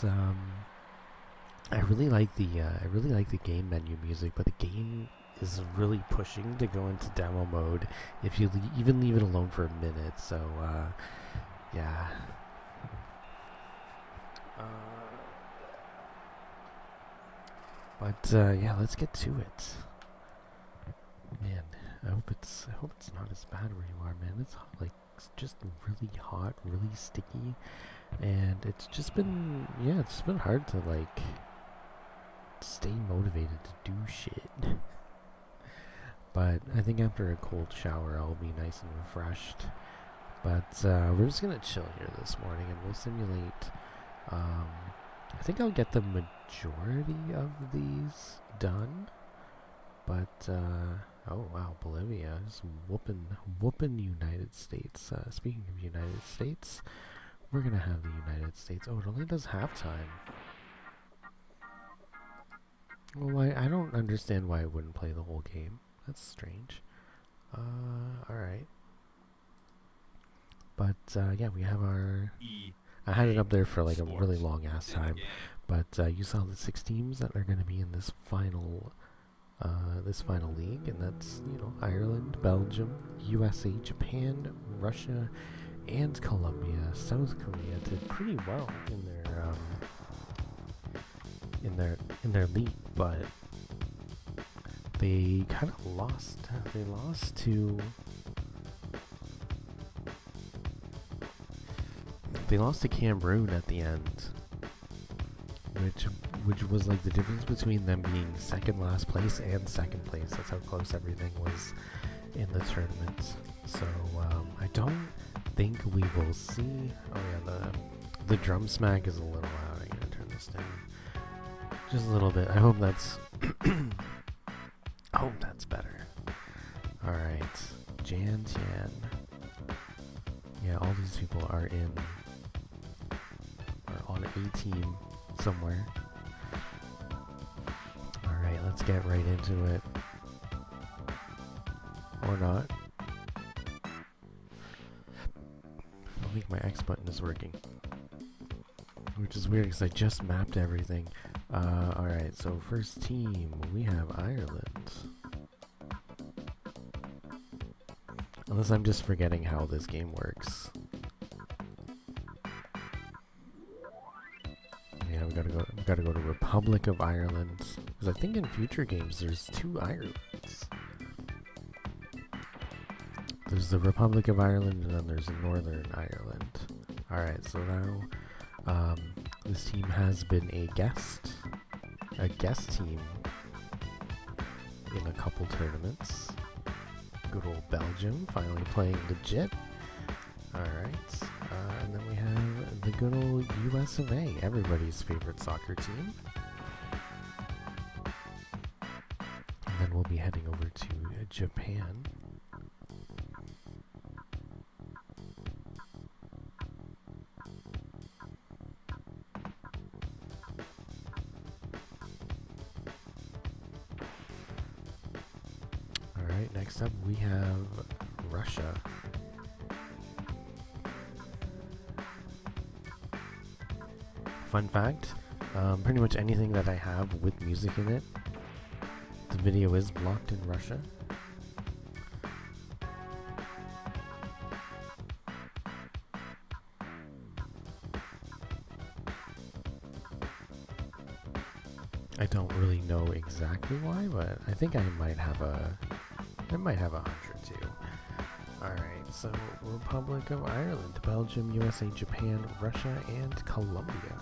I really like the game menu music, but the game is really pushing to go into demo mode if you even leave it alone for a minute. So yeah. But yeah, let's get to it. Man, I hope it's not as bad where you are, man. It's just really hot, really sticky, and it's just been hard to stay motivated to do shit. But I think after a cold shower, I'll be nice and refreshed. But we're just gonna chill here this morning, and we'll simulate. I think I'll get the majority of these done. But oh wow, Bolivia is whooping United States. Speaking of United States, we're gonna have the United States. Oh, it only does halftime. Well, I don't understand why I wouldn't play the whole game. That's strange. Alright. But, yeah, we have our... I had it up there for like a really long ass time. But you saw the 6 teams that are going to be in this final league. And that's, you know, Ireland, Belgium, USA, Japan, Russia, and Colombia. South Korea did pretty well in their league, but they kind of lost. They lost to Cameroon at the end, which was like the difference between them being second last place and second place. That's how close everything was in the tournament. So I don't think we will see. Oh yeah, the drum smack is a little loud. I'm gonna turn this down just a little bit. I hope that's better. All right, Jan Tian. Yeah, all these people are on a team somewhere. All right, let's get right into it. Or not. I don't think my X button is working. Which is weird because I just mapped everything. Alright, so first team, we have Ireland. Unless I'm just forgetting how this game works. Yeah, we gotta go to Republic of Ireland. Because I think in future games there's 2 Irelands. There's the Republic of Ireland and then there's Northern Ireland. Alright, so now this team has been a guest team in a couple tournaments. Good old Belgium, finally playing legit. Alright, and then we have the good old US of A, everybody's favorite soccer team. And then we'll be heading over to Japan. Alright, next up we have Russia. Fun fact, pretty much anything that I have with music in it, the video is blocked in Russia. I don't really know exactly why, but I think I might have a 100 too. Alright, so Republic of Ireland, Belgium, USA, Japan, Russia, and Colombia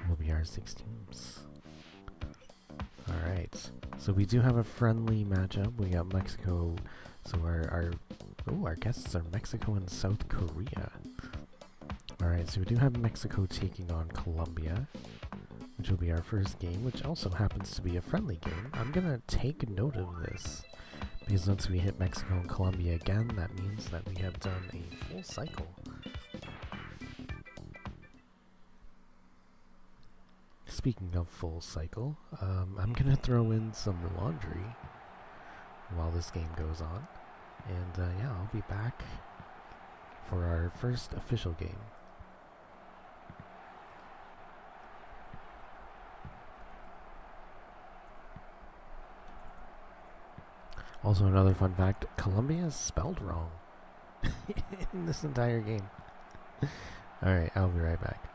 will be our 6 teams. Alright, so we do have a friendly matchup. We got Mexico, so our guests are Mexico and South Korea. Alright, so we do have Mexico taking on Colombia, which will be our first game, which also happens to be a friendly game. I'm gonna take note of this, because once we hit Mexico and Colombia again, that means that we have done a full cycle. Speaking of full cycle, I'm gonna throw in some laundry while this game goes on, and yeah, I'll be back for our first official game. Also, another fun fact, Colombia is spelled wrong in this entire game. Alright, I'll be right back.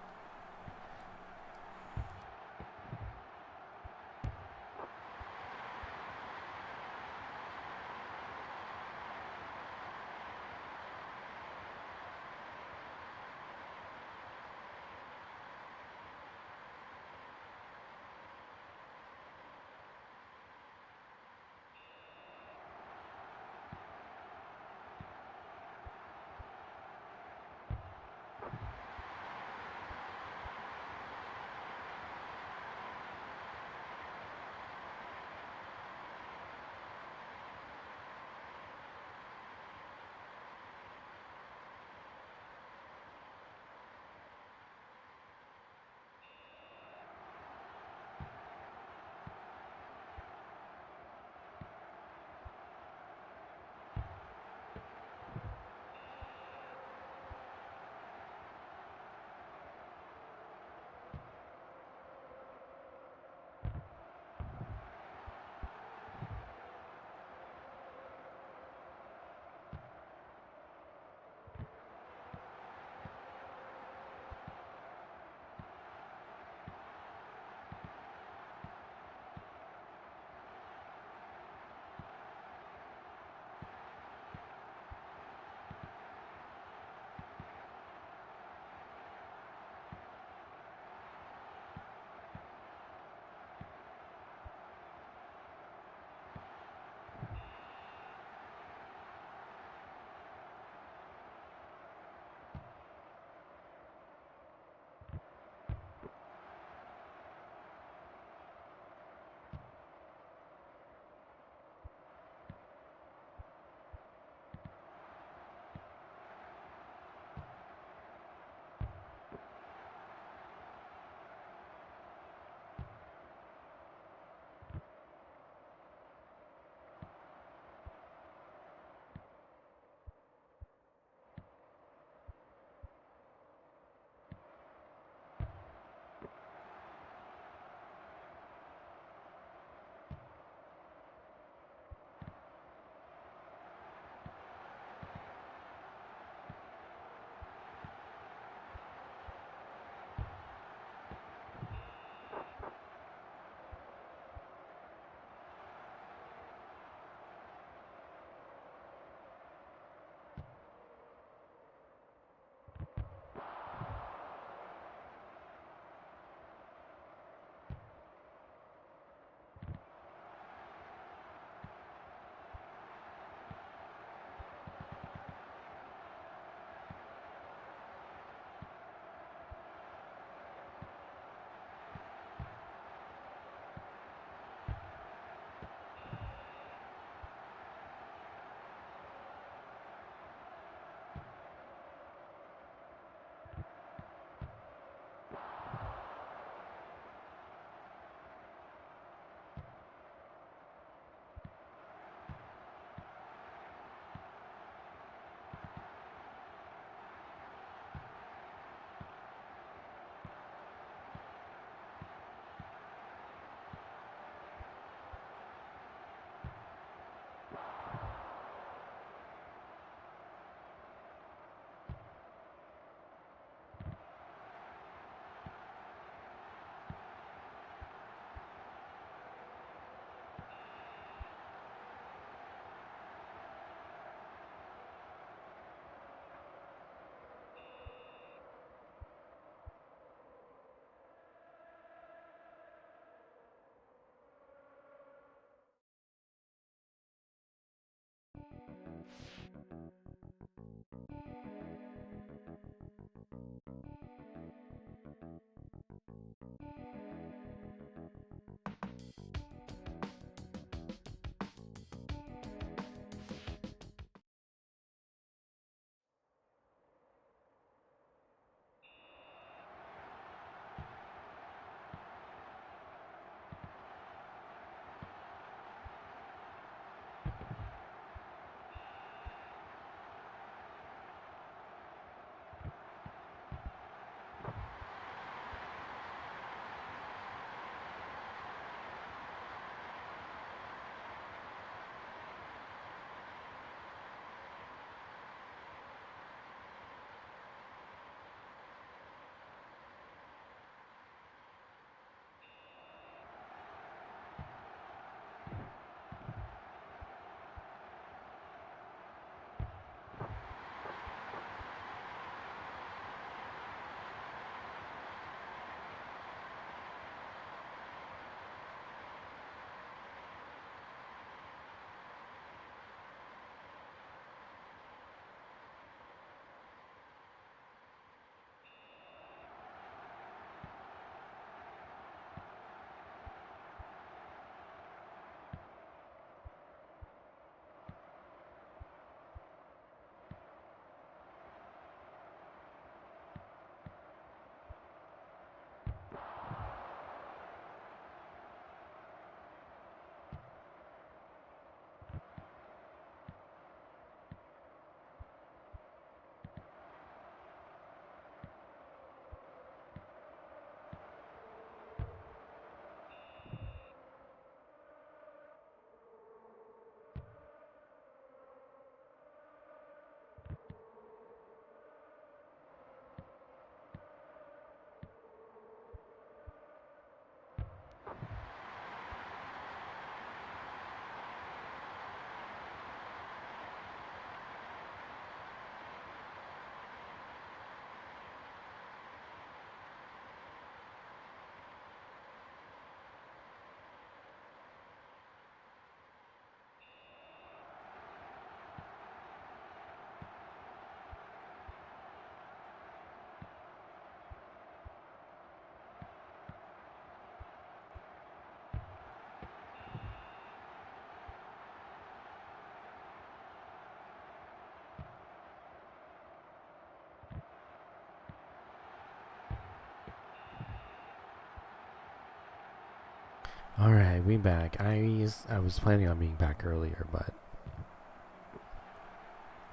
Alright, we back. I was planning on being back earlier, but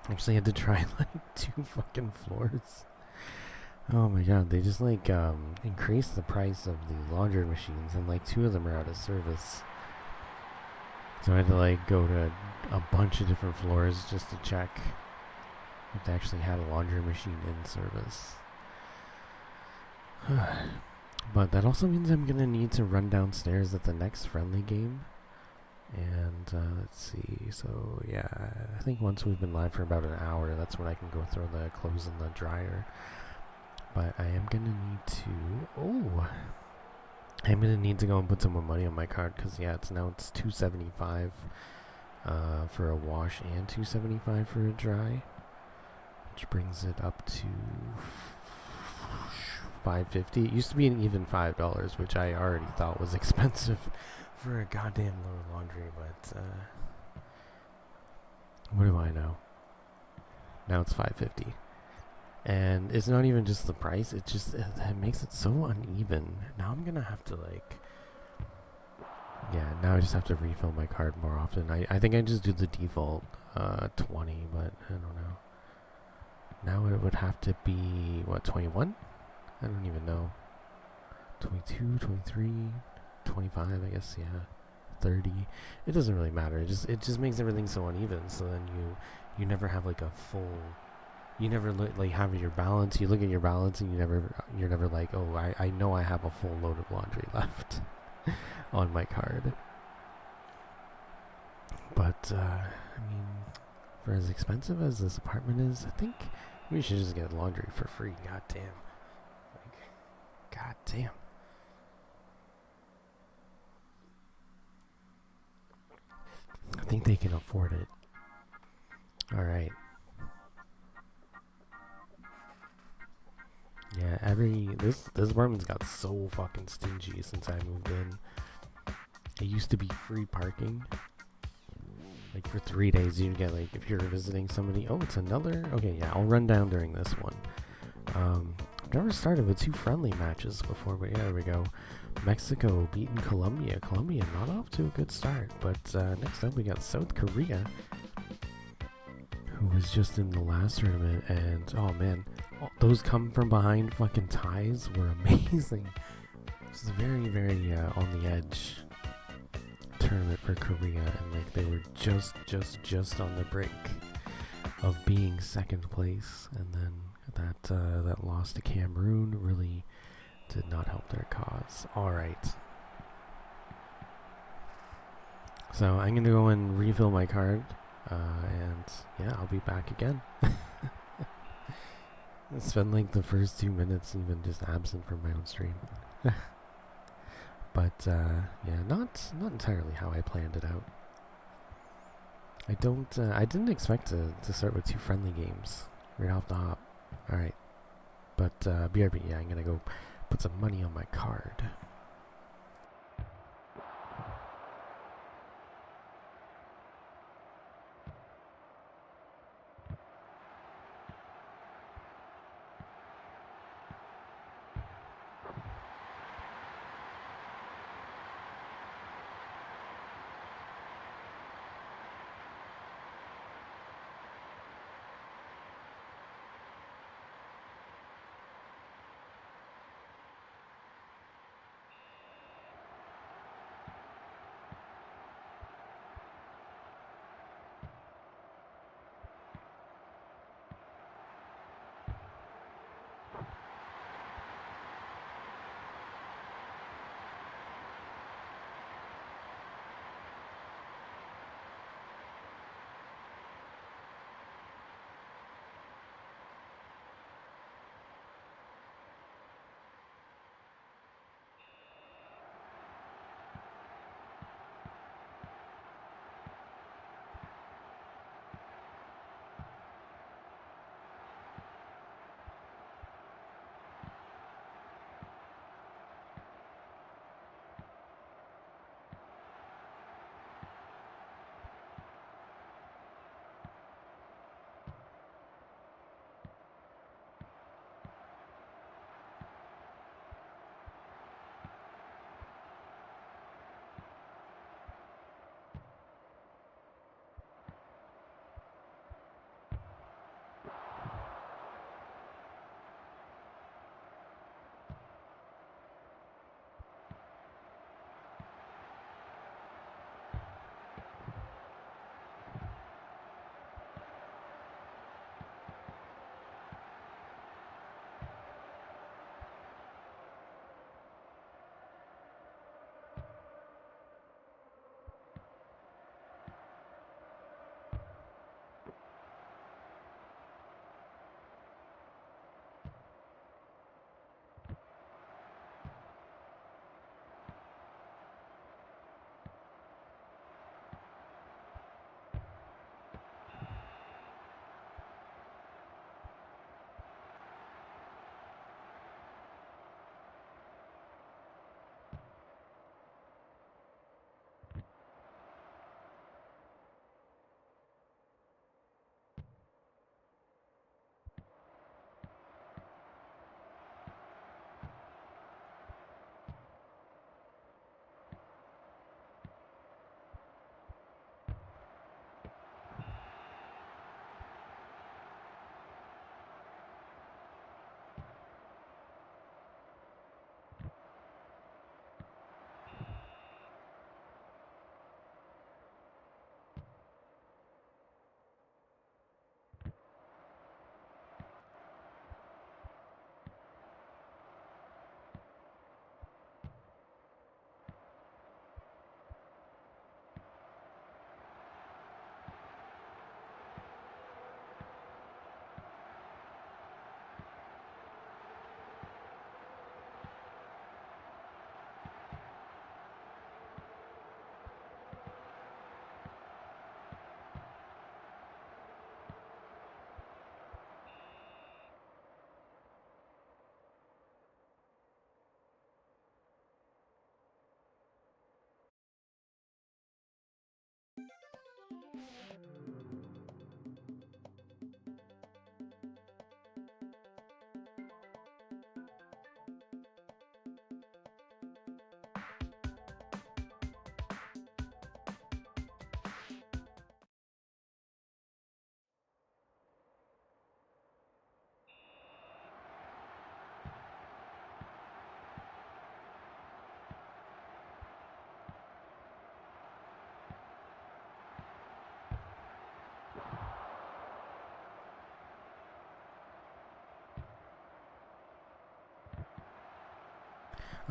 actually had to try like 2 fucking floors. Oh my god, they just like increased the price of the laundry machines and like 2 of them are out of service. So I had to like go to a bunch of different floors just to check if they actually had a laundry machine in service. But that also means I'm gonna need to run downstairs at the next friendly game. And let's see, so yeah, I think once we've been live for about an hour, that's when I can go throw the clothes in the dryer. But I am gonna need to, I'm gonna need to go and put some more money on my card, because yeah, it's $275 for a wash and $275 for a dry, which brings it up to $5.50. It used to be an even $5, which I already thought was expensive for a goddamn load of laundry, but what do I know? Now it's $5.50. And it's not even just the price, it makes it so uneven. Now I'm gonna have to now I just have to refill my card more often. I think I just do the default 20, but I don't know. Now it would have to be, what, 21? I don't even know. 22, 23, 25, I guess, yeah. 30. It doesn't really matter. It just makes everything so uneven. So then you never have like a full. You never like have your balance. You look at your balance and you're never like, oh, I know I have a full load of laundry left on my card. But I mean, for as expensive as this apartment is, I think we should just get laundry for free. God damn. God damn. I think they can afford it. Alright. Yeah, this apartment's got so fucking stingy since I moved in. It used to be free parking. Like for 3 days you'd get like, if you're visiting somebody, oh, it's another, okay, yeah, I'll run down during this one. I've never started with 2 friendly matches before, but yeah, there we go. Mexico beating Colombia. Colombia not off to a good start, but next up we got South Korea, who was just in the last tournament, and oh man, those come from behind fucking ties were amazing. This is a very, very on the edge tournament for Korea, and like they were just on the brink of being second place, and then that loss to Cameroon really did not help their cause. Alright. So I'm gonna go and refill my card, and yeah, I'll be back again. I spent like the first 2 minutes even just absent from my own stream. But yeah, not entirely how I planned it out. I didn't expect to start with 2 friendly games right off the hop. Alright. But BRB, yeah, I'm gonna go put some money on my card.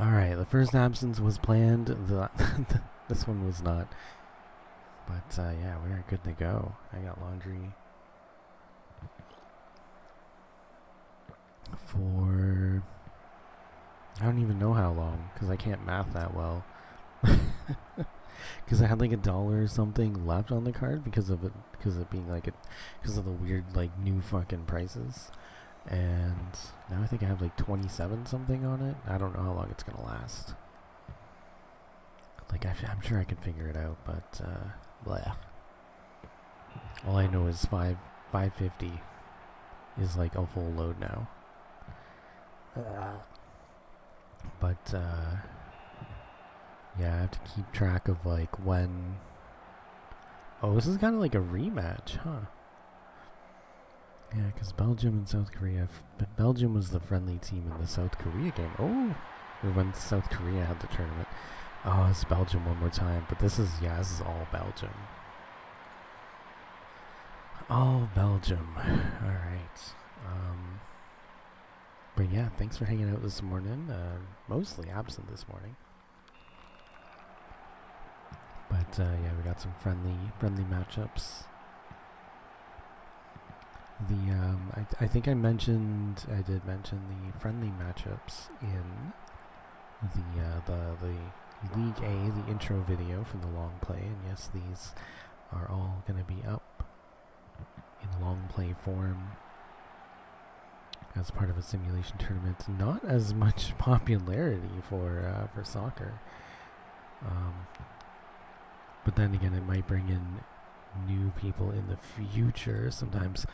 Alright, the first absence was planned. This one was not. But yeah, we're good to go. I got laundry for... I don't even know how long, because I can't math that well. Because I had like $1 or something left on the card because of being like because of the weird like new fucking prices. And now I think I have like 27 something on it. I don't know how long it's gonna last. Like I'm sure I can figure it out, but blah. All I know is 550 is like a full load now. But yeah, I have to keep track of like when. Oh, this is kind of like a rematch, huh? Yeah, because Belgium and South Korea. But Belgium was the friendly team in the South Korea game. Oh, or when South Korea had the tournament. Oh, it's Belgium one more time. But this is all Belgium. All Belgium. All right. But yeah, thanks for hanging out this morning. Mostly absent this morning. But yeah, we got some friendly matchups. I think I did mention the friendly matchups in the League A, the intro video from the Longplay, and yes, these are all going to be up in Longplay form as part of a simulation tournament. Not as much popularity for soccer, but then again, it might bring in new people in the future. Sometimes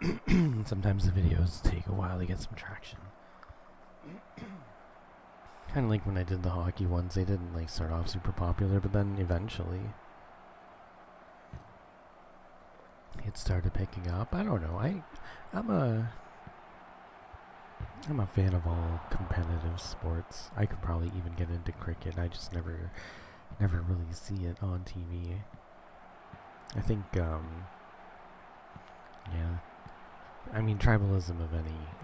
the videos take a while to get some traction. Kind of like when I did the hockey ones, they didn't like start off super popular, but then eventually it started picking up. I don't know. I'm a fan of all competitive sports. I could probably even get into cricket. I just never really see it on TV. I think yeah. I mean, tribalism of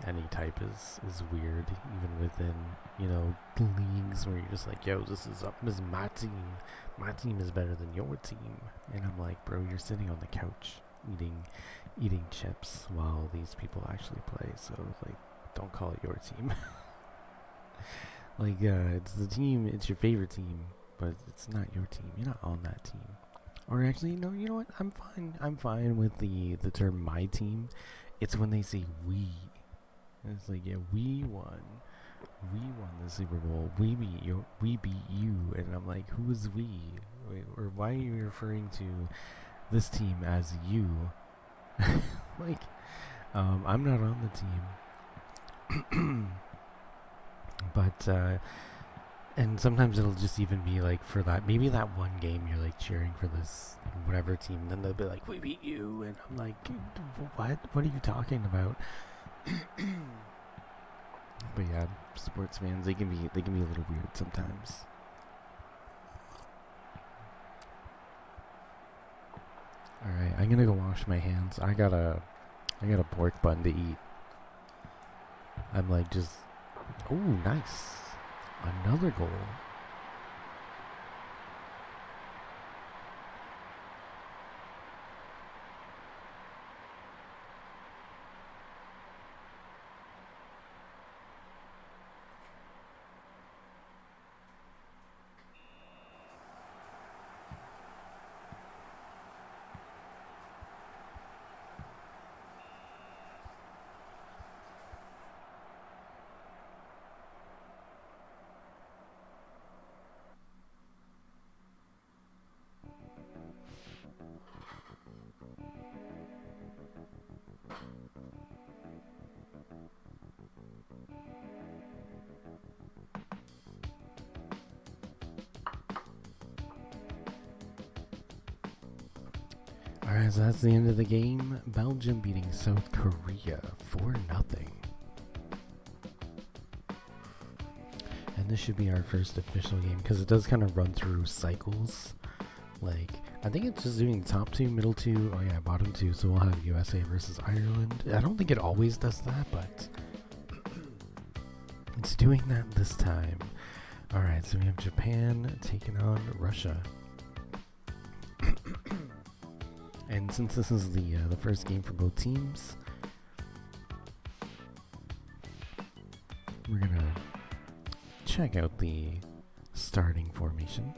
any type is weird, even within, leagues where you're just like, yo, this is my team. My team is better than your team. And I'm like, bro, you're sitting on the couch eating chips while these people actually play. So like, don't call it your team. Like, it's the team, it's your favorite team, but it's not your team. You're not on that team. Or actually, no, you know what? I'm fine with the term my team. It's when they say we. It's like, yeah, we won the Super Bowl. We beat you, and I'm like, who is we? Wait, or why are you referring to this team as you? Like, I'm not on the team. But and sometimes it'll just even be like for maybe that one game you're like cheering for this whatever team, then they'll be like, we beat you, and I'm like, what are you talking about? But yeah, sports fans, they can be a little weird sometimes. Alright, I'm gonna go wash my hands. I got a pork bun to eat. I'm like just, oh, nice. Another goal. Alright, so that's the end of the game. Belgium beating South Korea 4-0. And this should be our first official game, because it does kind of run through cycles. Like, I think it's just doing top two, middle two, oh yeah, bottom two, so we'll have USA versus Ireland. I don't think it always does that, but it's doing that this time. Alright, so we have Japan taking on Russia. And since this is the first game for both teams, we're gonna check out the starting formation,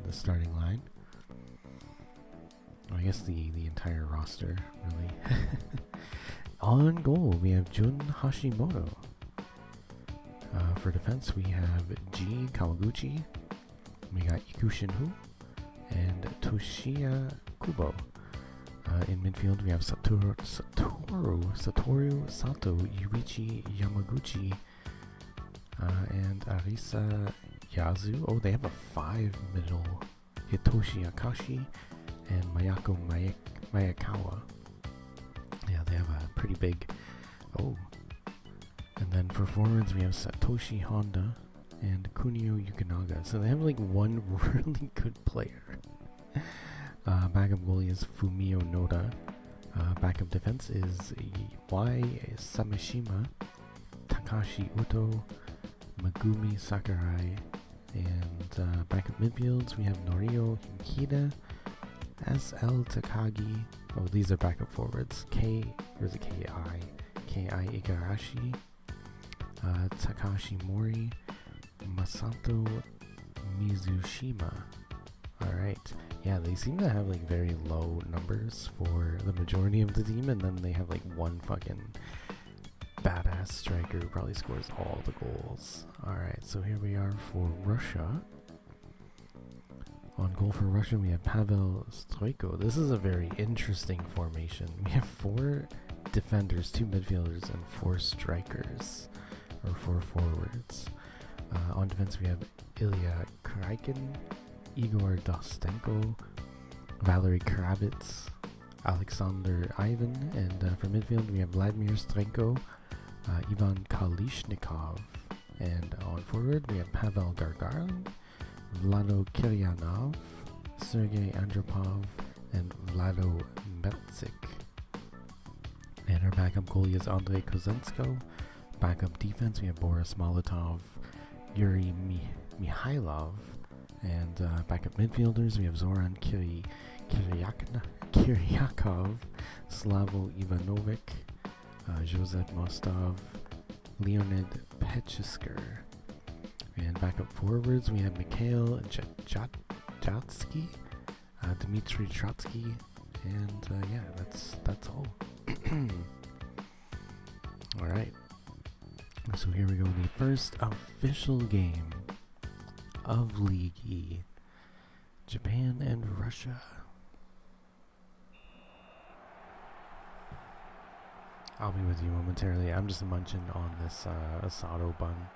the starting line. I guess the entire roster, really. On goal, we have Jun Hashimoto. For defense, we have G Kawaguchi. We got Iku Shinhu and Toshiya Kubo. In midfield, we have Satoru Sato, Yurichi Yamaguchi, and Arisa Yazu. Oh, they have a 5 middle. Hitoshi Akashi and Mayako Mayakawa. Yeah, they have a pretty big... Oh. And then for forwards, we have Satoshi Honda and Kunio Yukinaga. So they have like one really good player. Backup goalie is Fumio Noda. Backup defense is Y Samishima, Takashi Uto, Megumi Sakurai. And backup midfields, we have Norio Hikida, SL Takagi. Oh, these are backup forwards. K I Igarashi, Takashi Mori, Masato Mizushima. Alright. Yeah, they seem to have like very low numbers for the majority of the team, and then they have like one fucking badass striker who probably scores all the goals. Alright, so here we are for Russia. On goal for Russia, we have Pavel Stoiko. This is a very interesting formation. We have 4 defenders, 2 midfielders, and 4 strikers, or 4 forwards. On defense, we have Ilya Kraikin, Igor Dostenko, Valery Kravitz, Alexander Ivan, and for midfield, we have Vladimir Strenko, Ivan Kalishnikov, and on forward, we have Pavel Gargarin, Vlado Kiryanov, Sergei Andropov, and Vlado Meltzik. And our backup goalie is Andrei Kozensko. Backup defense, we have Boris Molotov, Yuri Mihailov, and backup midfielders, we have Zoran Kiryakov, Slavo Ivanovic, Josep Mostov, Leonid Pechisker. And backup forwards, we have Mikhail Jatsky, Dmitry Trotsky, and yeah, that's all. Alright. So here we go, the first official game of League E. Japan and Russia. I'll be with you momentarily. I'm just munching on this asado bun.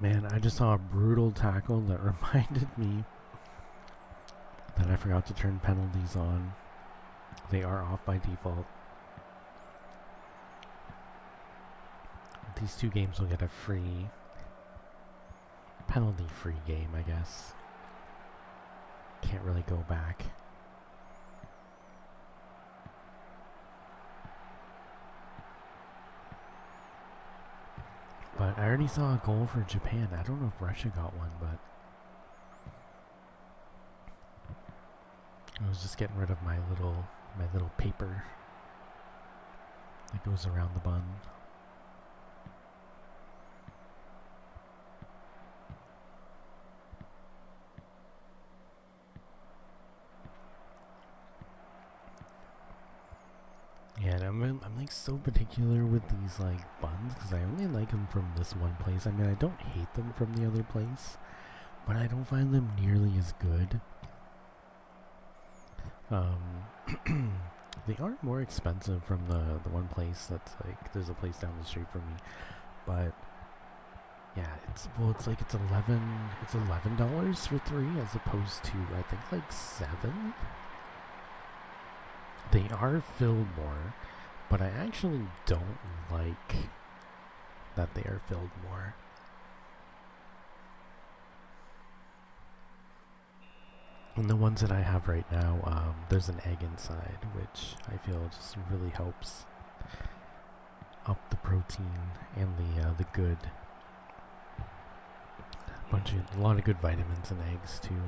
Man, I just saw a brutal tackle that reminded me that I forgot to turn penalties on. They are off by default. These two games will get a free, penalty-free game, I guess. Can't really go back. But I already saw a goal for Japan. I don't know if Russia got one, but I was just getting rid of my little paper that goes around the bun. Yeah, and I'm like so particular with these like buns because I only like them from this one place. I mean, I don't hate them from the other place, but I don't find them nearly as good. They are more expensive from the one place that's like there's a place down the street from me, but yeah, it's $11 for 3 as opposed to I think like 7. They are filled more, but I actually don't like that they are filled more. And the ones that I have right now, there's an egg inside, which I feel just really helps up the protein and the good. A lot of good vitamins in eggs too,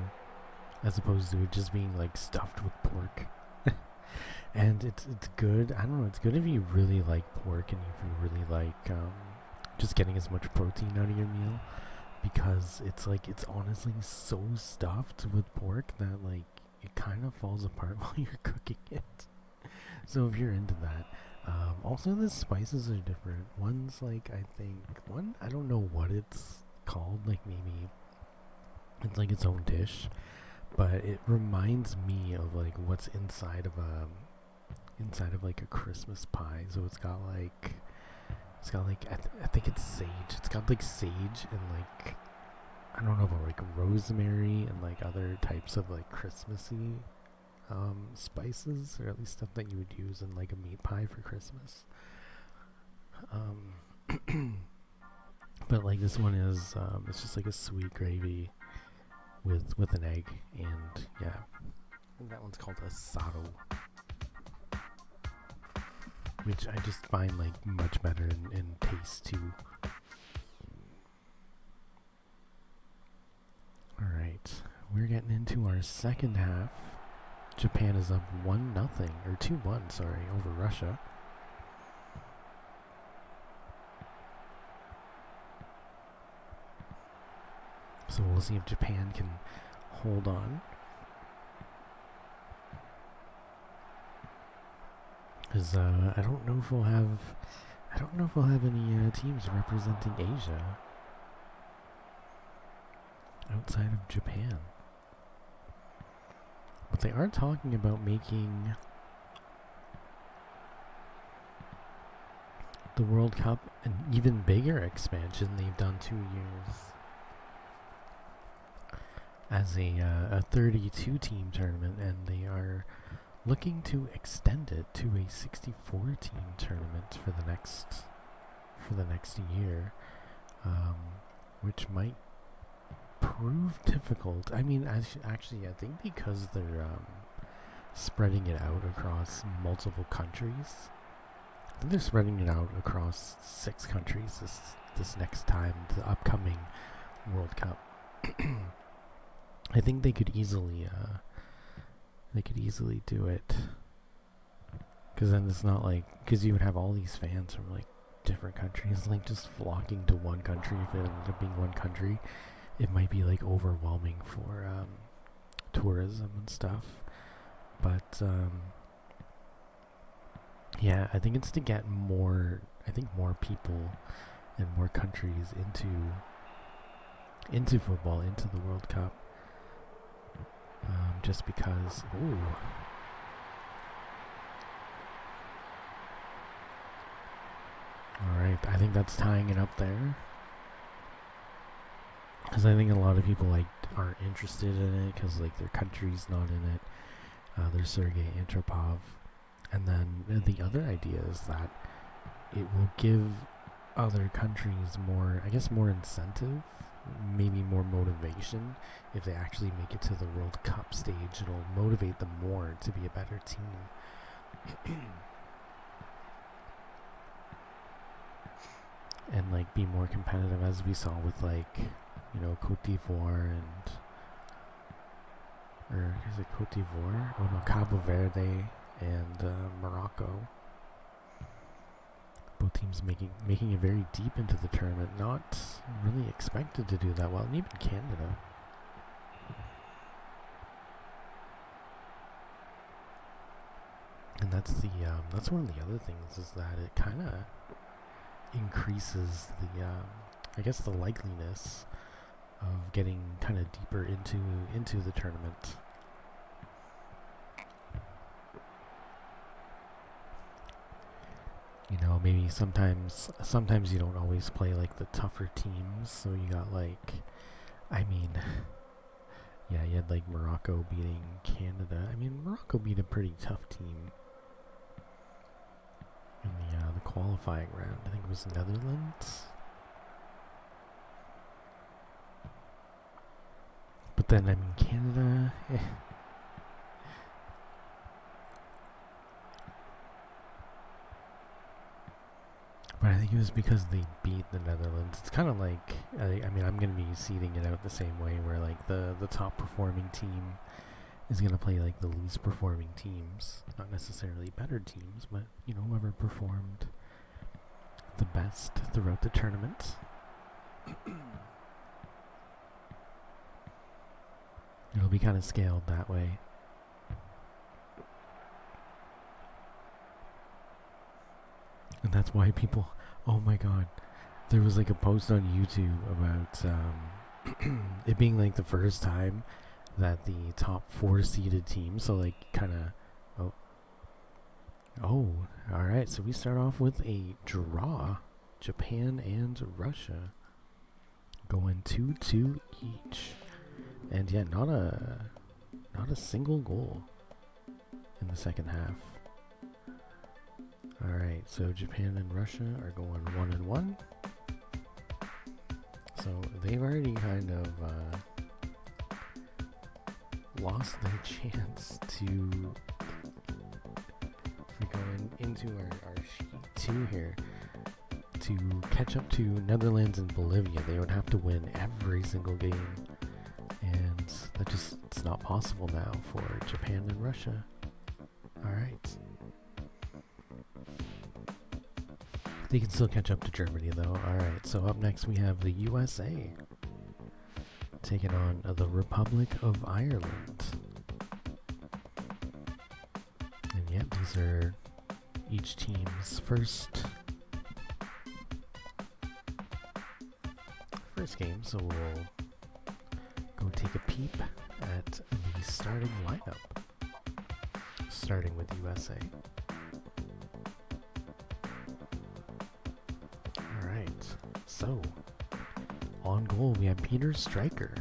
as opposed to it just being like stuffed with pork. And it's good. I don't know. It's good if you really like pork and if you really like just getting as much protein out of your meal, because it's honestly so stuffed with pork that like it kind of falls apart while you're cooking it. So if you're into that, also the spices are different. One's like I don't know what it's called. Like maybe it's like its own dish, but it reminds me of like what's inside of like a Christmas pie. So it's got like I think it's sage. It's got like sage and like I don't know about like rosemary and like other types of like Christmassy spices, or at least stuff that you would use in like a meat pie for Christmas. But like this one is it's just like a sweet gravy with an egg, and yeah, and that one's called asado, which I just find like much better in taste too. Alright, we're getting into our second half. Japan is up 1-0, or 2-1, sorry, over Russia. So we'll see if Japan can hold on. Because I don't know if we'll have any teams representing Asia outside of Japan. But they are talking about making the World Cup an even bigger expansion. They've done 2 years as a 32-team tournament, and they are looking to extend it to a 64-team tournament for the next year, which might prove difficult. I mean, actually, I think because they're spreading it out across multiple countries. I think they're spreading it out across 6 countries this next time, the upcoming World Cup. I think they could easily do it, because then it's not like, because you would have all these fans from like different countries like just flocking to one country. If it ended up being one country, it might be like overwhelming for tourism and stuff. But yeah, I think it's to get more people and more countries into football, into the World Cup. Just because, Alright, I think that's tying it up there. because I think a lot of people like aren't interested in it because like their country's not in it. There's Sergei Antropov, and then the other idea is that it will give other countries more, I guess, more incentive, maybe more motivation if they actually make it to the World Cup stage. It'll motivate them more to be a better team. And like be more competitive, as we saw with like, you know, Cote d'Ivoire or is it Cote d'Ivoire? Oh no, Cabo Verde and Morocco. Both teams making it very deep into the tournament, not really expected to do that well, and even Canada. And that's one of the other things, is that it kind of increases the I guess the likeliness of getting kind of deeper into the tournament. You know, maybe sometimes you don't always play like the tougher teams, so you got like, I mean, yeah, you had like Morocco beating Canada. I mean, Morocco beat a pretty tough team in the qualifying round. I think it was Netherlands. But then, I mean, Canada, But I think it was because they beat the Netherlands. It's kind of like, I mean, I'm going to be seeding it out the same way, where like the top performing team is going to play like the least performing teams. Not necessarily better teams, but, you know, whoever performed the best throughout the tournament. It'll be kind of scaled that way. And that's why people, oh my god, there was like a post on YouTube about it being like the first time that the top 4 seeded teams, so like kind of, alright, so we start off with a draw. Japan and Russia going 2-2 each. And yeah, not a single goal in the second half. Alright, so Japan and Russia are going 1-1. So they've already kind of lost their chance to, if we go into our sheet 2 here, to catch up to Netherlands and Bolivia. They would have to win every single game. And that just, it's not possible now for Japan and Russia. Alright. They can still catch up to Germany though. Alright, so up next we have the USA taking on the Republic of Ireland. And yeah, these are each team's first game, so we'll go take a peep at the starting lineup, starting with USA. Alright, so on goal we have Peter Stryker.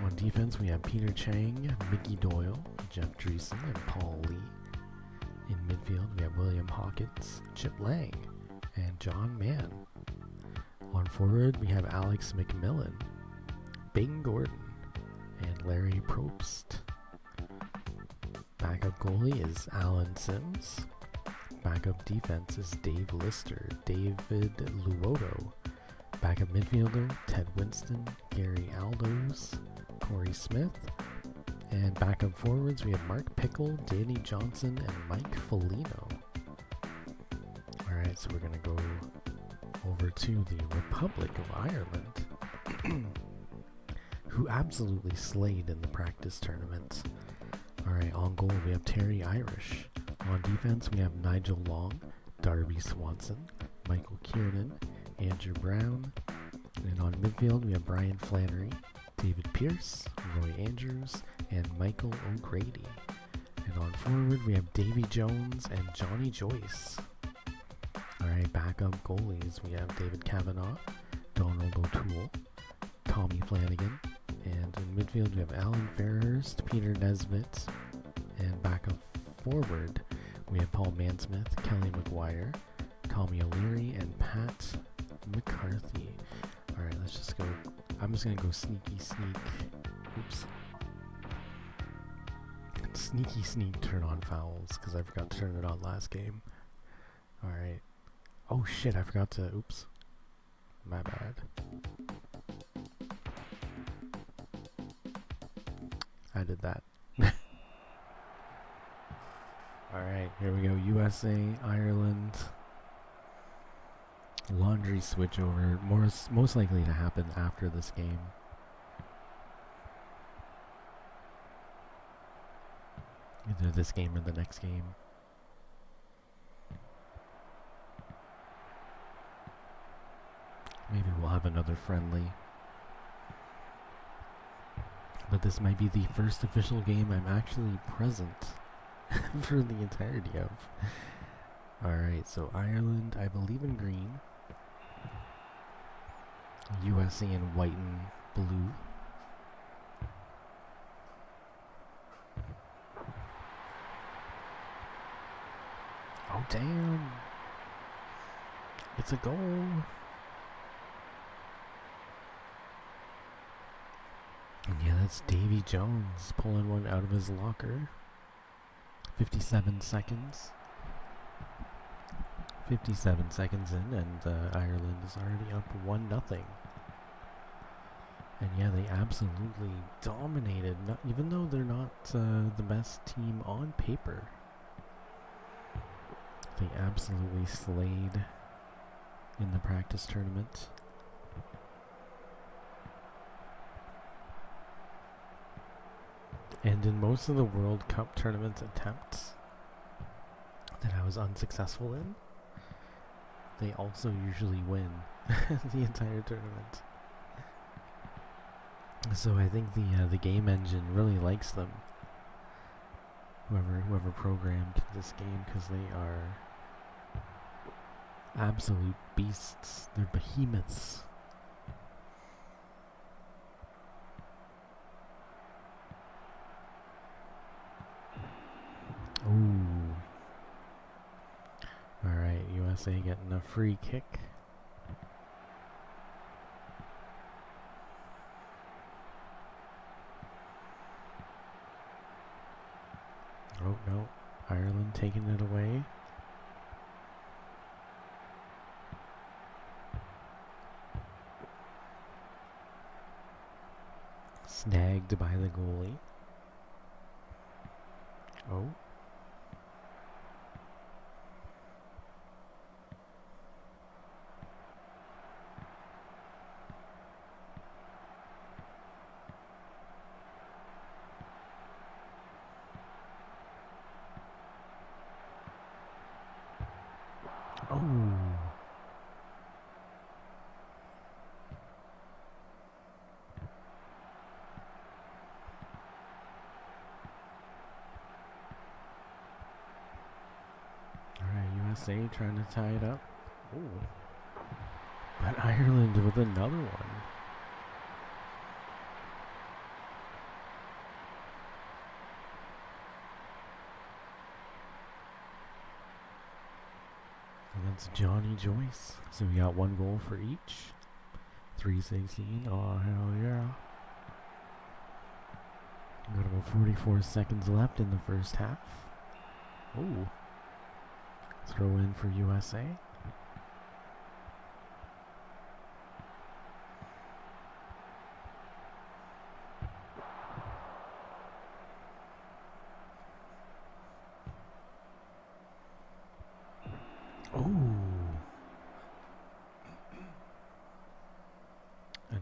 On defense we have Peter Chang, Mickey Doyle, Jeff Dreesen, and Paul Lee. In midfield we have William Hawkins, Chip Lang, and John Mann. On forward we have Alex McMillan, Bing Gordon, and Larry Probst. Backup goalie is Alan Sims. Backup defense is Dave Lister, David Luoto. Backup midfielder, Ted Winston, Gary Aldos, Corey Smith. And backup forwards, we have Mark Pickle, Danny Johnson, and Mike Foligno. Alright, so we're going to go over to the Republic of Ireland, who absolutely slayed in the practice tournament. Alright, on goal we have Terry Irish. On defense we have Nigel Long, Darby Swanson, Michael Kiernan, Andrew Brown. And on midfield we have Brian Flannery, David Pierce, Roy Andrews, and Michael O'Grady. And on forward we have Davy Jones and Johnny Joyce. Alright, backup goalies we have David Kavanaugh, Donald O'Toole, Tommy Flanagan. And in midfield, we have Alan Fairhurst, Peter Nesbitt. And back up forward, we have Paul Mansmith, Kelly McGuire, Tommy O'Leary, and Pat McCarthy. Alright, let's just go. I'm just going to go sneaky sneak. Oops. Sneaky sneak turn on fouls because I forgot to turn it on last game. Alright. Oh shit, I forgot to. Oops. My bad. I did that. Alright, here we go. USA, Ireland. Laundry switchover. Most likely to happen after this game. Either this game or the next game. Maybe we'll have another friendly. But this might be the first official game I'm actually present for the entirety of. Alright, so Ireland, I believe in green. USA in white and blue. Oh damn! It's a goal! And yeah, that's Davy Jones pulling one out of his locker. 57 seconds. 57 seconds in, and Ireland is already up 1-0. And yeah, they absolutely dominated, even though they're not the best team on paper. They absolutely slayed in the practice tournament. And in most of the World Cup tournament attempts that I was unsuccessful in, they also usually win the entire tournament. So I think the game engine really likes them. Whoever programmed this game, because they are absolute beasts. They're behemoths. Ooh. Alright, USA getting a free kick. Oh no, Ireland taking it away. Snagged by the goalie. Oh. Oh. Alright, USA trying to tie it up. Oh. But Ireland with another one. Against Johnny Joyce. So we got one goal for each. 3:16. Oh, hell yeah. Got about 44 seconds left in the first half. Ooh. Throw in for USA.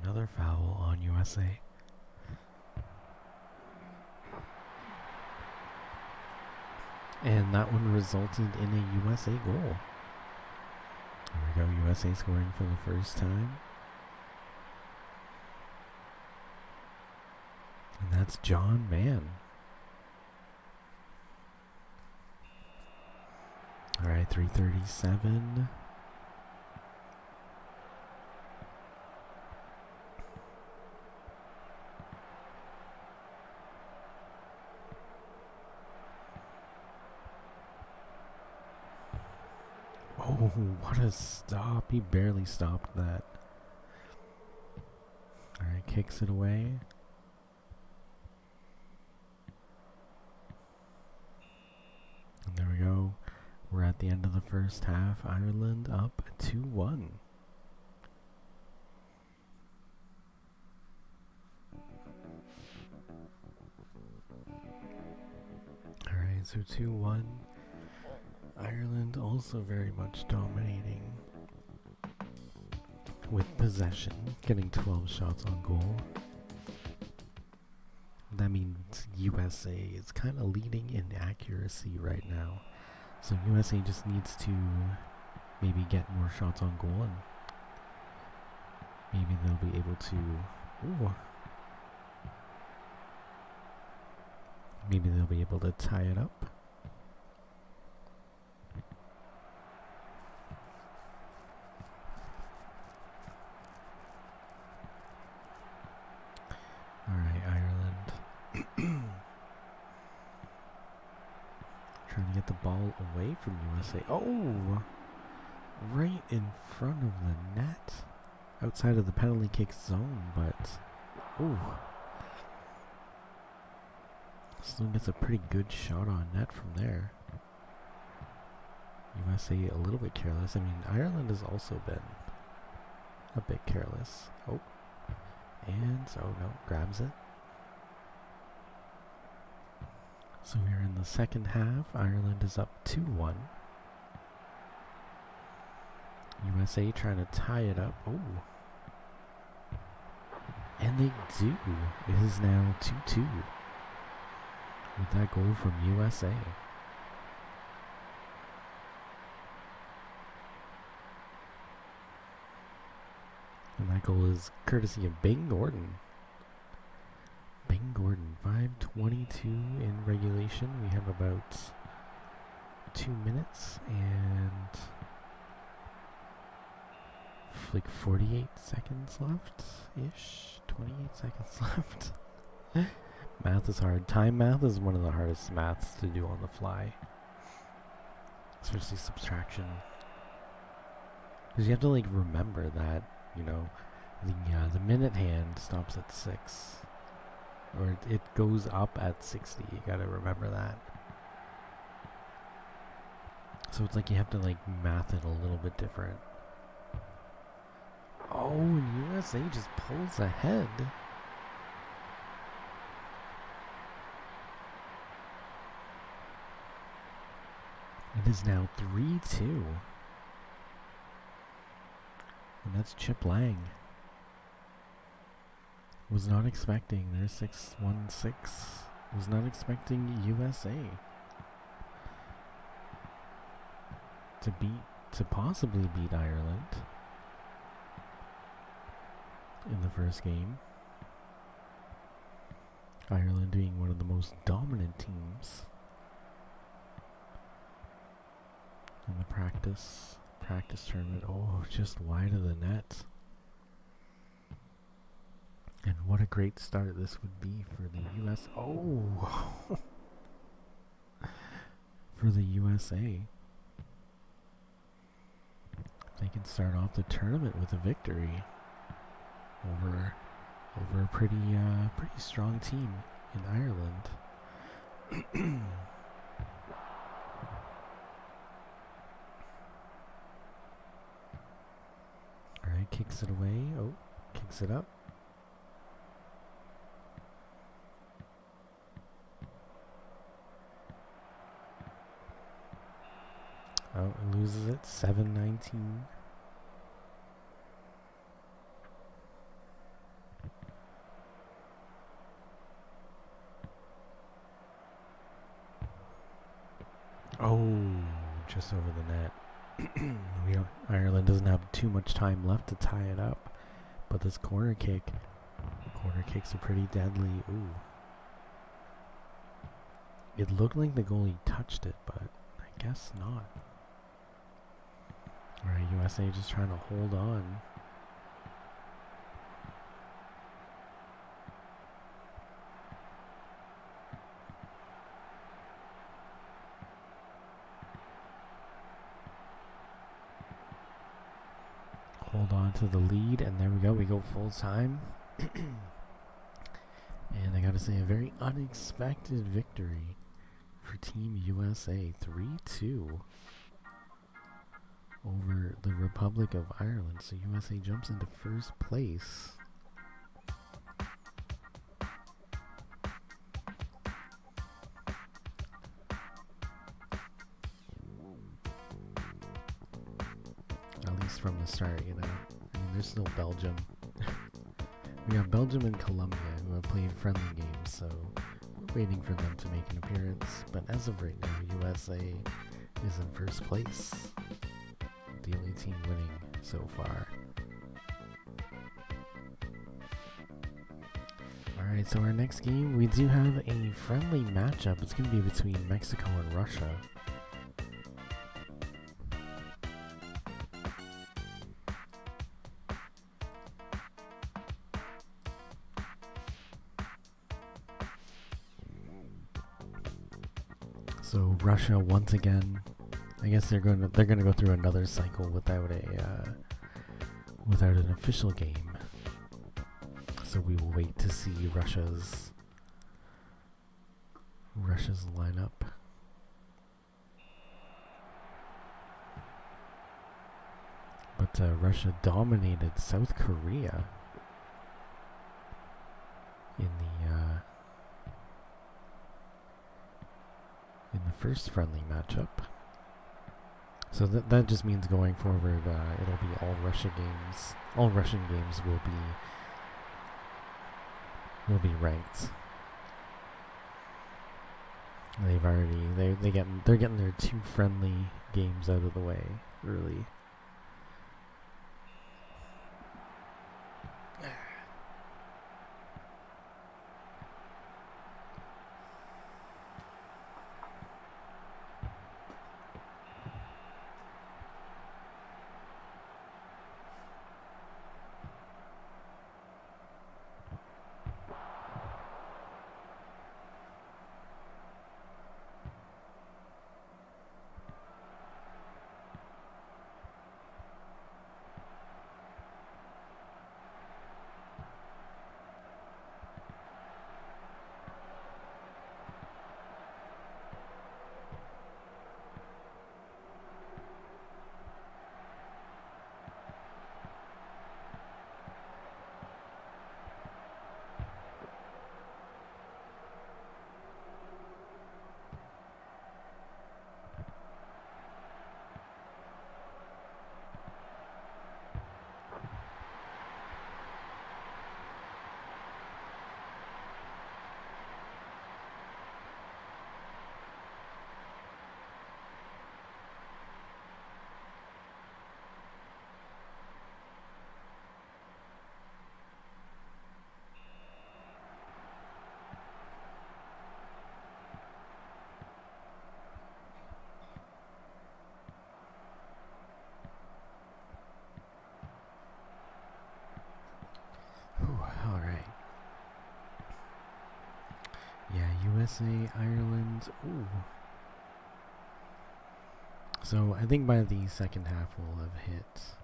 Another foul on USA. And that one resulted in a USA goal. There we go, USA scoring for the first time. And that's John Mann. Alright, 3:37. Oh, what a stop. He barely stopped that. Alright, kicks it away. And there we go. We're at the end of the first half. Ireland up 2-1. Alright, so 2-1. Ireland also very much dominating with possession, getting 12 shots on goal. That means USA is kind of leading in accuracy right now. So USA just needs to maybe get more shots on goal, and maybe they'll be able to... Ooh. Maybe they'll be able to tie it up. Alright, Ireland. Trying to get the ball away from USA. Oh! Right in front of the net. Outside of the penalty kick zone, but... Ooh. Still gets a pretty good shot on net from there. USA a little bit careless. I mean, Ireland has also been a bit careless. Oh. And so, no, grabs it. So we're in the second half. Ireland is up 2-1. USA trying to tie it up. Oh. And they do. It is now 2-2. With that goal from USA. And that goal is courtesy of Bing Gordon. Bing Gordon, 5:22 in regulation. We have about 2 minutes and like 48 seconds left-ish. 28 seconds left. Math is hard. Time math is one of the hardest maths to do on the fly. Especially subtraction. Because you have to like remember that, you know, the minute hand stops at 6. Or it goes up at 60. You gotta remember that. So it's like you have to like math it a little bit different. Oh, and USA just pulls ahead. It is now 3-2. And that's Chip Lang. Was not expecting their 6-1-6. Was not expecting USA to possibly beat Ireland in the first game. Ireland being one of the most dominant teams in the practice tournament. Oh, just wide of the net. And what a great start this would be for the US. Oh! For the USA. They can start off the tournament with a victory over a pretty strong team in Ireland. Alright, kicks it away. Oh, kicks it up. Oh, it loses it. 7-19. Oh, just over the net. Ireland doesn't have too much time left to tie it up, but this corner kicks are pretty deadly. Ooh. It looked like the goalie touched it, but I guess not. Alright, USA just trying to hold on. hold on to the lead, and there we go. We go full time. And I gotta say, a very unexpected victory for Team USA, 3-2 over the Republic of Ireland. So USA jumps into first place. At least from the start, you know. I mean, there's still Belgium. We got Belgium and Colombia who have played friendly games, so we're waiting for them to make an appearance. But as of right now, USA is in first place. The only team winning so far. Alright, so our next game, we do have a friendly matchup. It's going to be between Mexico and Russia. So Russia once again, I guess they're gonna go through another cycle without an official game. So we will wait to see Russia's lineup. But Russia dominated South Korea in the first friendly matchup. So that just means going forward, it'll be all Russia games. All Russian games will be ranked. They're getting their 2 friendly games out of the way early. Alright. Yeah, USA, Ireland. Ooh. So I think by the second half we'll have hit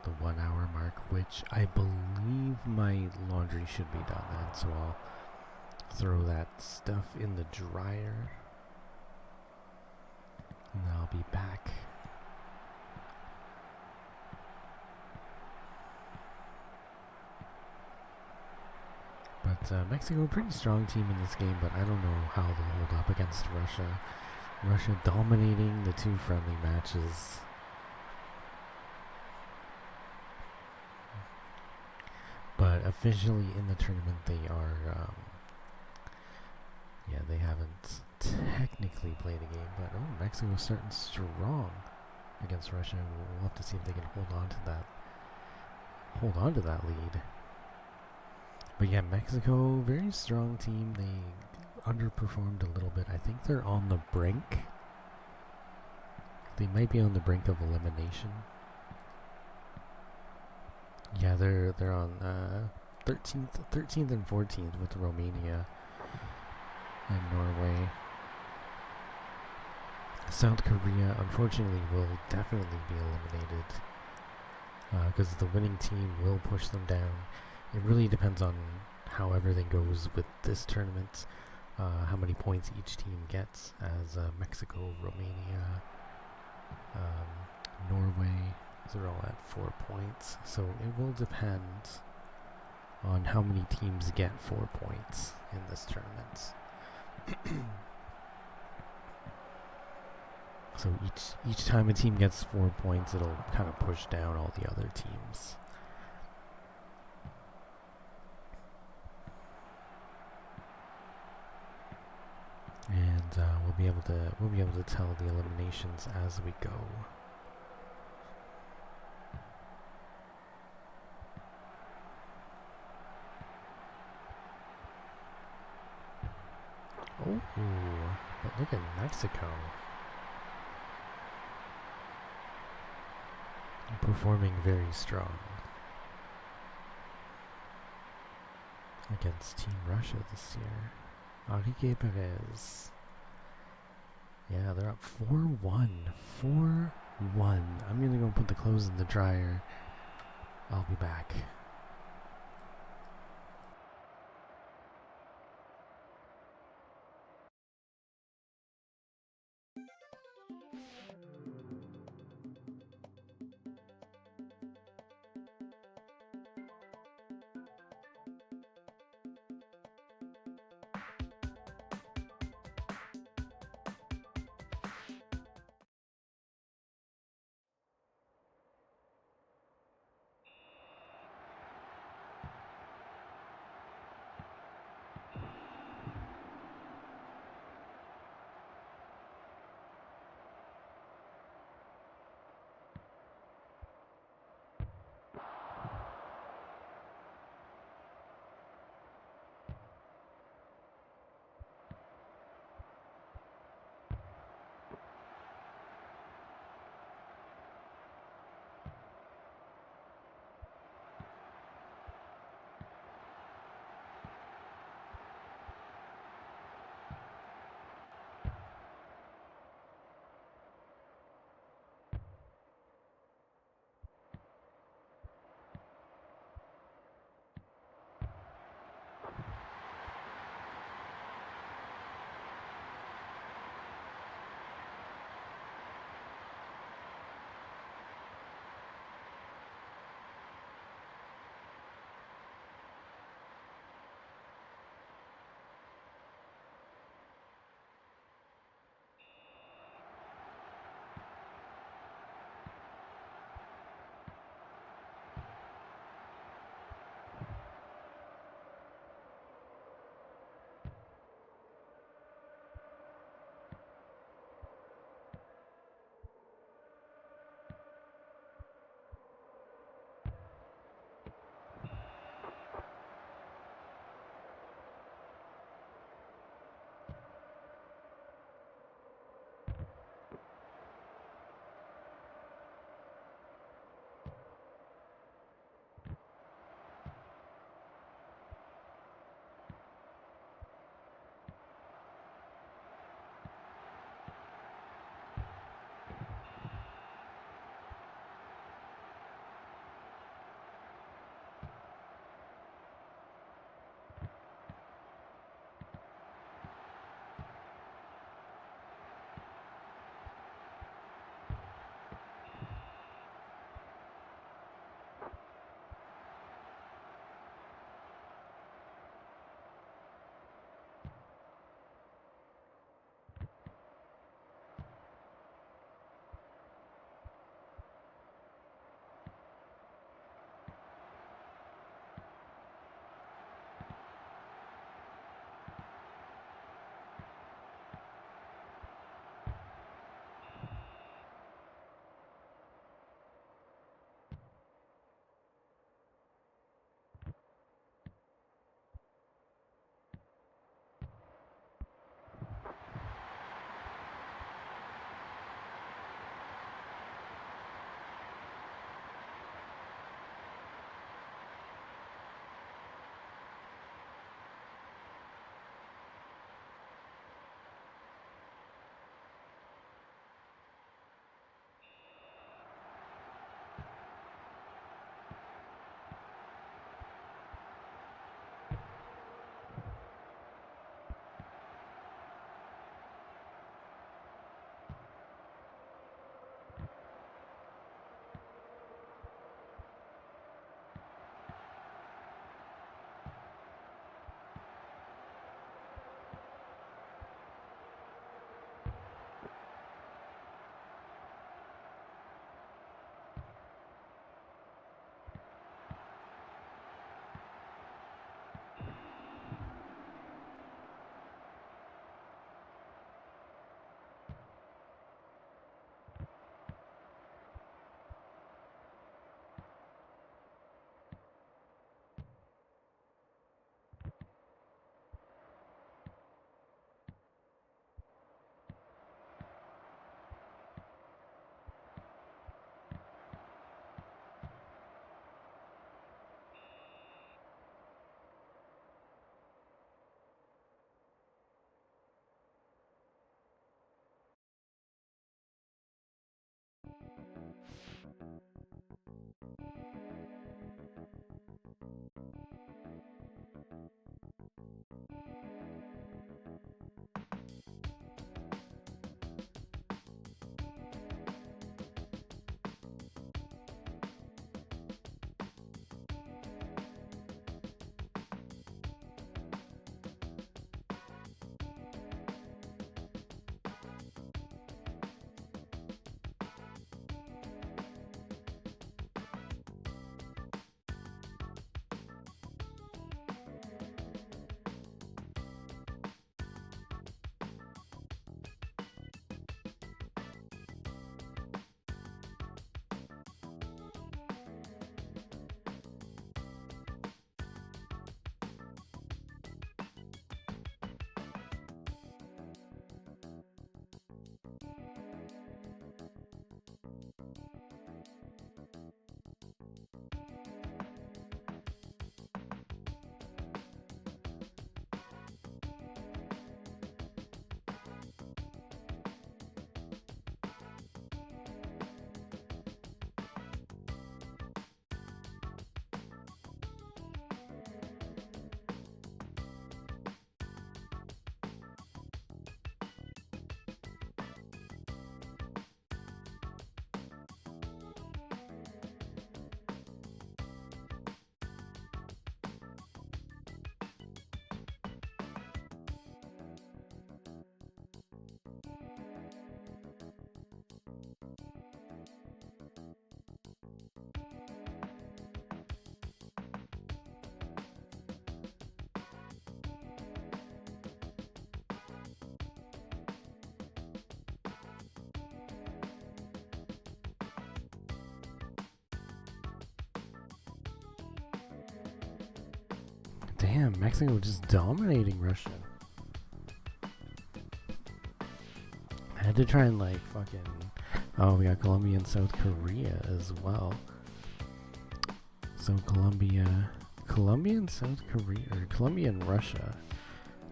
the 1 hour mark, which I believe my laundry should be done then, so I'll throw that stuff in the dryer and then I'll be back. But Mexico, a pretty strong team in this game, but I don't know how they'll hold up against Russia. Russia dominating the 2 friendly matches. But officially in the tournament they are, yeah, they haven't technically played a game, but Mexico's starting strong against Russia. We'll have to see if they can hold on to that lead. But yeah, Mexico, very strong team. They underperformed a little bit. I think they're on the brink. They might be on the brink of elimination. Yeah, they're on 13th and 14th with Romania and Norway. South Korea, unfortunately, will definitely be eliminated because the winning team will push them down. It really depends on how everything goes with this tournament, how many points each team gets, as Mexico, Romania, Norway, they're all at 4 points. So it will depend on how many teams get 4 points in this tournament. So each time a team gets 4 points, it'll kind of push down all the other teams. And we'll be able to tell the eliminations as we go. Oh, but look at Mexico. Performing very strong against Team Russia this year. Enrique Perez. Yeah, they're up 4-1. 4-1. I'm gonna go put the clothes in the dryer. I'll be back. damn, Mexico just dominating Russia. I had to try and like fucking... Oh, we got Colombia and South Korea as well. So Colombia and South Korea, or Colombia and Russia.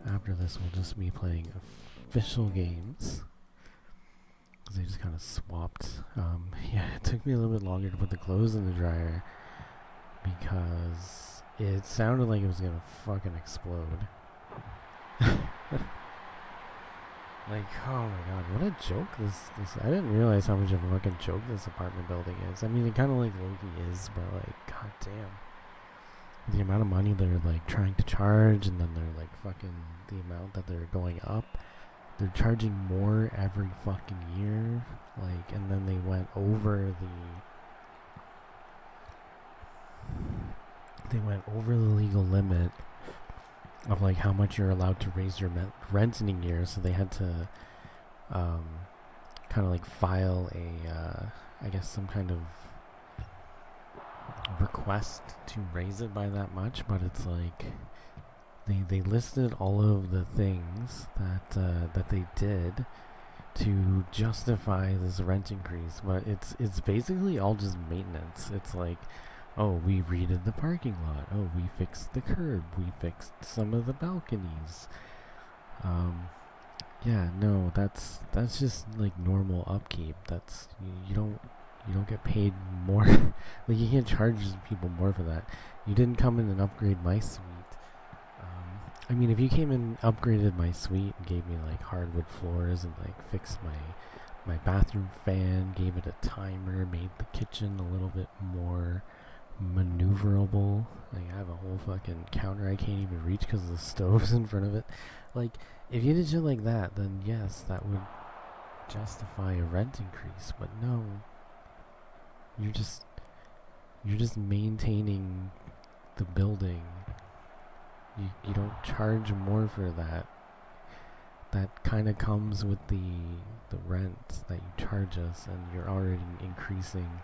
After this, we'll just be playing official games. Because they just kind of swapped. Yeah, it took me a little bit longer to put the clothes in the dryer. Because it sounded like it was gonna fucking explode. Like, oh my god, what a joke this I didn't realize how much of a fucking joke this apartment building is. I mean, it kind of like Loki is, but like, god damn. The amount of money they're like trying to charge, and then they're like fucking the amount that they're going up. They're charging more every fucking year. Like, and then they went over the legal limit of like how much you're allowed to raise your rent in a year, so they had to kind of like file a I guess some kind of request to raise it by that much. But it's like they listed all of the things that they did to justify this rent increase, but it's basically all just maintenance. It's like, oh, we redid the parking lot. Oh, we fixed the curb. We fixed some of the balconies. Yeah, no, that's just like normal upkeep. That's you don't get paid more. Like, you can't charge people more for that. You didn't come in and upgrade my suite. I mean, if you came in, upgraded my suite, and gave me like hardwood floors, and like fixed my bathroom fan, gave it a timer, made the kitchen a little bit more maneuverable. Like, I have a whole fucking counter I can't even reach because the stove's in front of it. Like, if you did shit like that, then yes, that would justify a rent increase. But no, you're just maintaining the building. You don't charge more for that. That kind of comes with the rent that you charge us, and you're already increasing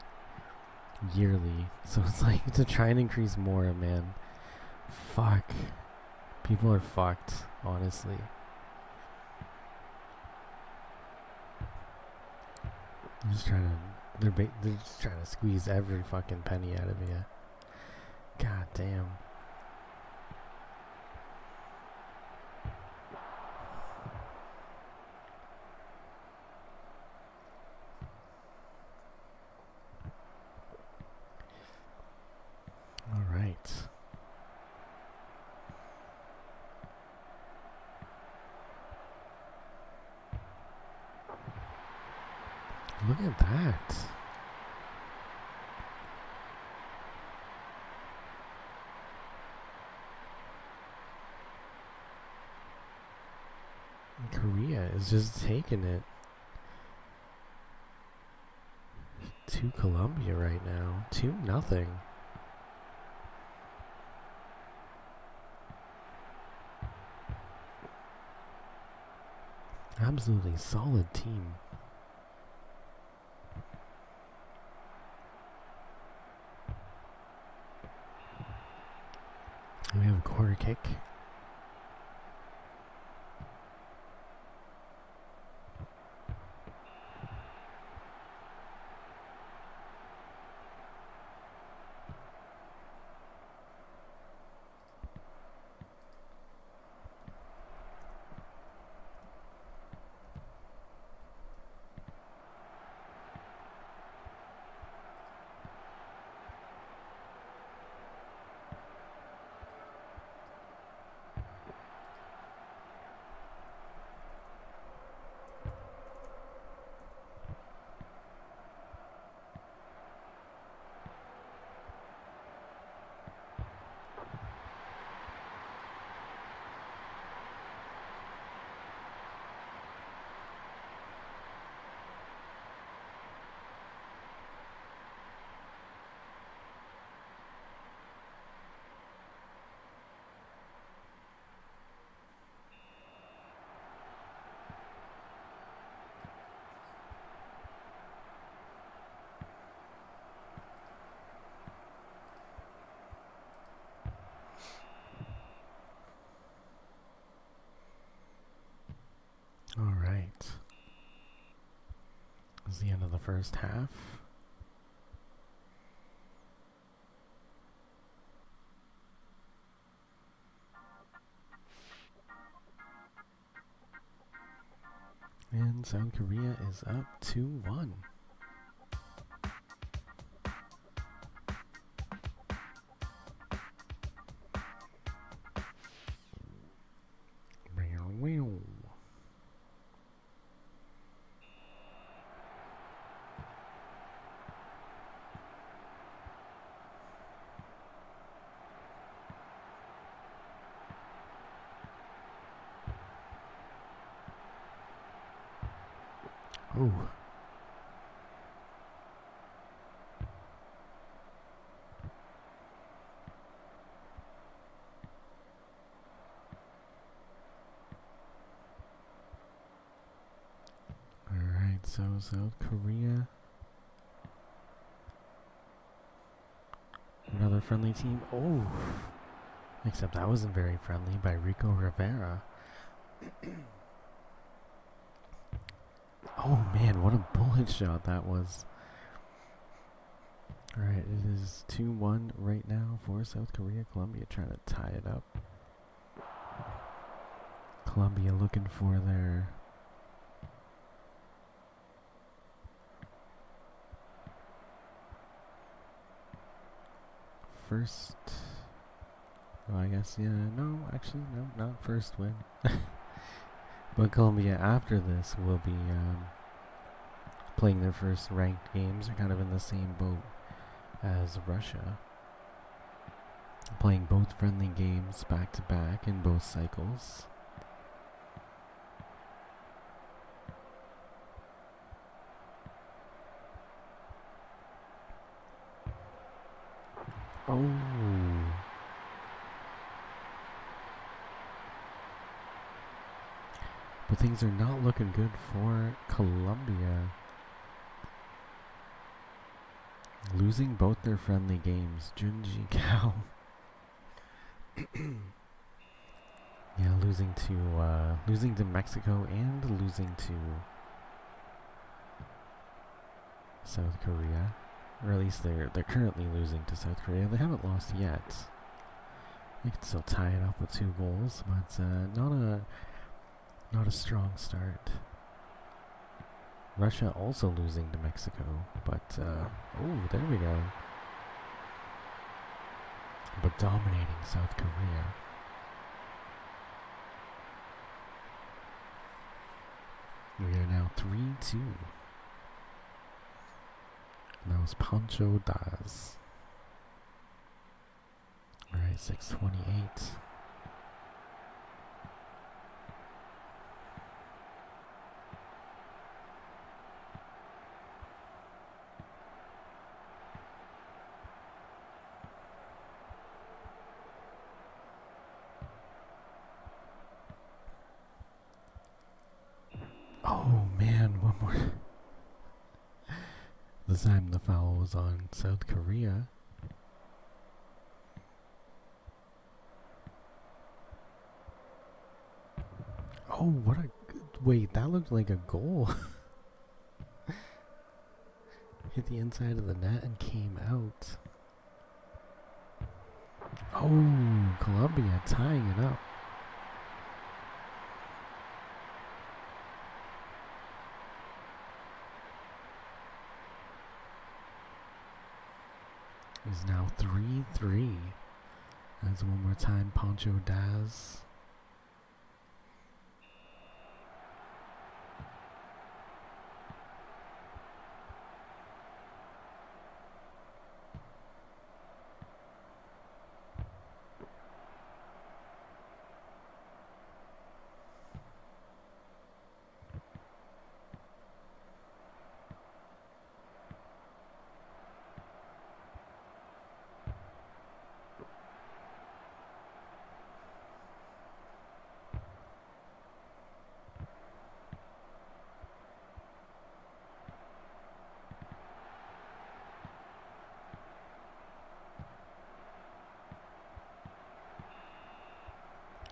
yearly. So it's like, to try and increase more, man. Fuck. People are fucked, honestly. They're just trying to squeeze every fucking penny out of you. God damn. All right. Look at that. Korea is just taking it to Colombia right now. 2-0. Absolutely solid team. We have a corner kick. All right. This is the end of the first half. And South Korea is up 2-1. Oh. Alright, so South Korea. Another friendly team. Oh. Except that wasn't very friendly by Rico Rivera. Oh man, what a bullet shot that was. Alright, it is 2-1 right now for South Korea. Colombia trying to tie it up. Colombia looking for their first. Oh, I guess, yeah, no, actually, no, not first win. But Colombia after this will be playing their first ranked games. They're kind of in the same boat as Russia, playing both friendly games back to back in both cycles. Oh. But things are not looking good for Colombia. Losing both their friendly games. Junji Kao. Yeah, losing to Mexico and losing to South Korea. Or at least they're currently losing to South Korea. They haven't lost yet. They can still tie it up with 2 goals, but not a strong start. Russia also losing to Mexico, but oh, there we go. But dominating South Korea. We are now 3-2. That was Pancho Daz. Alright, 6:28. Oh man, one more. This time the foul was on South Korea. Oh, what a... Wait, that looked like a goal. Hit the inside of the net and came out. Oh, Colombia tying it up. It's now 3-3. That's one more time, Pancho Daz.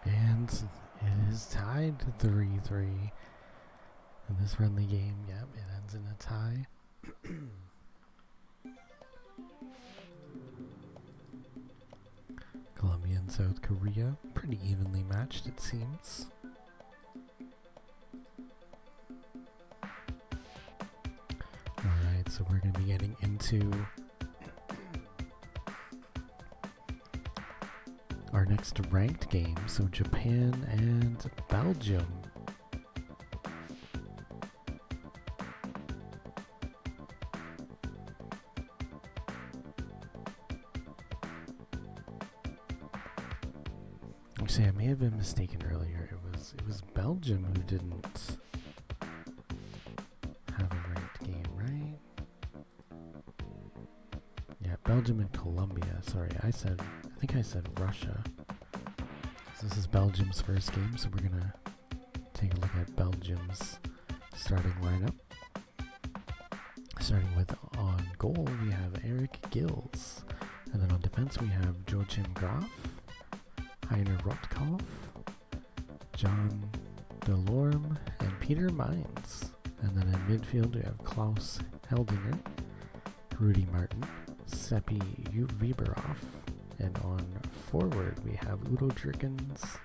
And it is tied 3-3. In this friendly game, yep, it ends in a tie. Colombia and South Korea, pretty evenly matched it seems. Alright, so we're going to be getting into our next ranked game, so Japan and Belgium. Actually, I may have been mistaken earlier. It was Belgium who didn't have a ranked game, right? Yeah, Belgium and Colombia. Sorry, I think I said Russia. So this is Belgium's first game, so we're gonna take a look at Belgium's starting lineup. Starting with on goal, we have Eric Gills, and then on defense we have Joachim Graf, Heiner Rotkopf, John Delorme, and Peter Mines. And then in midfield we have Klaus Heldinger, Rudy Martin, Seppi Uviberov, and on forward we have Udo Jurgens,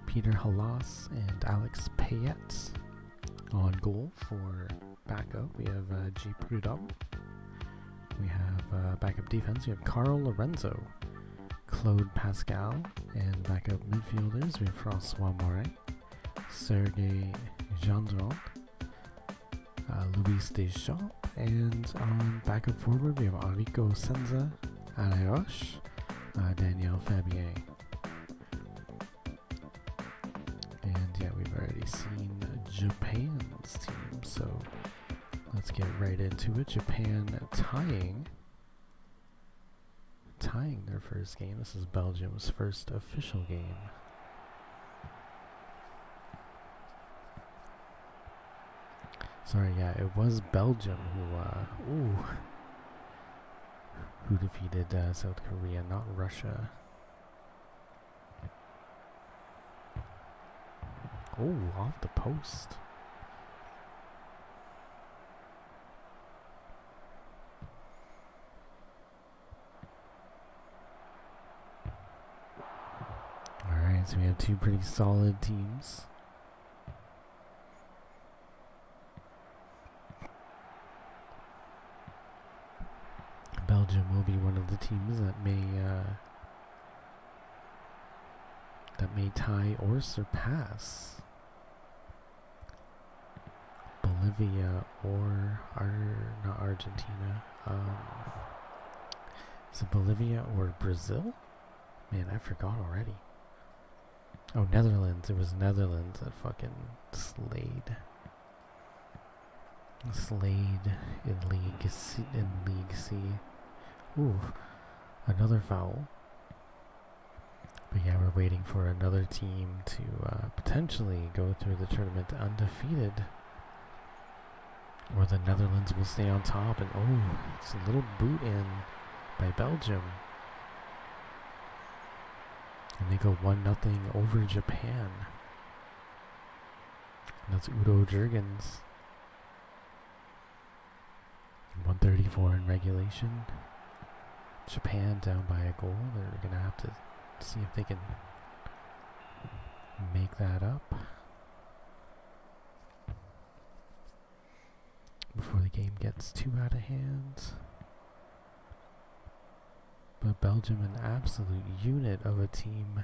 Peter Halas, and Alex Payet. On goal for backup we have G. Prudhomme. We have backup defense, we have Carl Lorenzo, Claude Pascal, and backup midfielders we have Francois Morin, Sergei Gendron, Luis Deschamps, and on backup forward we have Enrico Senza, Aleosh, Daniel Fabien. And yeah, we've already seen Japan's team, so let's get right into it. Japan tying their first game. This is Belgium's first official game. Sorry, yeah, it was Belgium who defeated South Korea, not Russia. Oh, off the post. Alright, so we have two pretty solid teams. Belgium will be one of the teams that may tie or surpass Bolivia or not Argentina. Is it Bolivia or Brazil? Man, I forgot already. Oh, Netherlands. It was Netherlands that fucking slayed in League C. Ooh, another foul. But yeah, we're waiting for another team to potentially go through the tournament undefeated, or the Netherlands will stay on top. And oh, it's a little boot in by Belgium. And they go 1-0 over Japan. And that's Udo Jurgens. 134 in regulation. Japan down by a goal. They're going to have to see if they can make that up before the game gets too out of hand. But Belgium, an absolute unit of a team.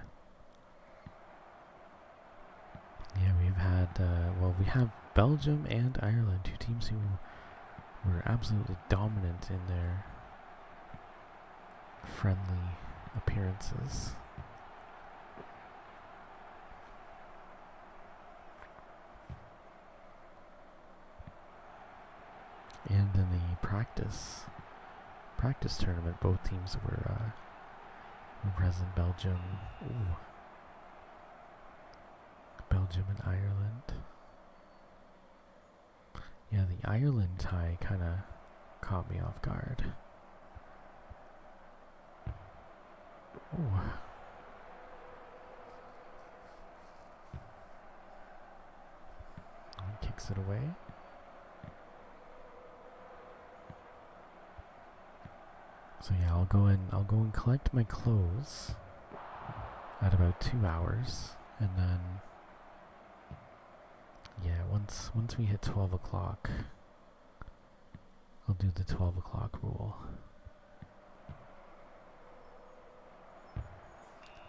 Yeah, we've had, we have Belgium and Ireland, two teams who were absolutely dominant in their friendly appearances. And in the practice tournament, both teams were present. Belgium, Belgium and Ireland. Yeah, the Ireland tie kind of caught me off guard. Ooh. Okay, kicks it away. So yeah, I'll go and collect my clothes at about 2 hours, and then yeah, once we hit 12 o'clock, I'll do the 12 o'clock rule.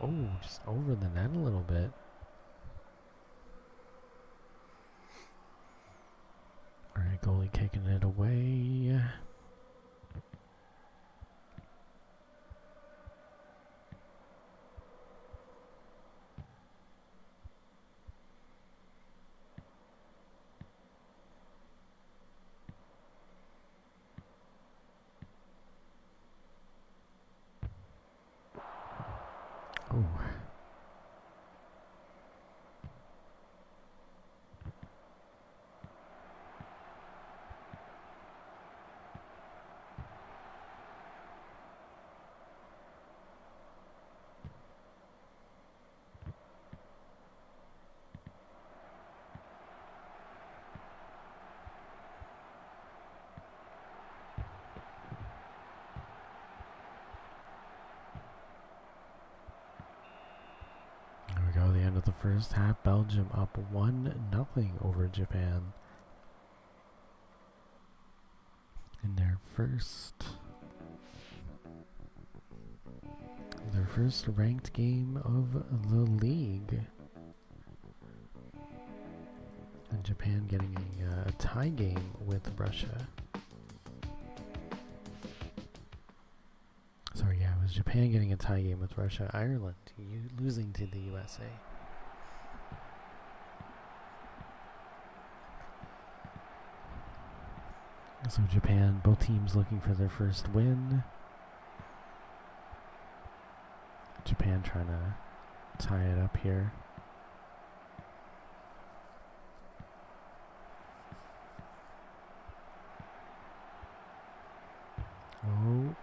Oh, just over the net a little bit. Alright, goalie kicking it away. Oh. There we go, the end of the first half. Belgium up 1-0 over Japan. In their first ranked game of the league. And Japan getting a tie game with Russia. Sorry, yeah, it was Japan getting a tie game with Russia. Ireland losing to the USA. So Japan, both teams looking for their first win. Japan trying to tie it up here. Oh.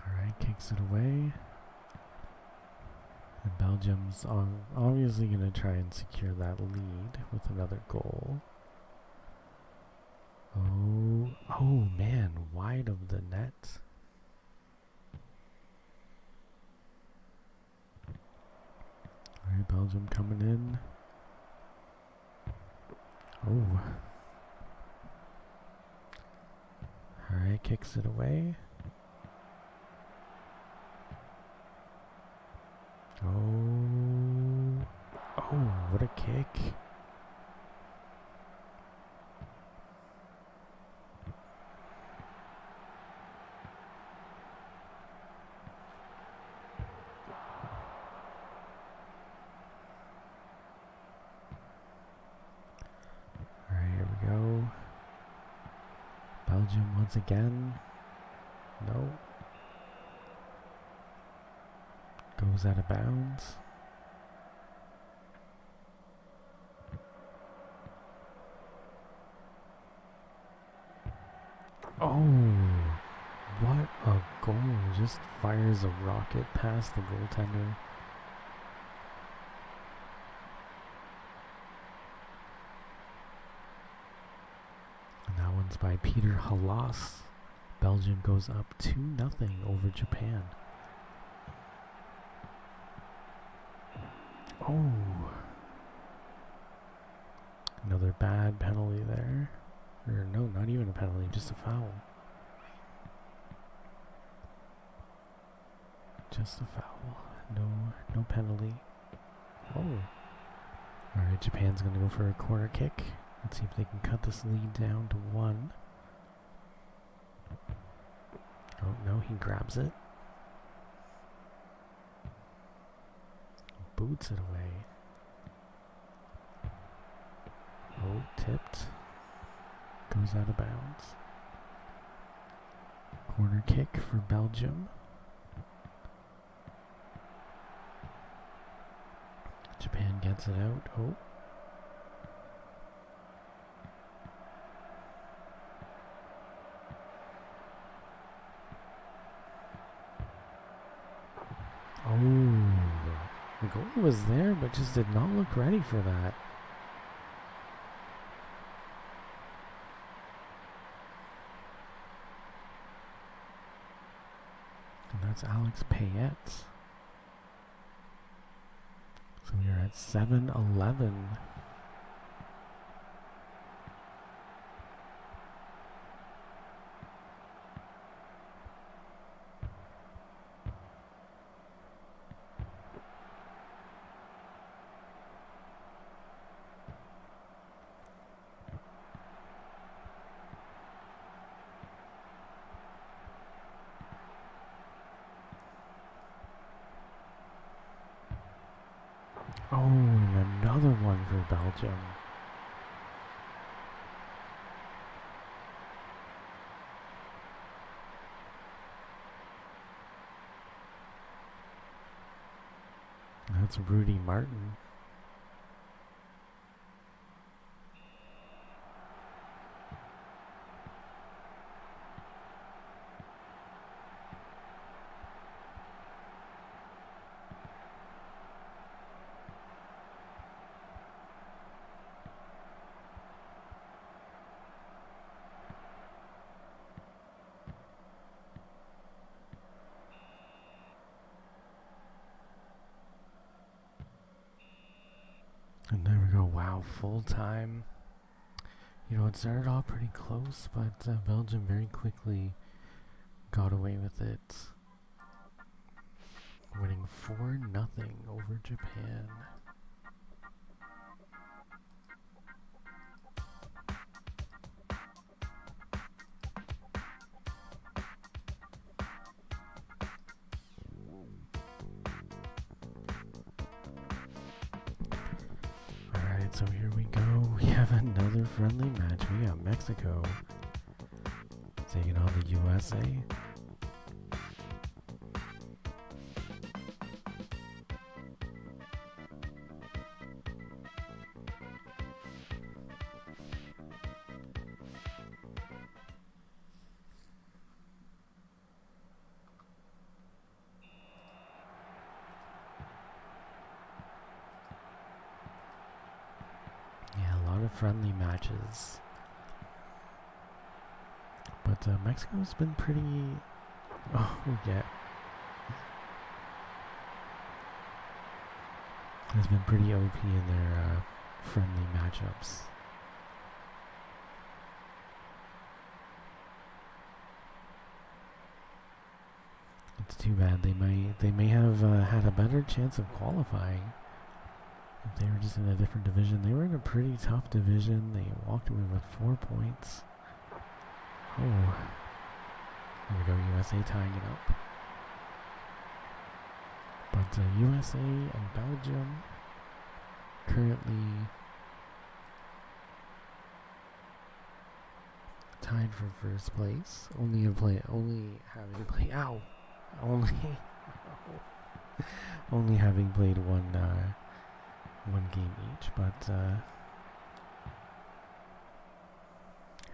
Alright, kicks it away. And Belgium's obviously going to try and secure that lead with another goal. Oh man, wide of the net. Alright, Belgium coming in. Oh. Alright, kicks it away. Oh, what a kick. Alright, here we go. Belgium once again. No. Goes out of bounds. Oh, what a goal. Just fires a rocket past the goaltender. And that one's by Peter Halas. Belgium goes up 2-0 over Japan. Oh, another bad penalty there. Or no, not even a penalty, just a foul. Just a foul. No penalty. Oh. Alright, Japan's gonna go for a corner kick. Let's see if they can cut this lead down to 1. Oh no, he grabs it. Boots it away. Oh, tipped. Goes out of bounds. Corner kick for Belgium. Japan gets it out. Oh. Oh. The goalie was there, but just did not look ready for that. And that's Alex Payette. So we are at 7-11. Oh, and another one for Belgium. That's Rudy Martin. And there we go. Wow, full time. You know, it started off pretty close, but Belgium very quickly got away with it, winning 4-0 over Japan. Alright, so here we go. We have another friendly match. We got Mexico taking on the USA. Friendly matches, but Mexico's been pretty has been pretty OP in their friendly matchups. It's too bad. They may have had a better chance of qualifying if they were just in a different division. They were in a pretty tough division. They walked away with 4 points. Oh. There we go, USA tying it up. But USA and Belgium currently tied for first place. Only having played one game each, but I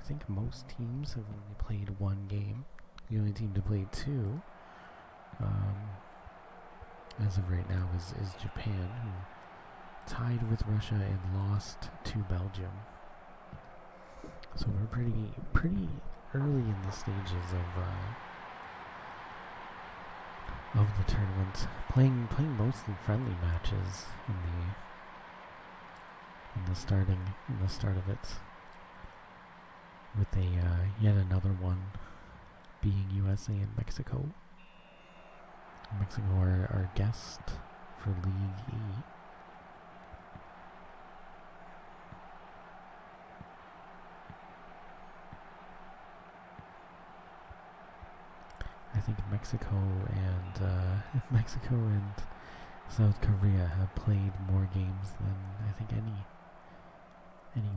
think most teams have only played one game. The only team to play two, as of right now, is Japan, who tied with Russia and lost to Belgium. So we're pretty early in the stages of the tournament, playing mostly friendly matches in the start of it, with yet another one being USA and Mexico. Mexico are our guest for League E. I think Mexico and South Korea have played more games than I think any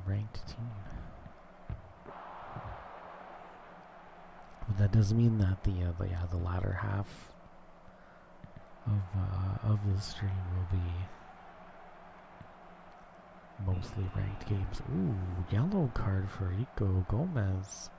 ranked team. But that does mean that the latter half of the stream will be mostly ranked games. Ooh, yellow card for Rico Gomez.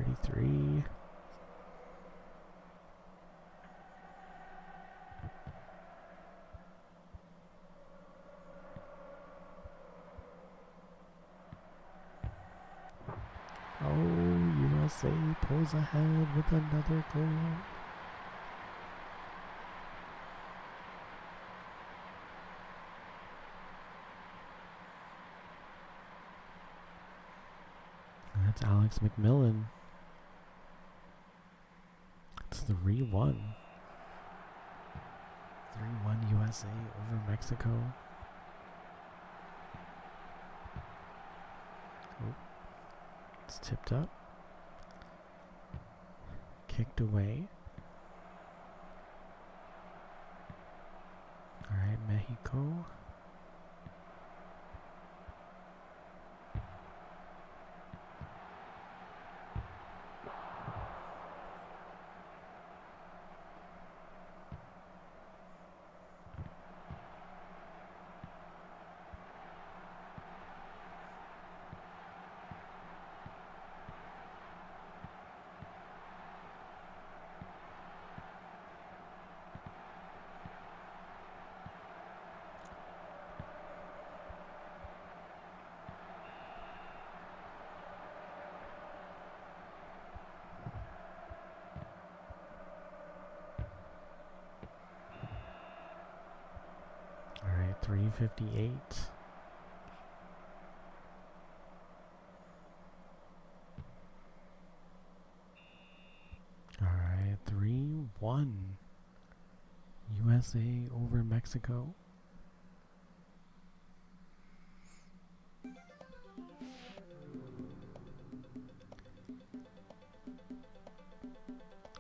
33. Oh, USA pulls ahead with another goal. That's Alex McMillan. It's 3-1. 3-1 USA over Mexico. Oh, it's tipped up. Kicked away. Alright, Mexico. Alright, 3:58. Alright, 3-1 USA over Mexico.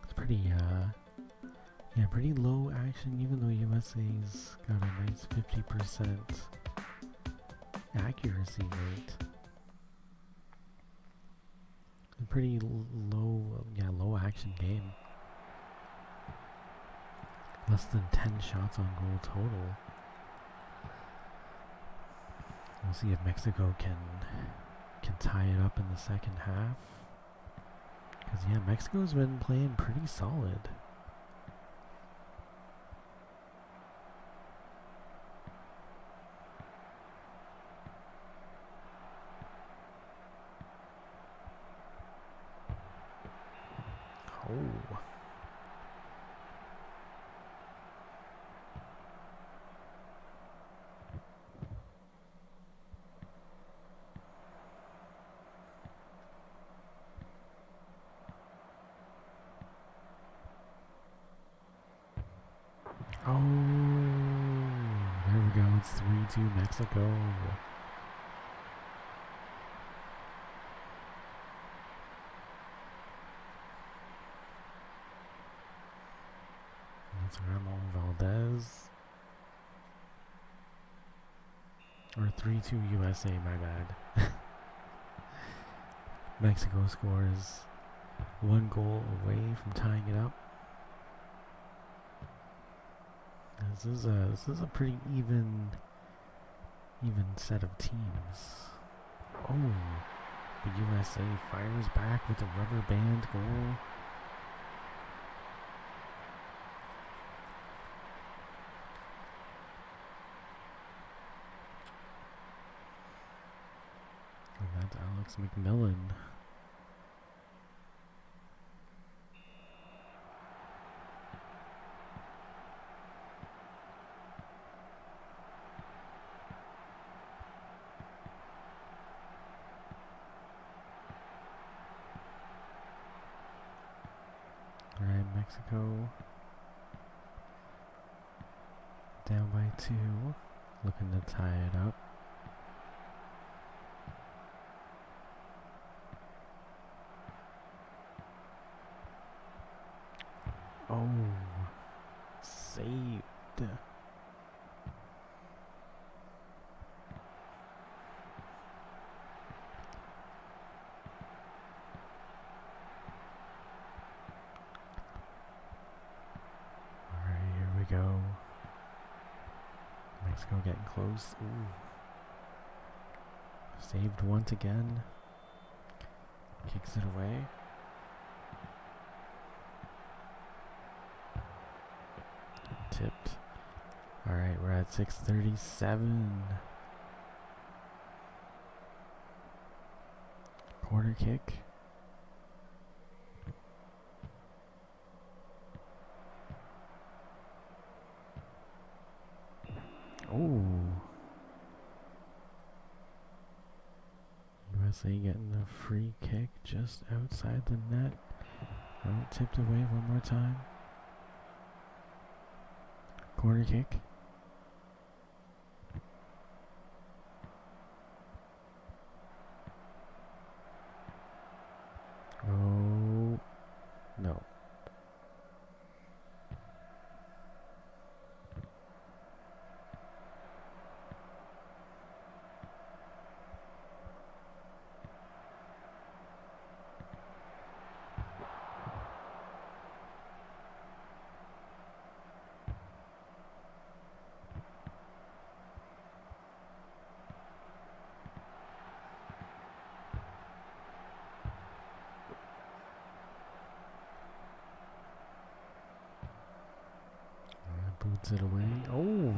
It's pretty low action, even though USA's got a nice 50% accuracy rate. A pretty low action game. Less than 10 shots on goal total. We'll see if Mexico can tie it up in the second half. Because yeah, Mexico's been playing pretty solid. Oh. Oh, there we go. It's 3-2 Mexico. That's Ramon Valdez. Or 3-2 USA, my bad. Mexico scores 1 goal away from tying it up. This is a pretty even set of teams. Oh, the USA fires back with a rubber band goal. And that's Alex McMillan. Alright, Mexico down by 2, looking to tie it up. Oh, saved. Go. Mexico getting close. Ooh. Saved once again. Kicks it away. tipped. Alright, we're at 6:37. Corner kick. Oh. USA getting the free kick just outside the net. Oh, tipped away one more time. Corner kick. Oh, no. Boots it away. Oh!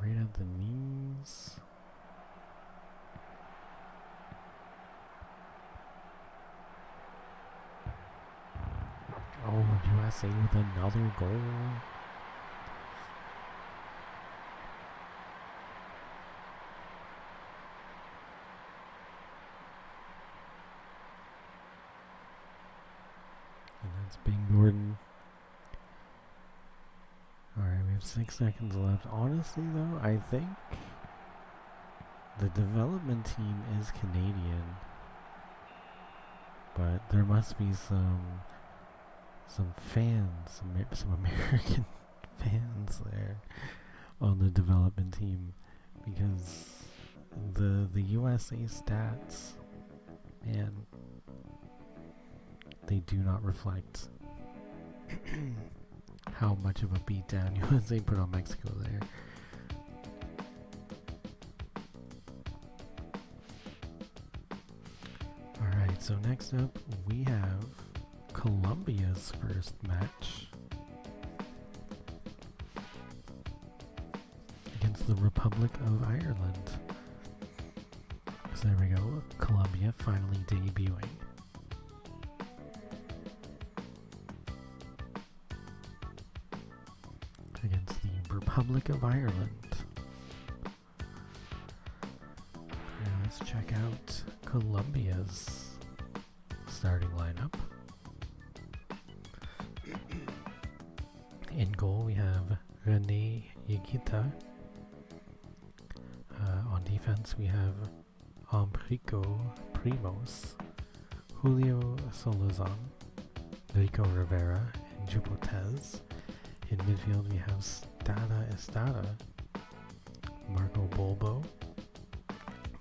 Right at the knees. Oh, USA with another goal. And that's Big Gordon. Alright, we have 6 seconds left. Honestly, though, I think the development team is Canadian. But there must be some fans, some American fans there on the development team, because the USA stats, man, they do not reflect how much of a beatdown USA put on Mexico there. Alright, so next up we have Colombia's first match against the Republic of Ireland. So there we go, Colombia finally debuting. Against the Republic of Ireland. Okay, let's check out Colombia's starting lineup. In goal we have René Higuita. On defense we have Ambrico Primos, Julio Solozan, Rico Rivera, and Jupotez. In midfield we have Stada Estrada, Marco Bulbo,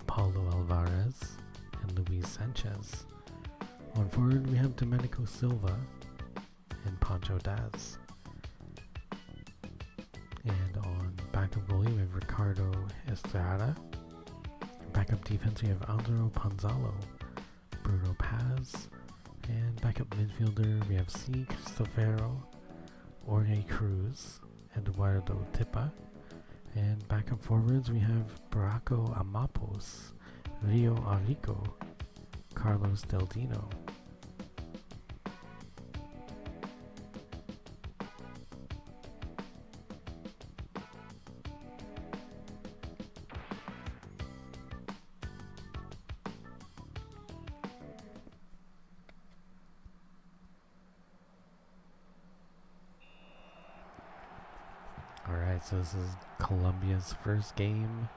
Paulo Alvarez, and Luis Sanchez. On forward we have Domenico Silva and Pancho Daz. And on backup goalie we have Ricardo Estrada. Backup defense we have Alvaro Panzalo, Bruno Paz. And backup midfielder we have C. Cristofero, Jorge Cruz, Eduardo Tipa. And backup forwards we have Baraco Amapos, Rio Arico, Carlos Deldino. Alright, so this is Colombia's first game.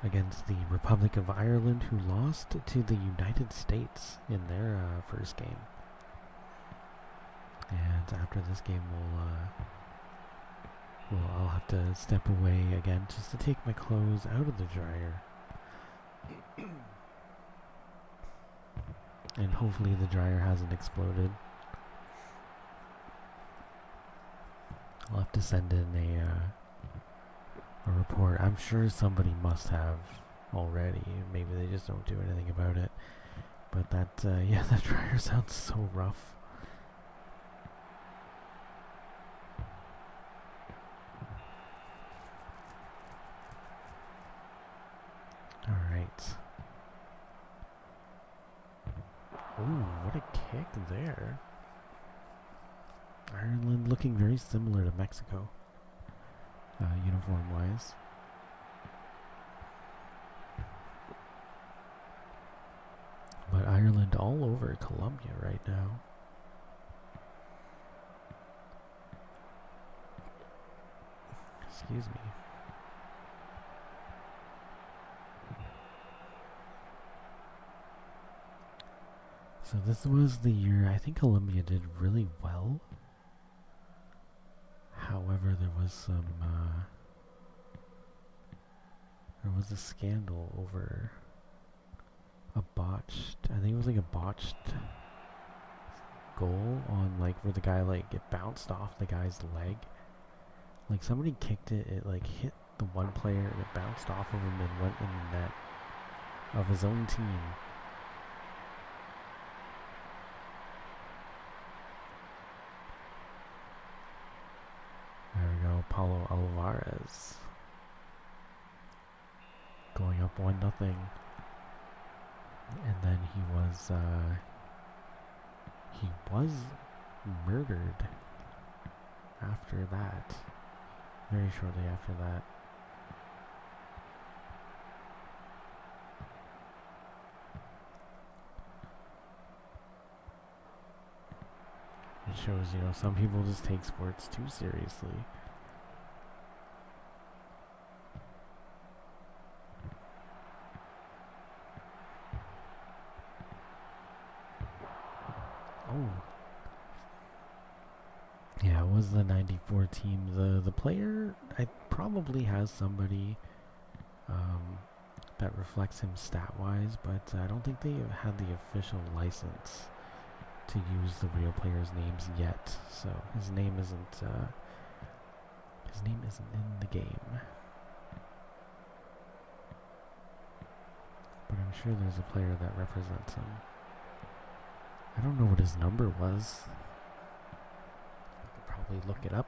Against the Republic of Ireland, who lost to the United States in their first game. And after this game, I'll have to step away again just to take my clothes out of the dryer. And hopefully the dryer hasn't exploded. I'll have to send in a report. I'm sure somebody must have already. Maybe they just don't do anything about it. But that, yeah, that dryer sounds so rough. Alright. Ooh, what a kick there. Ireland looking very similar to Mexico, uniform-wise. But Ireland all over Colombia right now. Excuse me. So this was the year I think Colombia did really well. However, there was a scandal over a botched, I think it was like a botched goal on like where the guy like it bounced off the guy's leg. Like somebody kicked it, it like hit the one player and it bounced off of him and went in the net of his own team. There we go, Paulo Alvarez going up 1-0, and then he was murdered after that, very shortly after that. It shows, you know, some people just take sports too seriously. Oh. Yeah, it was the 94 team. The player, I probably has somebody that reflects him stat-wise, but I don't think they had the official license to use the real players' names yet. So his name isn't in the game. But I'm sure there's a player that represents him. I don't know what his number was. I could probably look it up.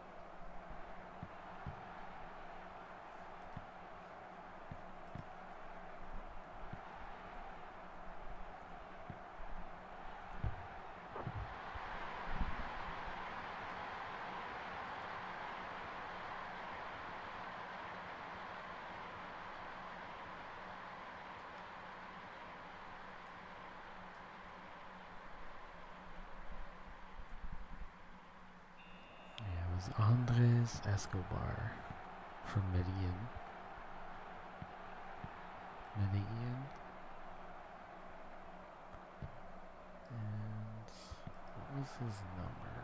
Andres Escobar from Medellin. And what was his number?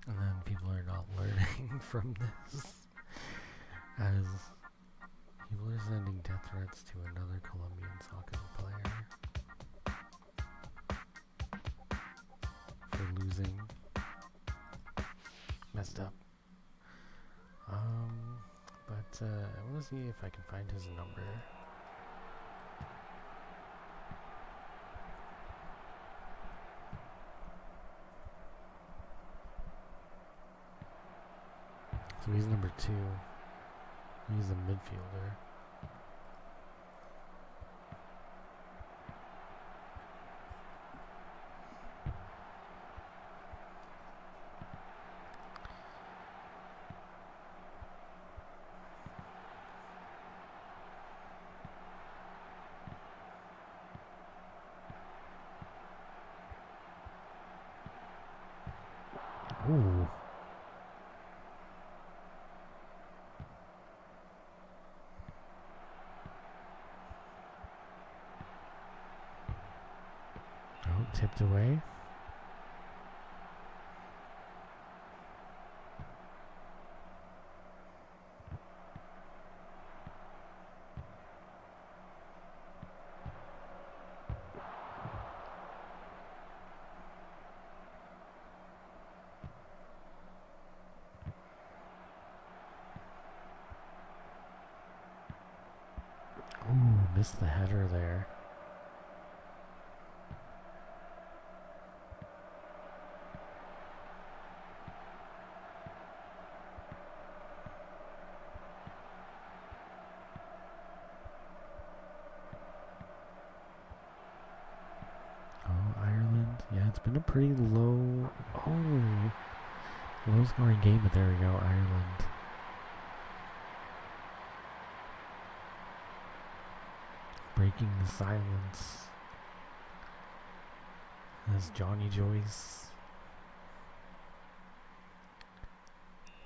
And then people are not learning from this, as people are sending death threats to another Colombian soccer player for losing. Messed up. But I want to see if I can find his number. So he's number 2. He's a midfielder. tipped away. Ooh, missed the header there. Yeah, it's been a pretty low scoring game, but there we go, Ireland. Breaking the silence as Johnny Joyce.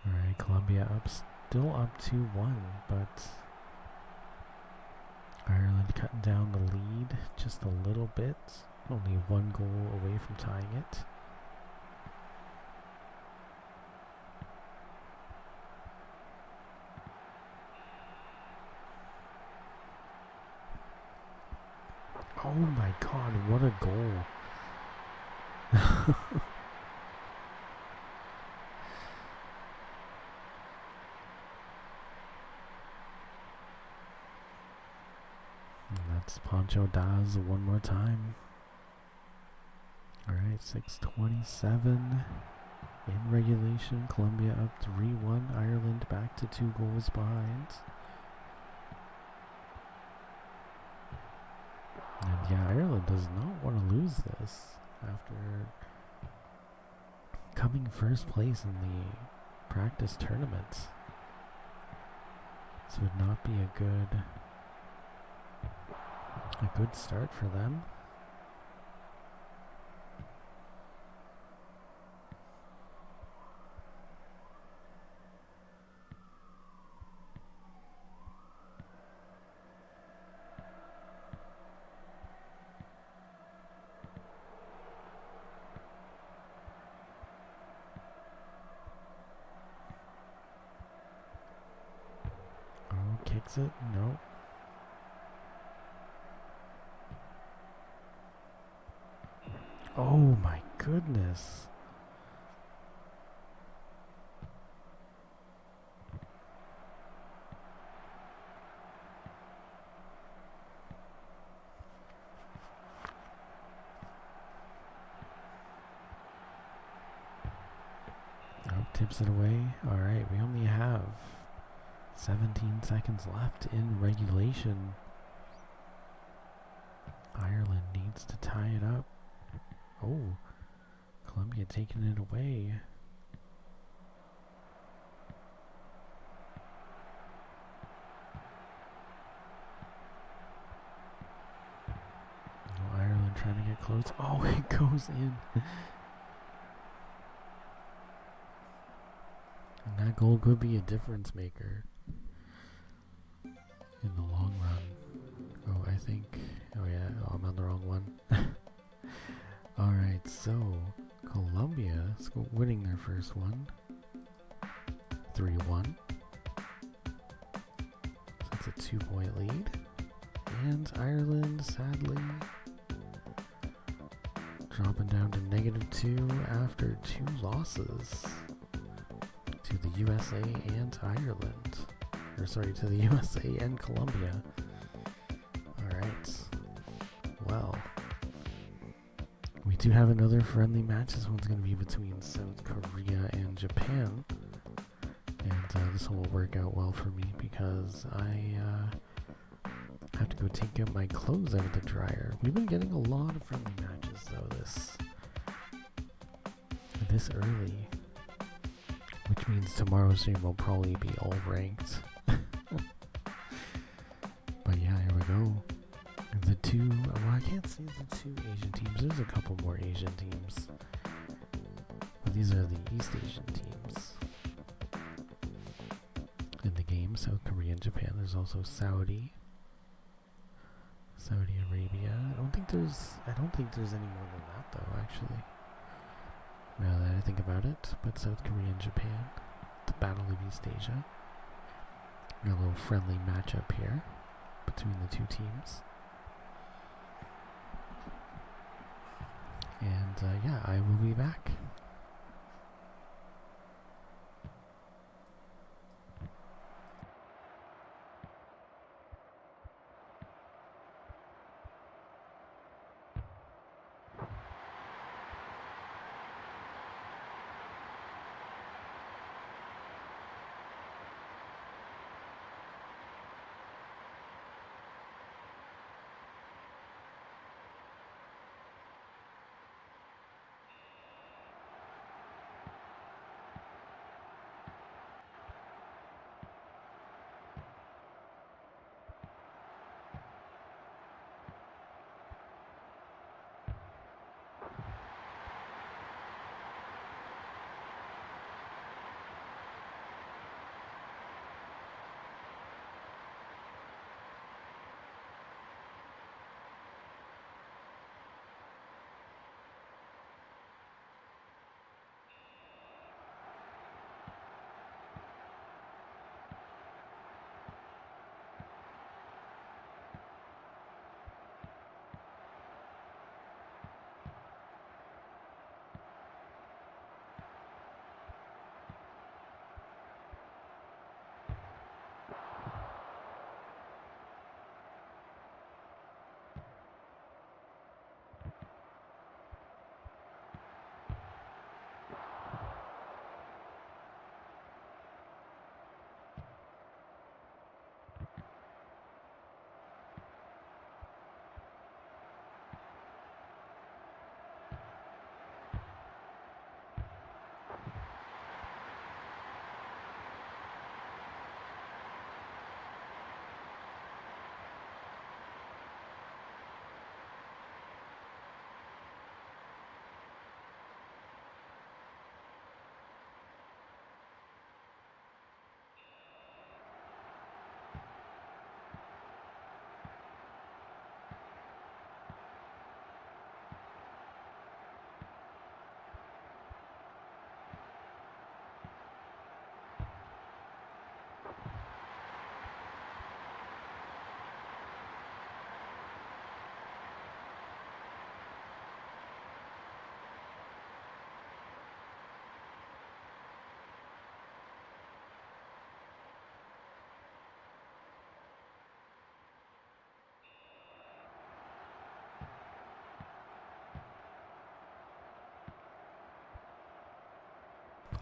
Alright, Colombia still up 2-1, but Ireland cutting down the lead just a little bit. Only one goal away from tying it. Oh my god, what a goal. And that's Pancho Daz one more time. Alright, 6:27 in regulation. Colombia up 3-1. Ireland back to 2 goals behind. And yeah, Ireland does not want to lose this after coming first place in the practice tournament. This would not be a good start for them. Kicks it? No. Oh my goodness. Oh, tips it away. Alright, we only have 17 seconds left in regulation. Ireland needs to tie it up. Oh, Colombia taking it away. Oh, Ireland trying to get close. Oh, it goes in. And that goal could be a difference maker in the long run. Oh, I think... Oh yeah, I'm on the wrong one. Alright, so Colombia winning their first one. 3-1. So it's a 2-point lead. And Ireland, sadly, dropping down to -2 after 2 losses to the USA and Ireland. Or sorry, to the USA and Colombia. Alright. Well, we do have another friendly match. This one's going to be between South Korea and Japan. And this one will work out well for me because I have to go take out my clothes out of the dryer. We've been getting a lot of friendly matches though this early. Which means tomorrow's stream will probably be all ranked. But yeah, here we go. The two, well, I can't say the 2 Asian teams. There's a couple more Asian teams. But these are the East Asian teams in the game. South Korea and Japan. There's also Saudi Arabia. I don't think there's any more than that though, actually. Now that I think about it, but South Korea and Japan, the Battle of East Asia. A little friendly matchup here between the two teams. And yeah, I will be back.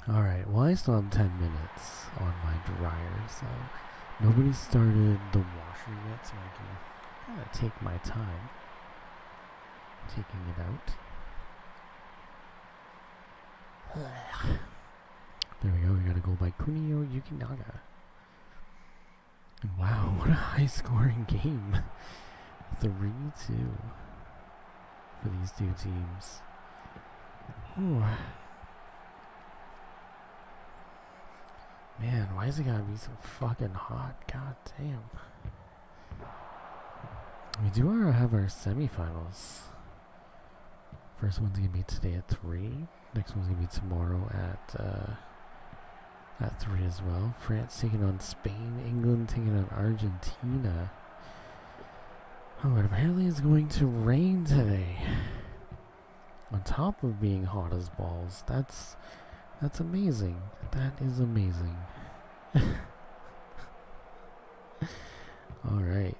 Alright, well I still have 10 minutes on my dryer, so nobody started the washer yet, so I can kind of take my time taking it out. There we go, we got a goal by Kunio Yukinaga. And wow, what a high scoring game. 3-2 for these two teams. Ooh. Man, why is it gotta be so fucking hot? God damn. We do have our semifinals. First one's gonna be today at 3. Next one's gonna be tomorrow at 3 as well. France taking on Spain. England taking on Argentina. Oh, and apparently it's going to rain today. On top of being hot as balls. That's amazing. That is amazing. Alright.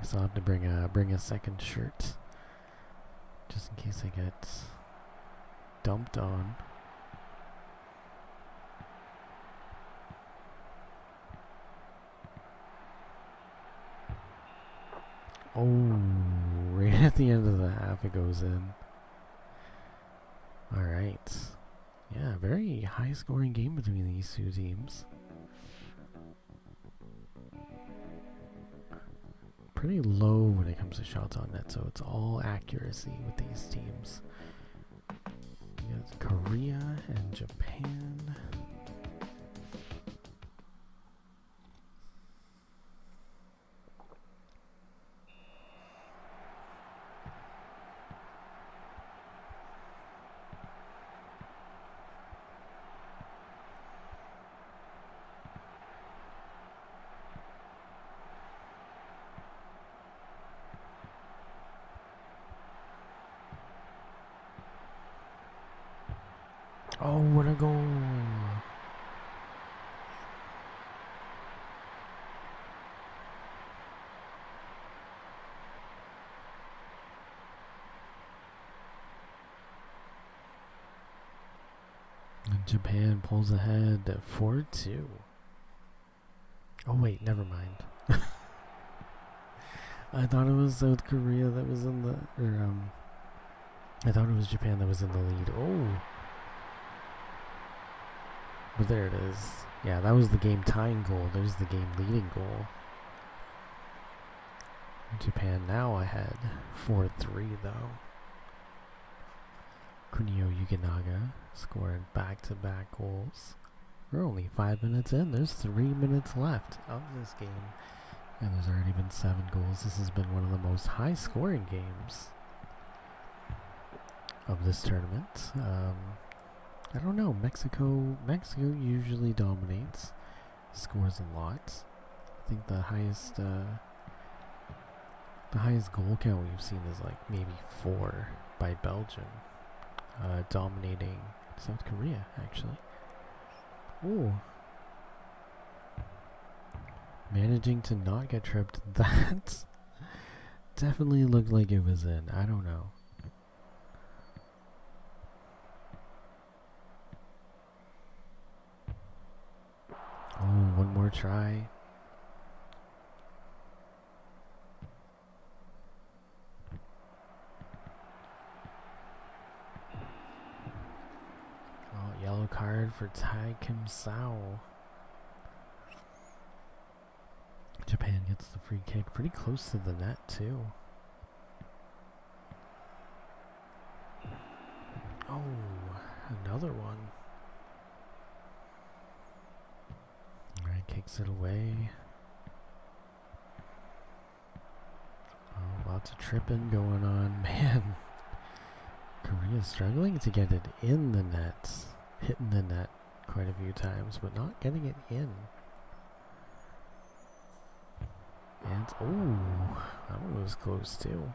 So I'll have to bring a second shirt. Just in case I get dumped on. Oh, right at the end of the half it goes in. Alright. Yeah, very high scoring game between these two teams. Pretty low when it comes to shots on net, so it's all accuracy with these teams. We got Korea and Japan. Oh, what a goal! And Japan pulls ahead at 4-2. Oh wait, never mind. I thought it was South Korea that was in the, I thought it was Japan that was in the lead. Oh, but there it is. Yeah, that was the game tying goal. There's the game leading goal. Japan now ahead, 4-3 though. Kunio Yukinaga scored back-to-back goals. We're only 5 minutes in. There's 3 minutes left of this game. And there's already been 7 goals. This has been one of the most high-scoring games of this tournament. I don't know. Mexico usually dominates, scores a lot. I think the highest goal count we've seen is like maybe 4 by Belgium, dominating South Korea actually. Ooh. Managing to not get tripped. That definitely looked like it was in. I don't know. Oh, one more try. Oh, yellow card for Tai Kim Sao. Japan gets the free kick pretty close to the net too. Oh, another one. Alright, kicks it away. Oh, lots of tripping going on. Man, Korea's struggling to get it in the net. Hitting the net quite a few times, but not getting it in. And, oh, that one was close too.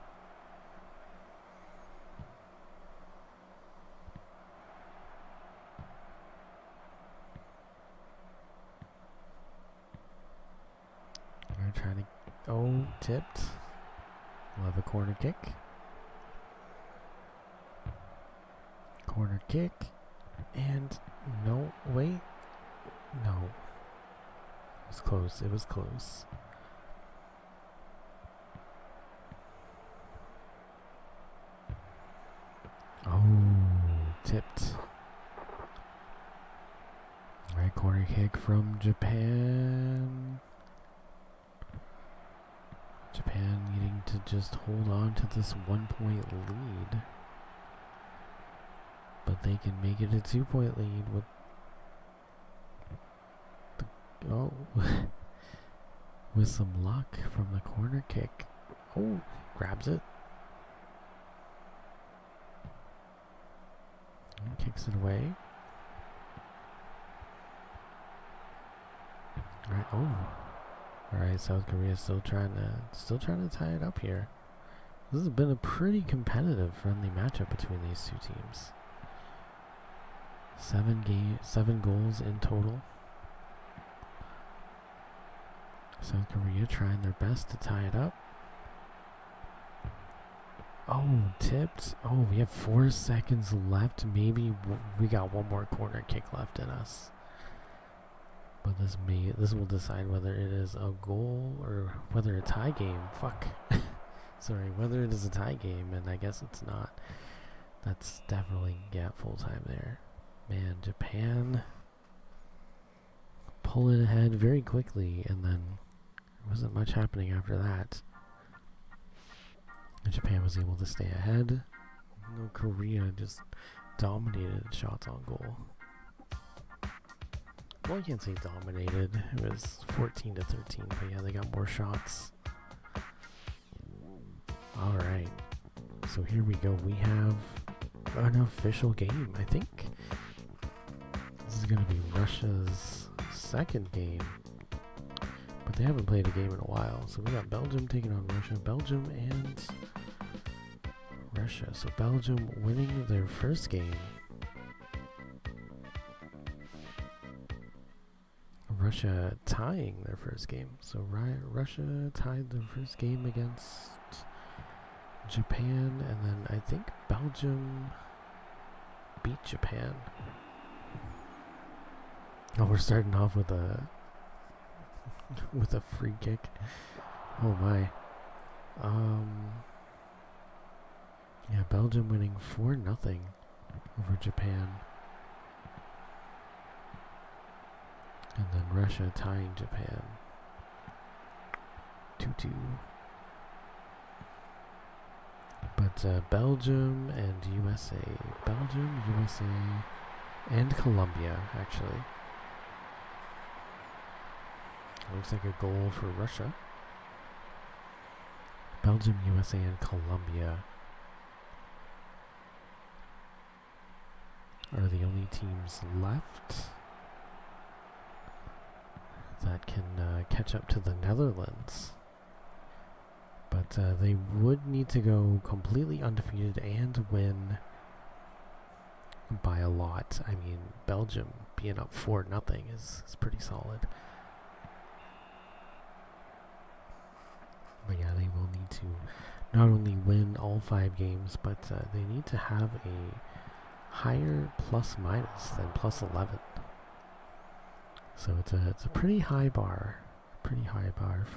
We're trying to, oh, tipped. We'll have a corner kick. Corner kick. And, no, wait. No. It was close, it was close. Oh, tipped. Right, corner kick from Japan. Japan needing to just hold on to this 1-point lead. But they can make it a 2-point lead with the, oh, with some luck from the corner kick. Oh, grabs it. And kicks it away. Alright, oh. Alright, South Korea still trying to tie it up here. This has been a pretty competitive, friendly matchup between these two teams. 7 goals in total. South Korea trying their best to tie it up. Oh, tipped. Oh, we have 4 seconds left. Maybe we got one more corner kick left in us. But this will decide whether it is a goal or whether a tie game. Fuck. Sorry, whether it is a tie game, and I guess it's not. That's definitely full time there. Man, Japan pull it ahead very quickly, and then there wasn't much happening after that. And Japan was able to stay ahead. No, Korea just dominated shots on goal. Well, I can't say dominated. It was 14-13, but yeah, they got more shots. Alright. So here we go. We have an official game, I think. This is going to be Russia's second game. But they haven't played a game in a while. So we got Belgium taking on Russia. Belgium and Russia. So Belgium winning their first game. Russia tying their first game. So Russia tied their first game against Japan, and then I think Belgium beat Japan. Oh, we're starting off with a free kick. Oh my. Yeah, Belgium winning 4-0 over Japan. And then Russia tying Japan 2-2. But Belgium and USA. Belgium, USA, and Colombia, actually. Looks like a goal for Russia. Belgium, USA, and Colombia are the only teams left that can catch up to the Netherlands. But they would need to go completely undefeated and win by a lot. I mean, Belgium being up 4-0 is pretty solid. But yeah, they will need to not only win all 5 games, but they need to have a higher plus minus than plus 11. So it's a pretty high bar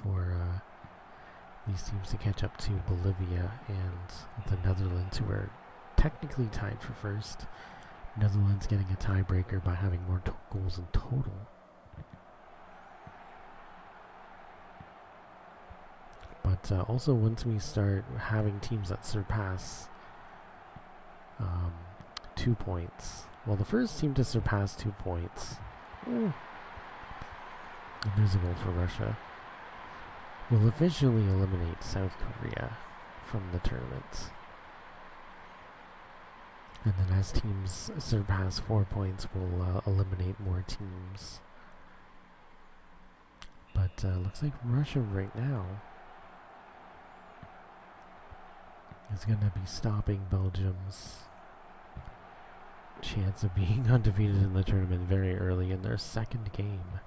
for these teams to catch up to Bolivia and the Netherlands, who are technically tied for first. Netherlands getting a tiebreaker by having more goals in total. But also, once we start having teams that surpass 2 points, well, the first team to surpass 2 points, and there's a goal for Russia, will officially eliminate South Korea from the tournament. And then as teams surpass 4 points, we'll eliminate more teams. But looks like Russia right now is going to be stopping Belgium's chance of being undefeated in the tournament very early in their second game.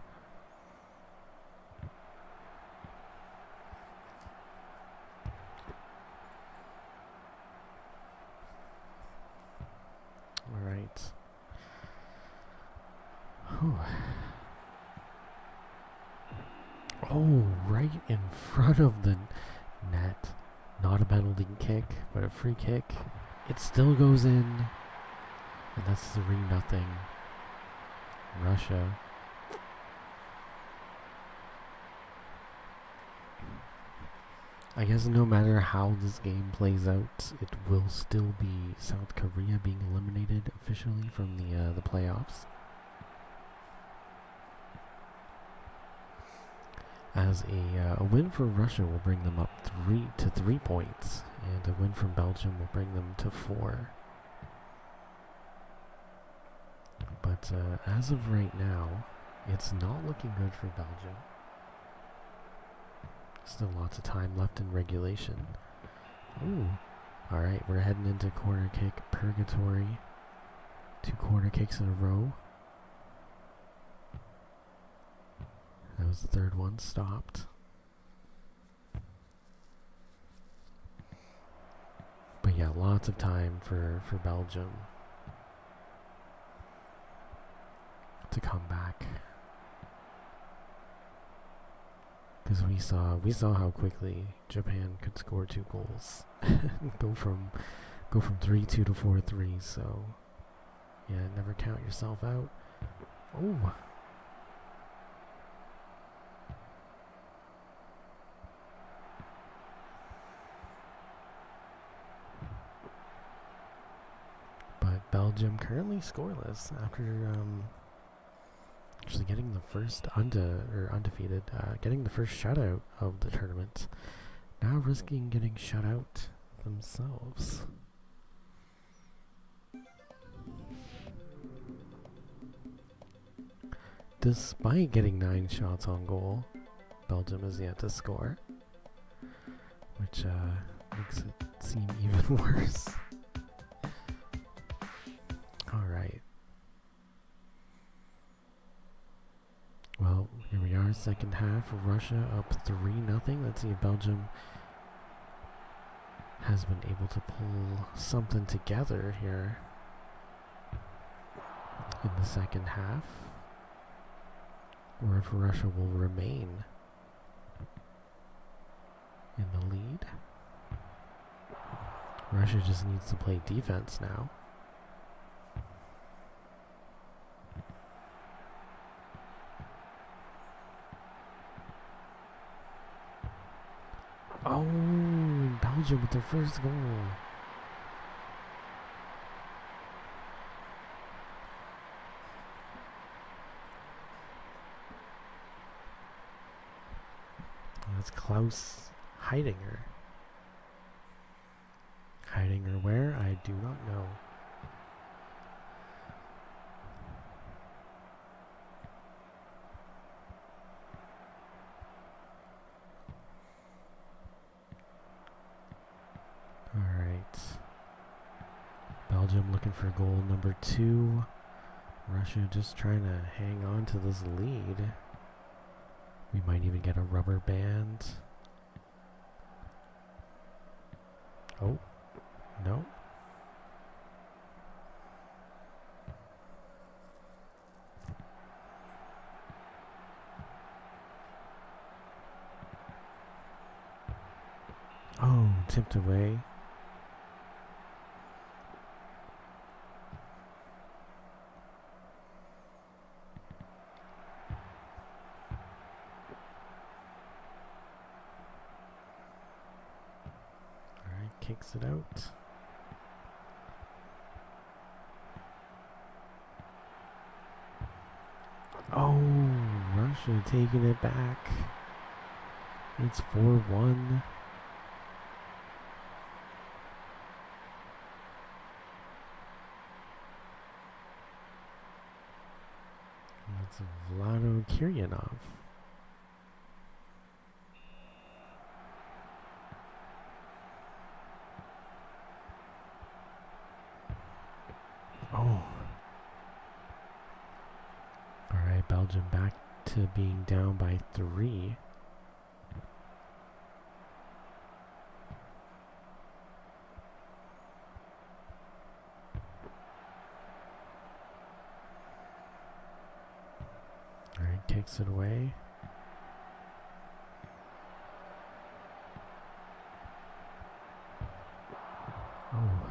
All right. Whew. Oh, right in front of the net. Not a penalty kick, but a free kick. It still goes in. And that's 3-0. Russia. I guess no matter how this game plays out, it will still be South Korea being eliminated officially from the playoffs. As a win for Russia will bring them up 3 points, and a win from Belgium will bring them to 4. But as of right now, it's not looking good for Belgium. Still lots of time left in regulation. Ooh. Alright, we're heading into corner kick purgatory. 2 corner kicks in a row. That was the third one, stopped. But yeah, lots of time for Belgium to come back. Because we saw how quickly Japan could score 2 goals. go from 3-2 to 4-3, so yeah, never count yourself out. Oh. Belgium currently scoreless after actually getting the first undefeated, getting the first shutout of the tournament. Now risking getting shut out themselves. Despite getting 9 shots on goal, Belgium is yet to score, which makes it seem even worse. Alright. Well, second half. Russia up 3-0. Let's see if Belgium has been able to pull something together here in the second half, or if Russia will remain in the lead. Russia just needs to play defense now. Oh, Belgium with their first goal. That's Klaus Heidinger. Heidinger where? I do not know. Alright. Belgium looking for goal number 2. Russia just trying to hang on to this lead. We might even get a rubber band. Oh, no. Oh, tipped away. Kicks it out. Oh, Russia taking it back. It's 4-1. It's Vlado Kiryanov. Oh. Alright, Belgium back to being down by 3. Alright, kicks it away. Oh.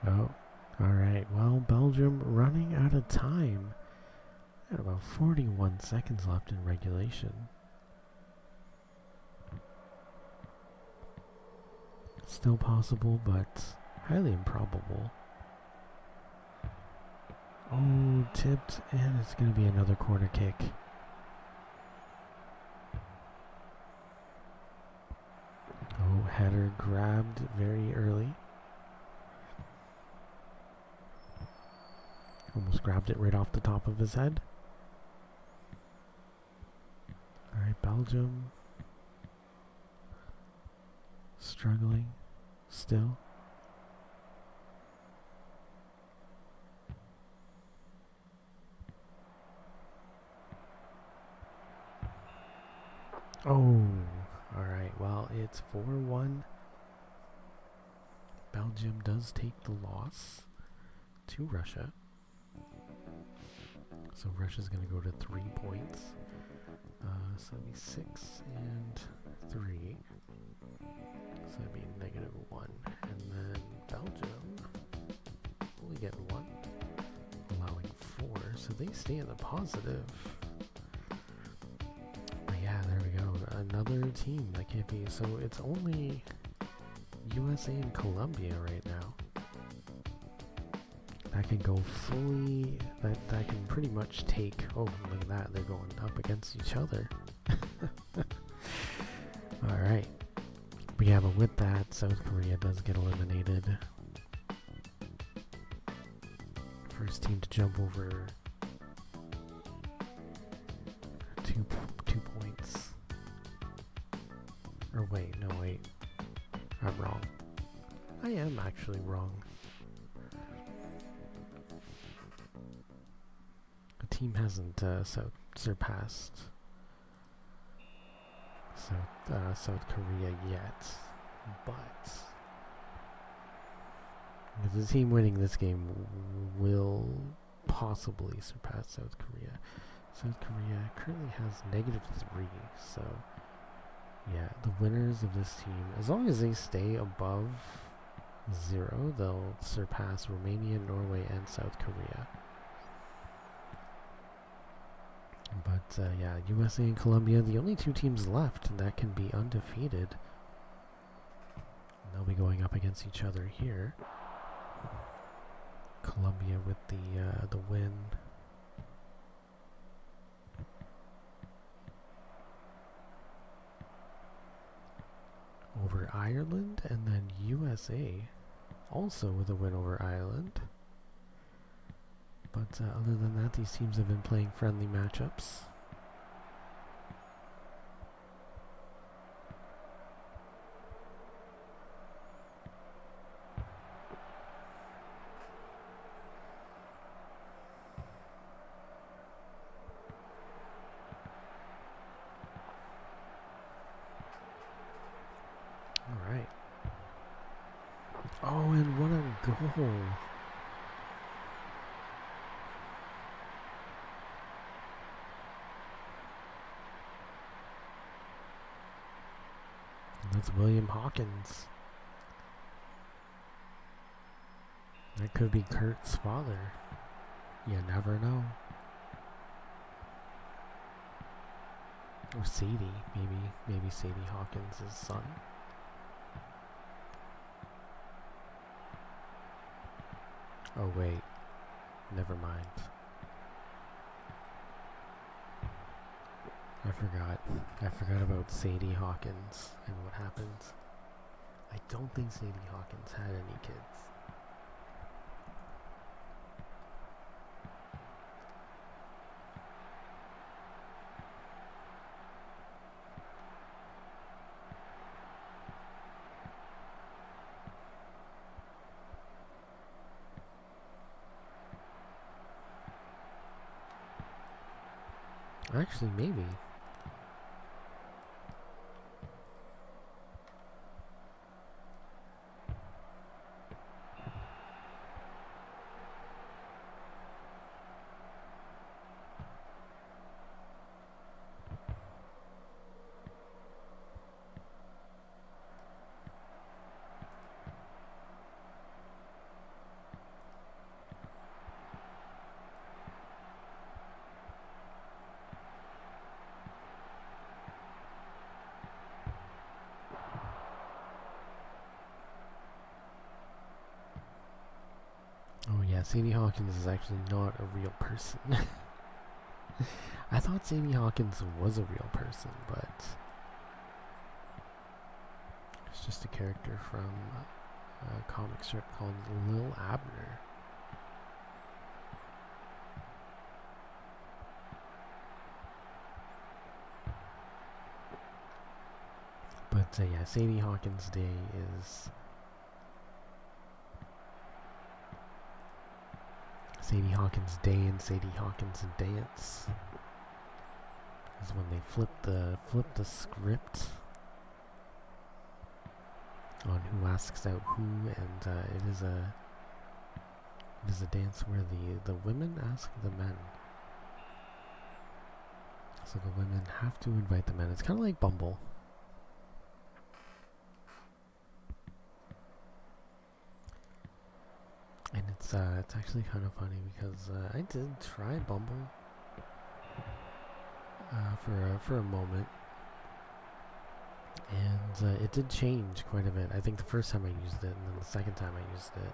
Oh, alright. Well, Belgium running out of time. Got about 41 seconds left in regulation. Still possible, but highly improbable. Oh, tipped, and it's going to be another corner kick. Oh, header grabbed very early. Almost grabbed it right off the top of his head. Alright, Belgium. Struggling still. Oh, alright. Well, it's 4-1. Belgium does take the loss to Russia. So Russia's going to go to 3 points. So that'd be 6 and 3. So that'd be -1. And then Belgium only get 1, allowing 4. So they stay in the positive. But yeah, there we go. Another team that can't be. So it's only USA and Colombia right now. That can go fully, that can pretty much take, oh look at that, they're going up against each other. Alright. But yeah, but with that, South Korea does get eliminated. First team to jump over two points. Or wait, no wait. I'm wrong. I am actually wrong. The team hasn't surpassed South Korea yet, but the team winning this game will possibly surpass South Korea. South Korea currently has -3, so yeah, the winners of this team, as long as they stay above 0, they'll surpass Romania, Norway, and South Korea. But yeah, USA and Colombia, the only two teams left that can be undefeated. They'll be going up against each other here. Colombia with the win. Over Ireland, and then USA also with a win over Ireland. But other than that, these teams have been playing friendly matchups. All right. Oh, and what a goal. That's William Hawkins. That could be Kurt's father. You never know. Or Sadie, maybe Sadie Hawkins' son. Oh wait, never mind. I forgot about Sadie Hawkins and what happened. I don't think Sadie Hawkins had any kids. Actually, maybe. Oh yeah, Sadie Hawkins is actually not a real person. I thought Sadie Hawkins was a real person, but it's just a character from a comic strip called Lil Abner. But yeah, Sadie Hawkins Day is Sadie Hawkins Day and Sadie Hawkins Dance is when they flip the script on who asks out who, and it is a dance where the women ask the men. So the women have to invite the men. It's kind of like Bumble. And it's actually kind of funny because I did try Bumble for a moment, And it did change quite a bit. I think the first time I used it, and then the second time I used it,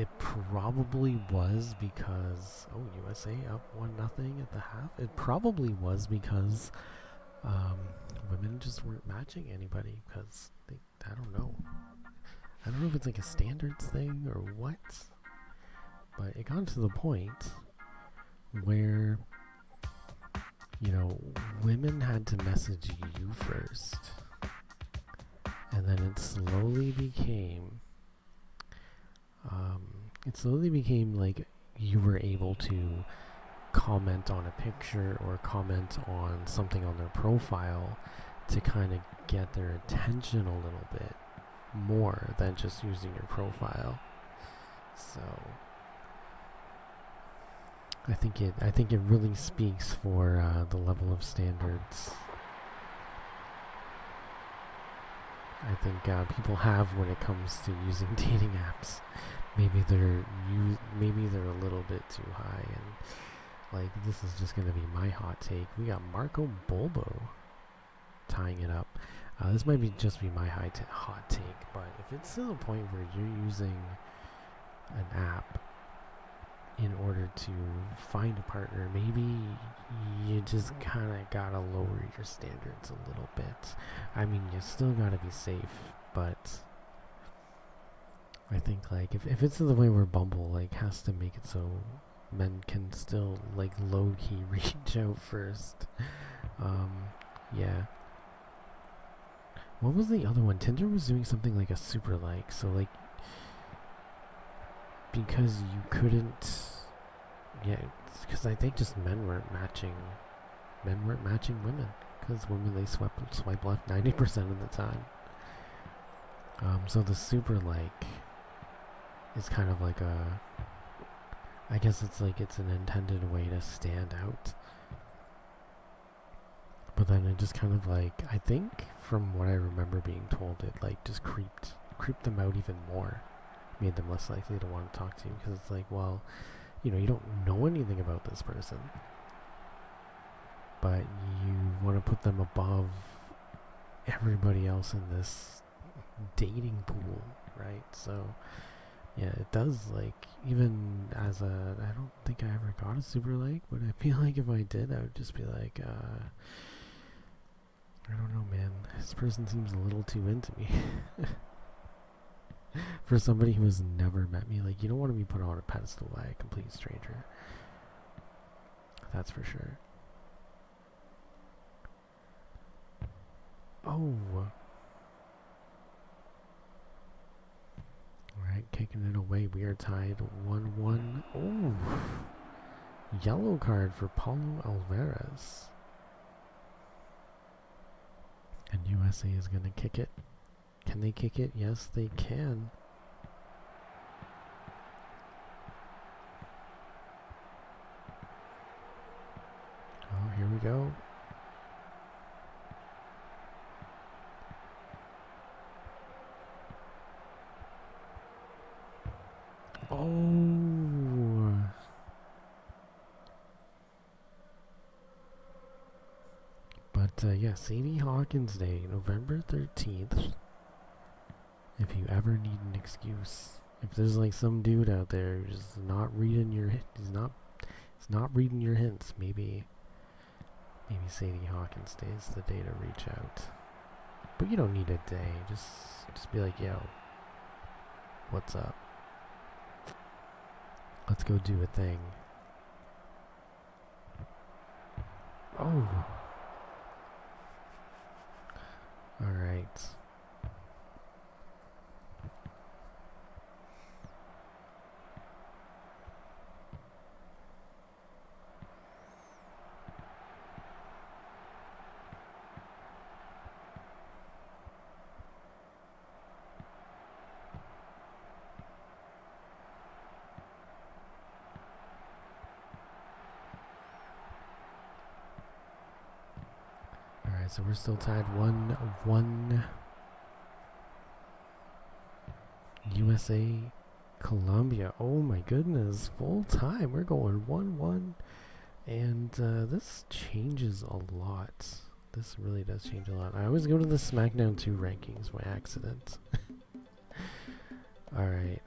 it probably was because USA up 1-0 at the half. It probably was because women just weren't matching anybody because I don't know. I don't know if it's like a standards thing or what, but it got to the point where, you know, women had to message you first, and then it slowly became like you were able to comment on a picture or comment on something on their profile to kind of get their attention a little bit more than just using your profile. So I think it really speaks for the level of standards I think people have when it comes to using dating apps. Maybe they're a little bit too high, and like this is just gonna be my hot take. We got Marco Bulbo tying it up. This might just be my hot take, but if it's to the point where you're using an app in order to find a partner, maybe you just kind of gotta lower your standards a little bit. I mean, you still gotta be safe, but I think like if it's to the point where Bumble like has to make it so men can still like low key reach out first. Yeah. What was the other one? Tinder was doing something like a super like, so like because you couldn't, yeah, because I think just men weren't matching women, because women they swipe left 90% of the time. So the super like is kind of like I guess it's an intended way to stand out. But then it just kind of like, I think from what I remember being told, it like just creeped them out even more. Made them less likely to want to talk to you, because it's like, well, you know, you don't know anything about this person, but you want to put them above everybody else in this dating pool, right? So yeah, it does, like, even as I don't think I ever got a super like, but I feel like if I did, I would just be like, I don't know, man, this person seems a little too into me. For somebody who has never met me, like, you don't want to be put on a pedestal by a complete stranger. That's for sure. Oh. Alright, kicking it away. We are tied 1-1. Oh. Yellow card for Paulo Alvarez. And USA is going to kick it. Can they kick it? Yes, they can. Oh, here we go. Oh. But yeah, Sadie Hawkins Day, November 13th. If you ever need an excuse, if there's like some dude out there who's not reading your he's not reading your hints, maybe Sadie Hawkins Day is the day to reach out. But you don't need a day. Just be like, yo, what's up? Let's go do a thing. Oh. All right. So we're still tied 1-1. USA, Colombia. Oh my goodness, full time. We're going 1-1. And this changes a lot. this really does change a lot. I always go to the SmackDown 2 rankings by accident. Alright.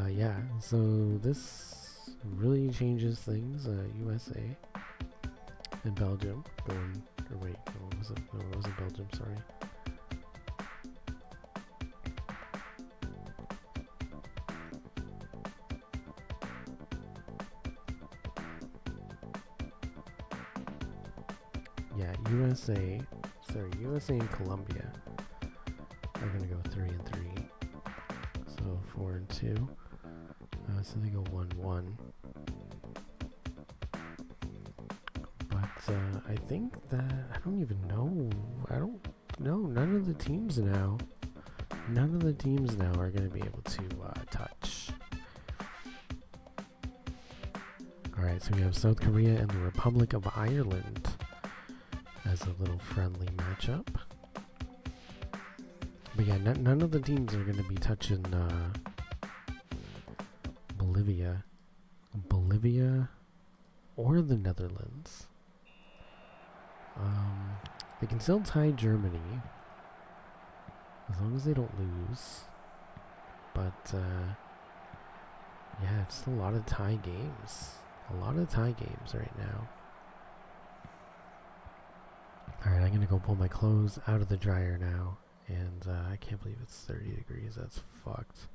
Yeah, so this really changes things. USA and Belgium going, or wait, no, was it? No, it wasn't Belgium, sorry. Yeah, USA and Colombia are gonna go 3-3. So 4-2. So they go 1-1. But I think that I don't even know. I don't know. None of the teams now are gonna be able to touch. All right, so we have South Korea and the Republic of Ireland as a little friendly matchup. But yeah, none of the teams are going to be touching Bolivia or the Netherlands. They can still tie Germany as long as they don't lose. But yeah, it's a lot of tie games. A lot of tie games right now. Alright, I'm gonna go pull my clothes out of the dryer now. And I can't believe it's 30 degrees. That's fucked.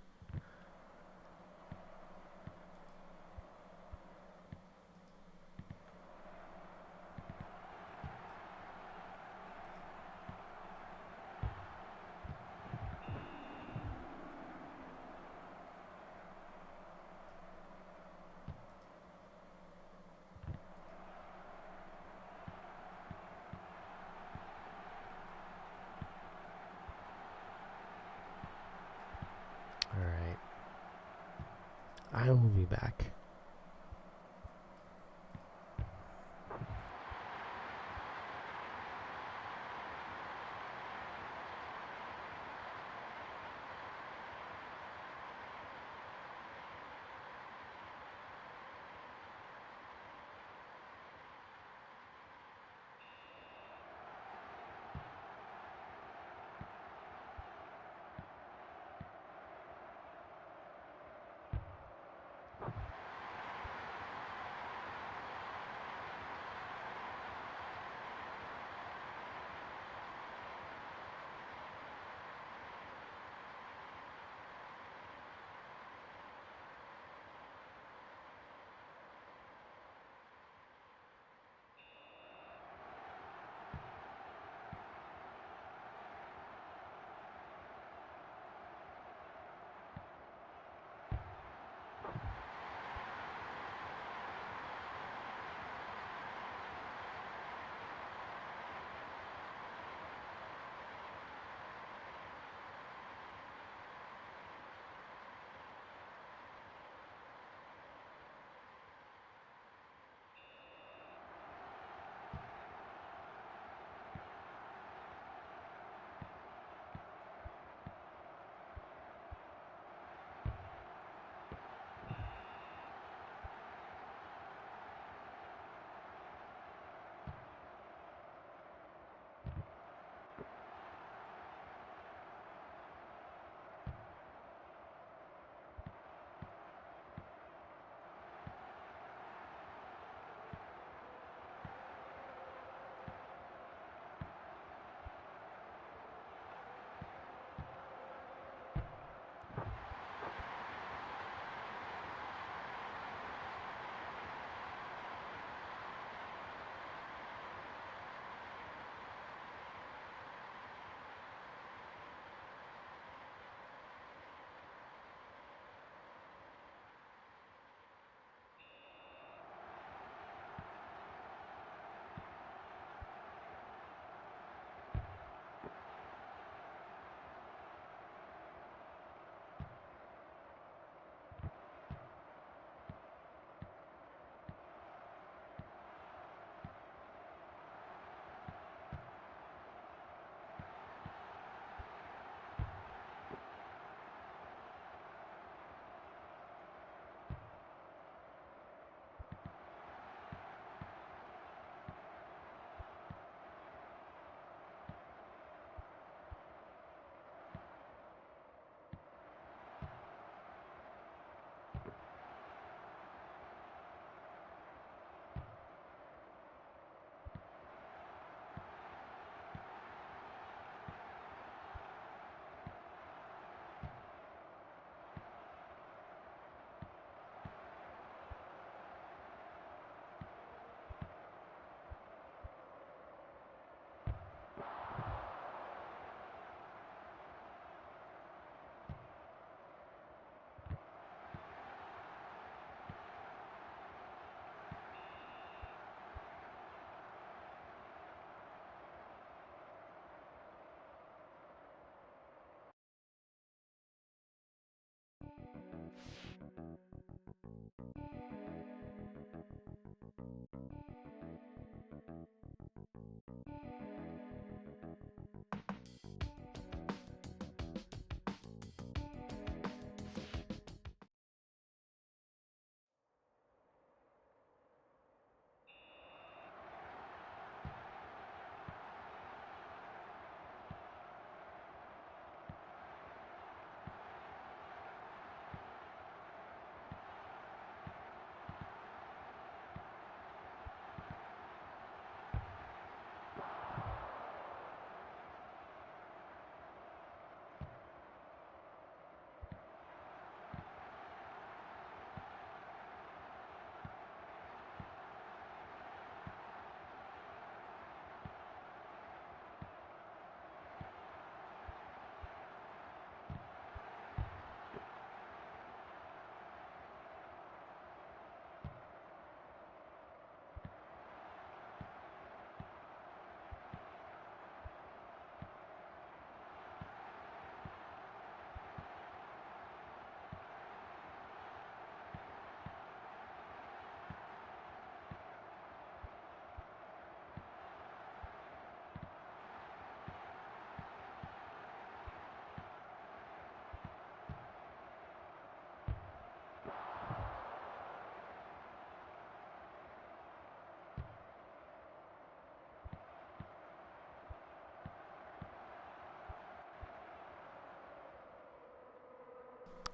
Alright. I will be back.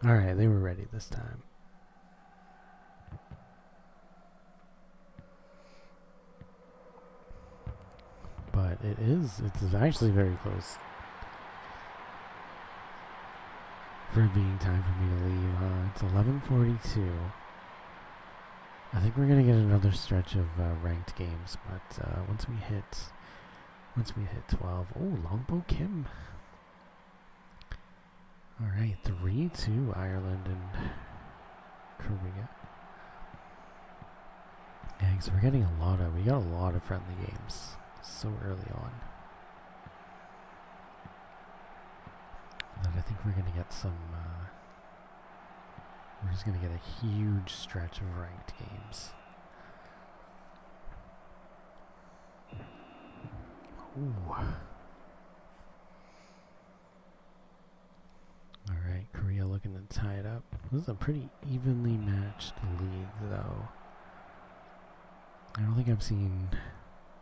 Alright, they were ready this time. But it's actually very close for being time for me to leave. It's 11:42. I think we're gonna get another stretch of ranked games, but once we hit 12, oh, Longbow Kim. All right, 3-2 Ireland and Korea. Yeah, so we got a lot of friendly games so early on that I think we're gonna get some. We're just gonna get a huge stretch of ranked games. Ooh. Alright, Korea looking to tie it up. This is a pretty evenly matched league, though. I don't think I've seen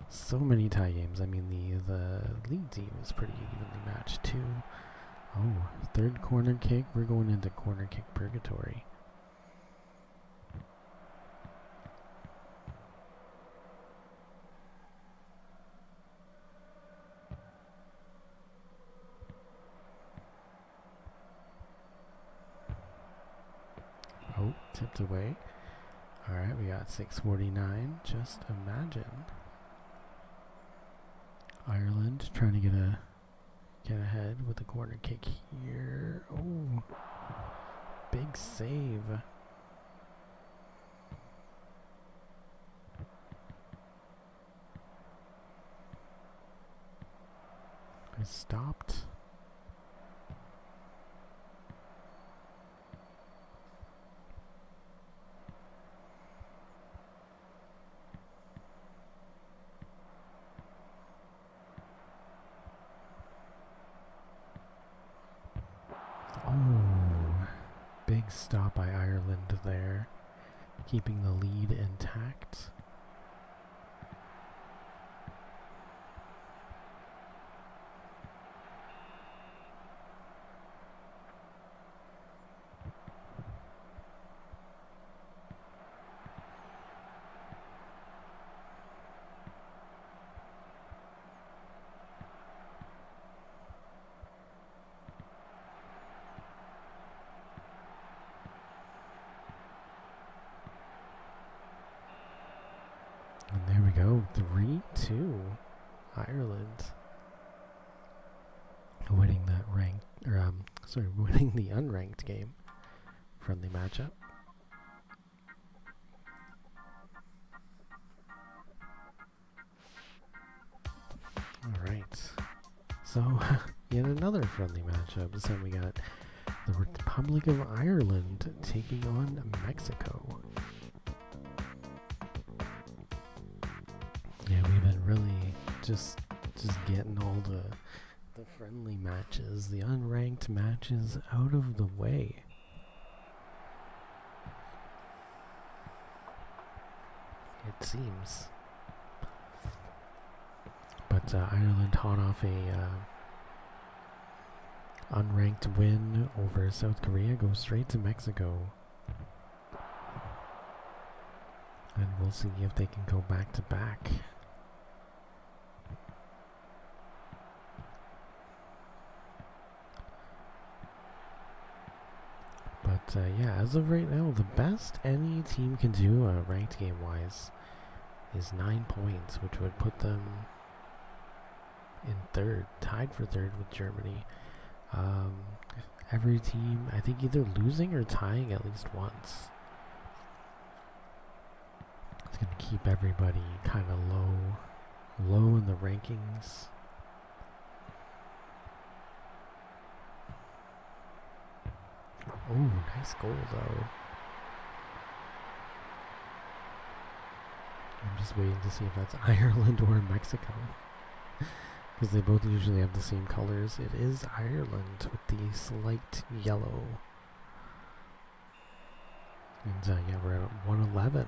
so many tie games. I mean, the league team is pretty evenly matched, too. Oh, third corner kick. We're going into corner kick purgatory. Oh, tipped away. Alright, we got 6:49. Just imagine. Ireland trying to get ahead with the corner kick here. Oh, big save. I stopped. Oh, big stop by Ireland there, keeping the lead intact. And there we go, 3-2, Ireland winning that winning the unranked game. Friendly matchup. All right, so yet another friendly matchup. This time we got the Republic of Ireland taking on Mexico. Yeah, we've been really just getting all the friendly matches, the unranked matches out of the way. It seems. But Ireland hot off a unranked win over South Korea, goes straight to Mexico. And we'll see if they can go back to back. But yeah, as of right now, the best any team can do ranked game-wise is 9 points, which would put them in third, tied for third with Germany. Every team, I think, either losing or tying at least once. It's going to keep everybody kind of low in the rankings. Oh, nice goal, though. I'm just waiting to see if that's Ireland or Mexico. Because they both usually have the same colors. It is Ireland with the slight yellow. And yeah, we're at 111.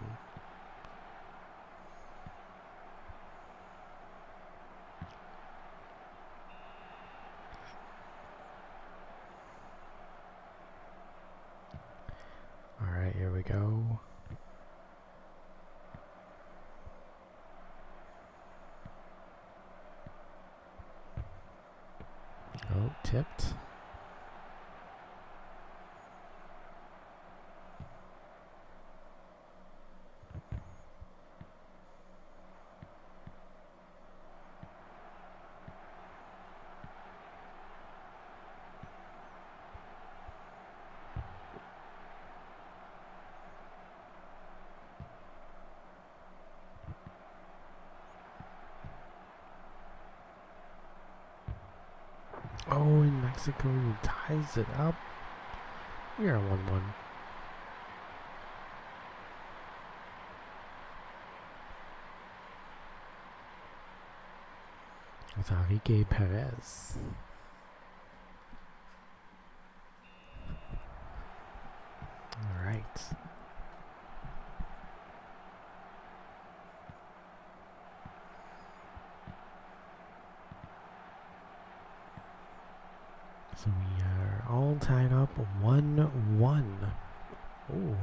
tipped. Oh, and Mexico ties it up. We are 1-1. With Enrique Perez. All right. So we are all tied up 1-1. Oh.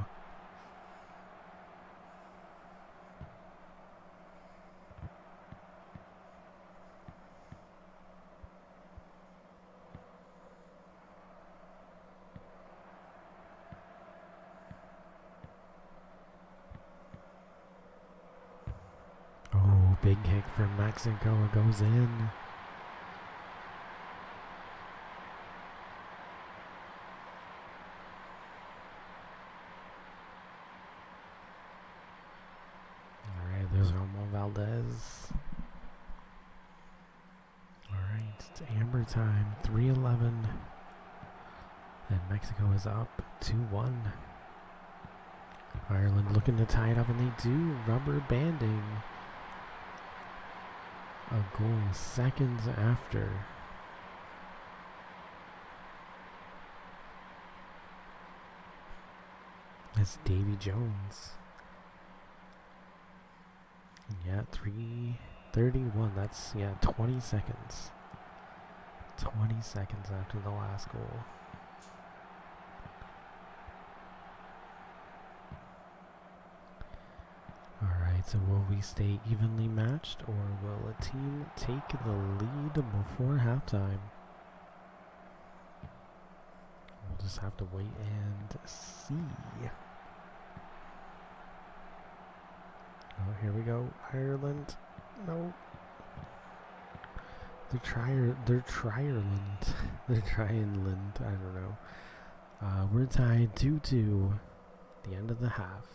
Oh, big kick for Mexico. It goes in. Alright, there's Romo Valdez. Alright, it's Amber time. 3-11. And Mexico is up 2-1. Ireland looking to tie it up, and they do. Rubber banding a goal seconds after. It's Davy Jones. Yeah, 3:31. That's, 20 seconds. 20 seconds after the last goal. Alright, so will we stay evenly matched, or will a team take the lead before halftime? We'll just have to wait and see. Oh, here we go. Ireland. No. They're Trireland. They're Trireland. I don't know. We're tied 2-2 at the end of the half.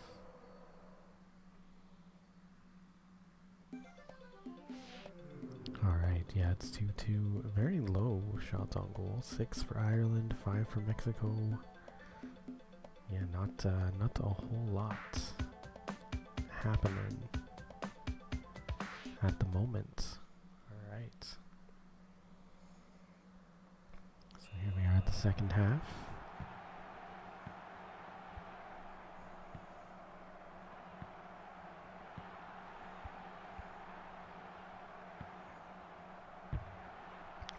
Alright, yeah, it's 2-2. Very low shots on goal. 6 for Ireland, 5 for Mexico. Yeah, not a whole lot happening at the moment. Alright. So here we are at the second half.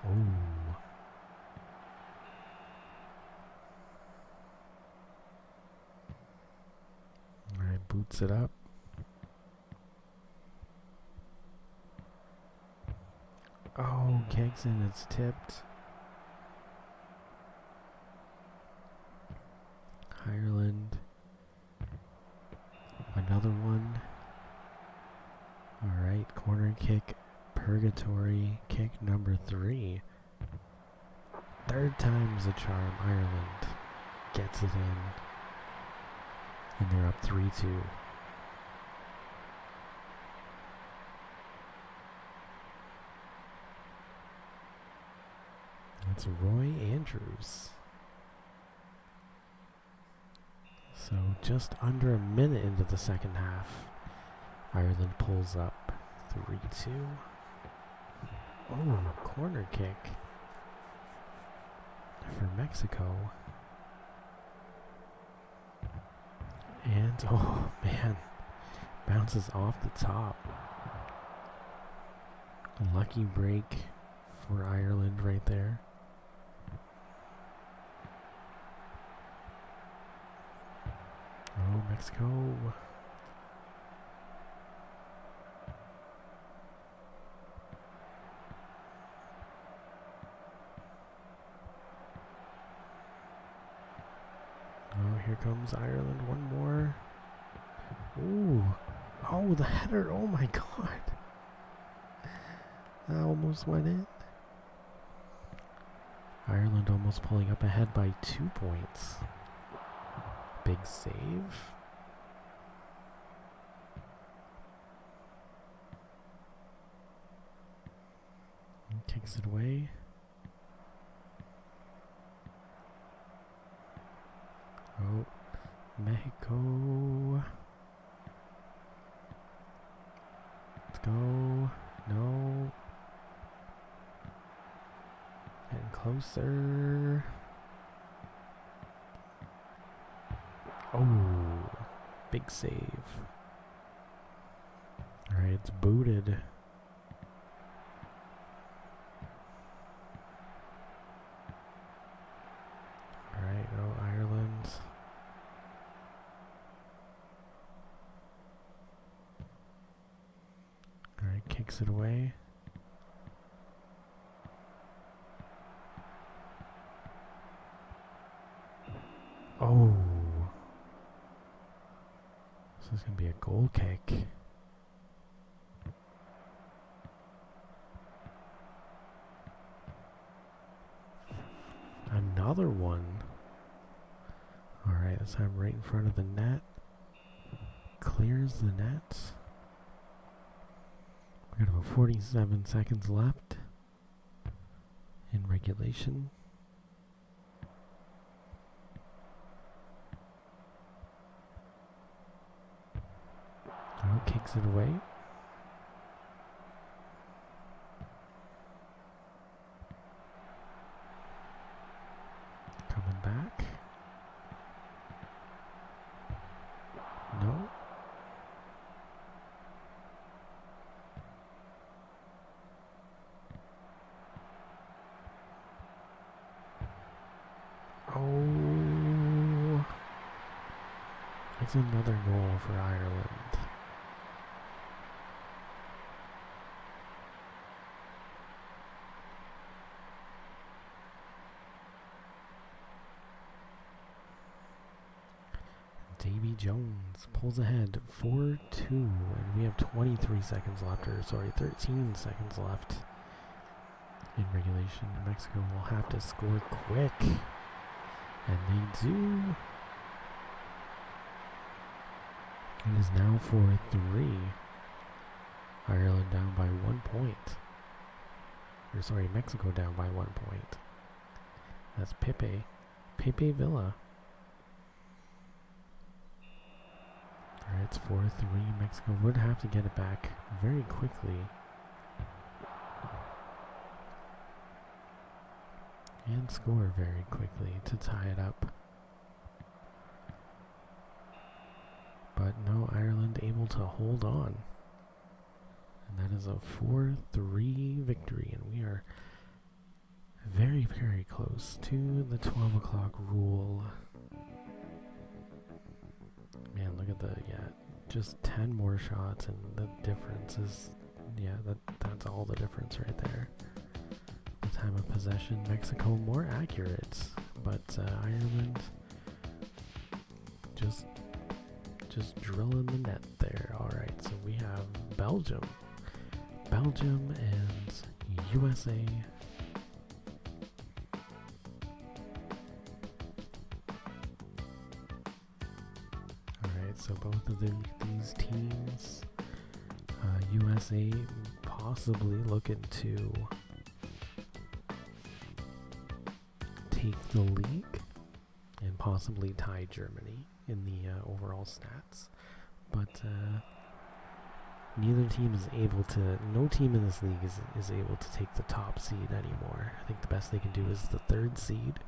Oh. Alright, boots it up. Oh, Kegson, it's tipped. Ireland. Another one. Alright, corner kick. Purgatory kick number 3. Third time's a charm. Ireland gets it in. And they're up 3-2. That's Roy Andrews. So just under a minute into the second half, Ireland pulls up 3-2. Oh, corner kick for Mexico. And, oh man, bounces off the top. Lucky break for Ireland right there. Oh, Mexico. comes Ireland. One more. Ooh. Oh, the header. Oh my god. That almost went in. Ireland almost pulling up ahead by 2 points. Big save. Kicks it away. Oh, Mexico. Let's go. No. Getting closer. Oh, big save. Alright, it's booted. Alright, oh, Ireland. Alright, kicks it away. Oh. This is going to be a goal kick. Another one. Alright, this time right in front of the net. Clears the net. We're going to have 47 seconds left in regulation. Oh, kicks it away. Coming back. No. Oh. It's another goal for Ireland. Davy Jones pulls ahead 4-2, and we have 23 seconds left, or sorry, 13 seconds left in regulation. Mexico will have to score quick, and they do. It is now 4-3. Ireland down by 1 point. Or sorry, Mexico down by 1 point. That's Pepe Villa. Alright, it's 4-3. Mexico would have to get it back very quickly. And score very quickly to tie it up. But no, Ireland able to hold on. And that is a 4-3 victory. And we are very, very close to the 12 o'clock rule. Man, look at just 10 more shots, and the difference is, that's all the difference right there. The time of possession, Mexico more accurate, but Ireland just drilling the net there. All right, so we have Belgium and USA. So both of these teams, USA possibly looking to take the league and possibly tie Germany in the overall stats. But neither team is able to, no team in this league is able to take the top seed anymore. I think the best they can do is the 3rd seed.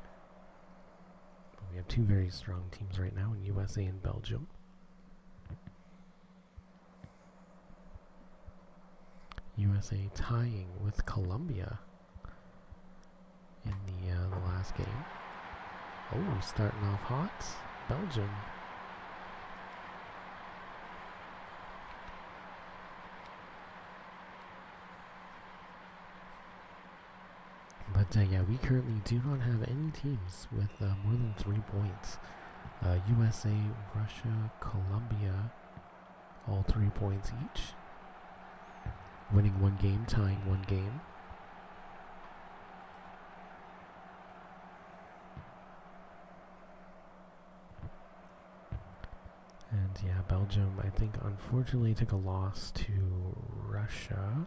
But we have two very strong teams right now in USA and Belgium. USA tying with Colombia in the last game. Oh, starting off hot. Belgium. But we currently do not have any teams with more than 3 points USA, Russia, Colombia, all 3 points each. Winning 1 game, tying 1 game. And yeah, Belgium, I think, unfortunately took a loss to Russia.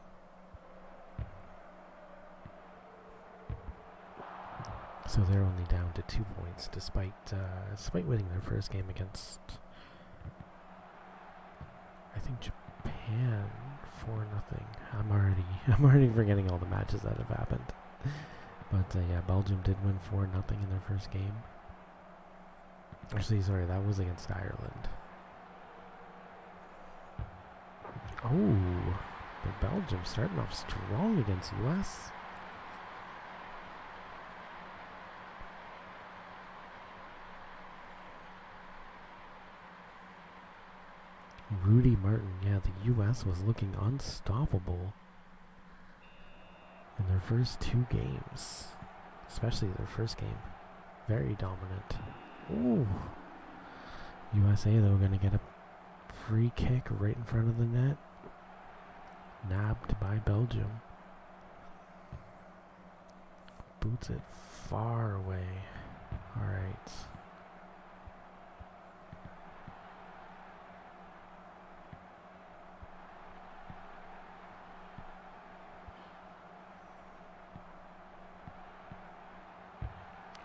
So they're only down to 2 points, despite winning their first game against, I think, Japan 4-0. I'm already forgetting all the matches that have happened. But yeah, Belgium did win 4-0 in their first game. Actually, sorry, that was against Ireland. Oh, but Belgium starting off strong against US. Rudy Martin, yeah, the US was looking unstoppable in their first 2 games. Especially their first game. Very dominant. Ooh. USA, though, going to get a free kick right in front of the net. Nabbed by Belgium. Boots it far away. Alright.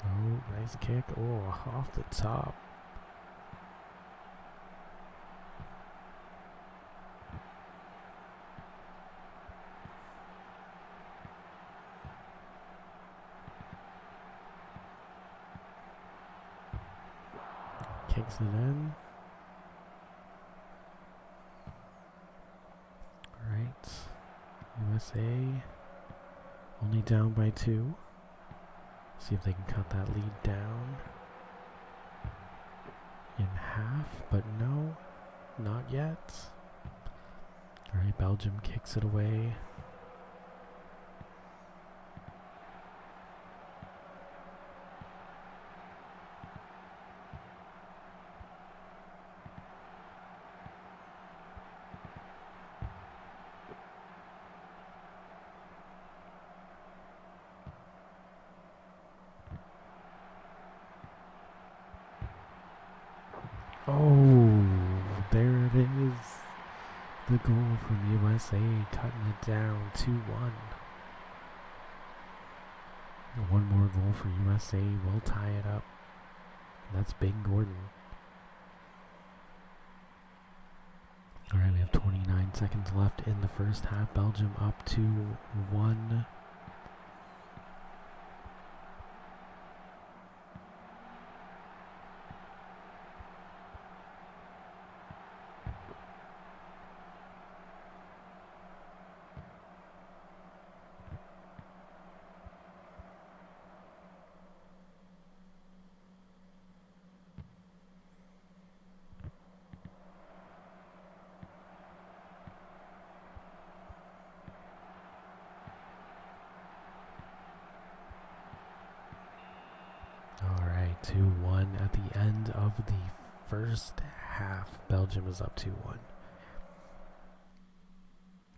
Oh, nice kick. Oh, off the top. Kicks it in. Alright. USA only down by 2. See if they can cut that lead down in half, but no, not yet. Alright, Belgium kicks it away. Oh, there it is. The goal from USA, cutting it down 2-1. One more goal for USA will tie it up. That's Big Gordon. Alright, we have 29 seconds left in the first half. Belgium up 2-1. Alright, 2-1 at the end of the first half. Belgium is up 2-1.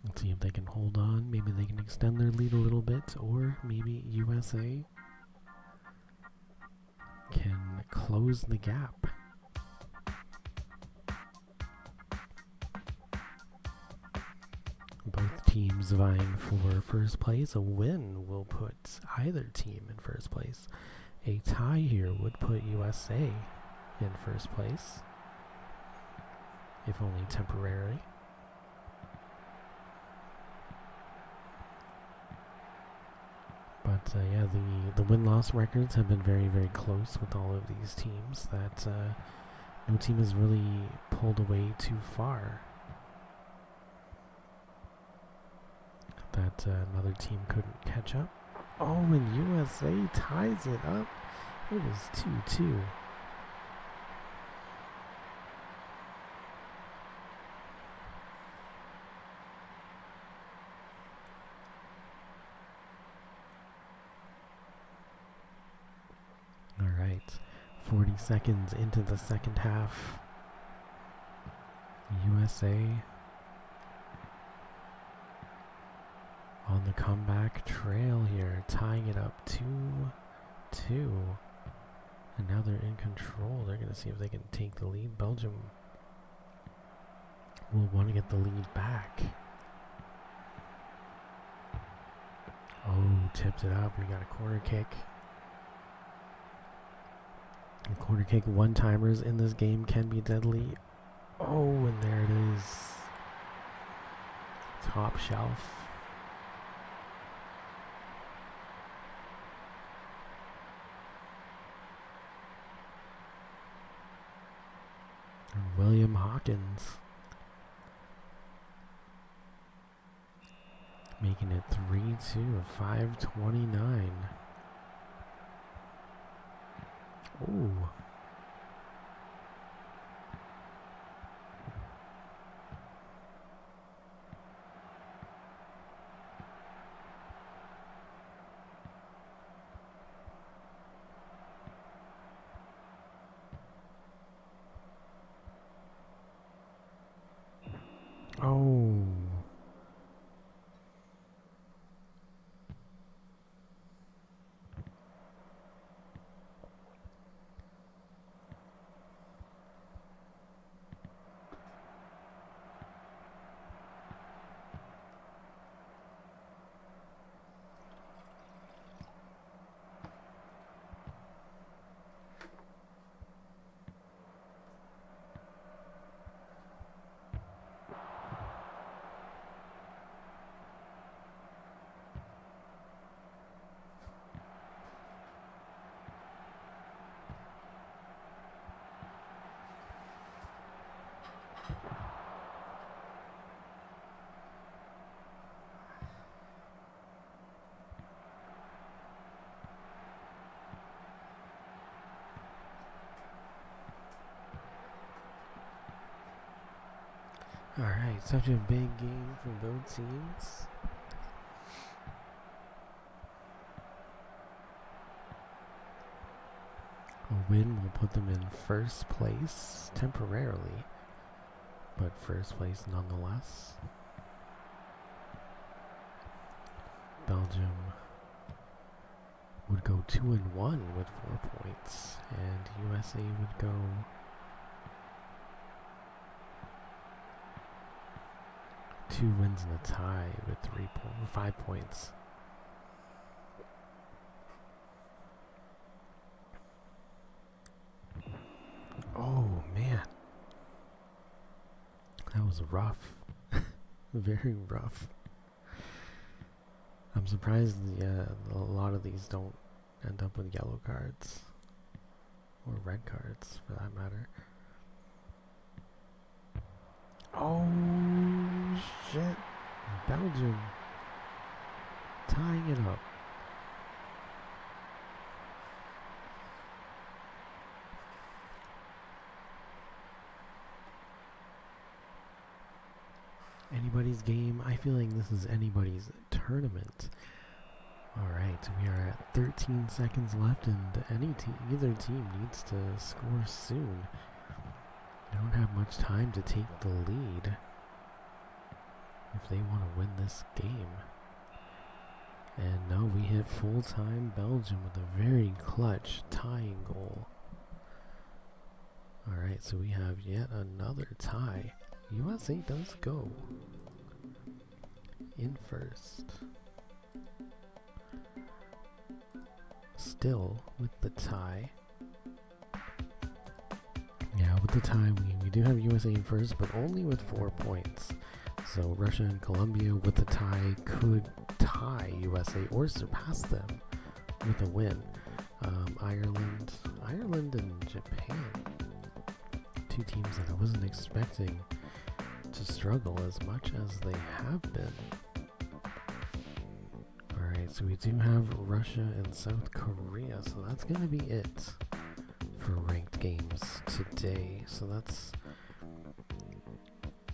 Let's see if they can hold on. Maybe they can extend their lead a little bit, or maybe USA can close the gap. Both teams vying for first place. A win will put either team in first place. A tie here would put USA in first place, if only temporary. But yeah, the win-loss records have been very, very close with all of these teams. That no team has really pulled away too far. That another team couldn't catch up. Oh, and USA ties it up. It is 2-2. Alright. 40 seconds into the second half. USA on the comeback trail here, tying it up 2-2. And now they're in control. They're going to see if they can take the lead. Belgium will want to get the lead back. Oh, tipped it up. We got a corner kick. And corner kick one-timers in this game can be deadly. Oh, and there it is. Top shelf. And William Hawkins making it 3-2 of 5:29. Oh. Oh. Alright, such a big game for both teams. A win will put them in first place temporarily, but first place nonetheless. Belgium would go 2-1 with 4 points, and USA would go 2 wins and a tie with 5 points. Oh man, that was rough. Very rough. I'm surprised a lot of these don't end up with yellow cards or red cards for that matter. Oh shit, Belgium tying it up. Anybody's game. I feel like this is anybody's tournament. Alright, we are at 13 seconds left, and either team needs to score soon. They don't have much time to take the lead if they want to win this game. And no, we hit full-time Belgium with a very clutch tying goal. Alright, so we have yet another tie. USA does go in first. Still with the tie. Yeah, with the tie, we do have USA in first, but only with 4 points. So Russia and Colombia with the tie could tie USA or surpass them with a win. Ireland and Japan, 2 teams that I wasn't expecting to struggle as much as they have been. Alright, so we do have Russia and South Korea, so that's going to be it for ranked games today. So that's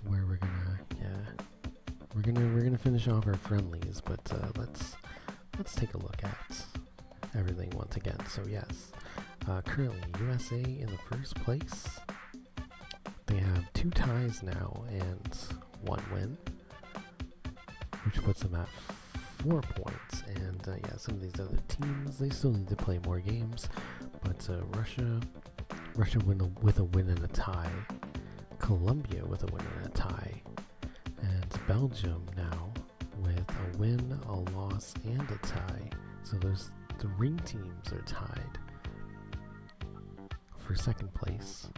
where we're gonna finish off our friendlies, but let's take a look at everything once again. So yes, Currently, USA in the first place. They have 2 ties now and 1 win, which puts them at 4 points. And yeah, some of these other teams, they still need to play more games. But Russia with a win and a tie. Colombia with a win and a tie. And Belgium now with a win, a loss, and a tie. So those 3 teams are tied for second place.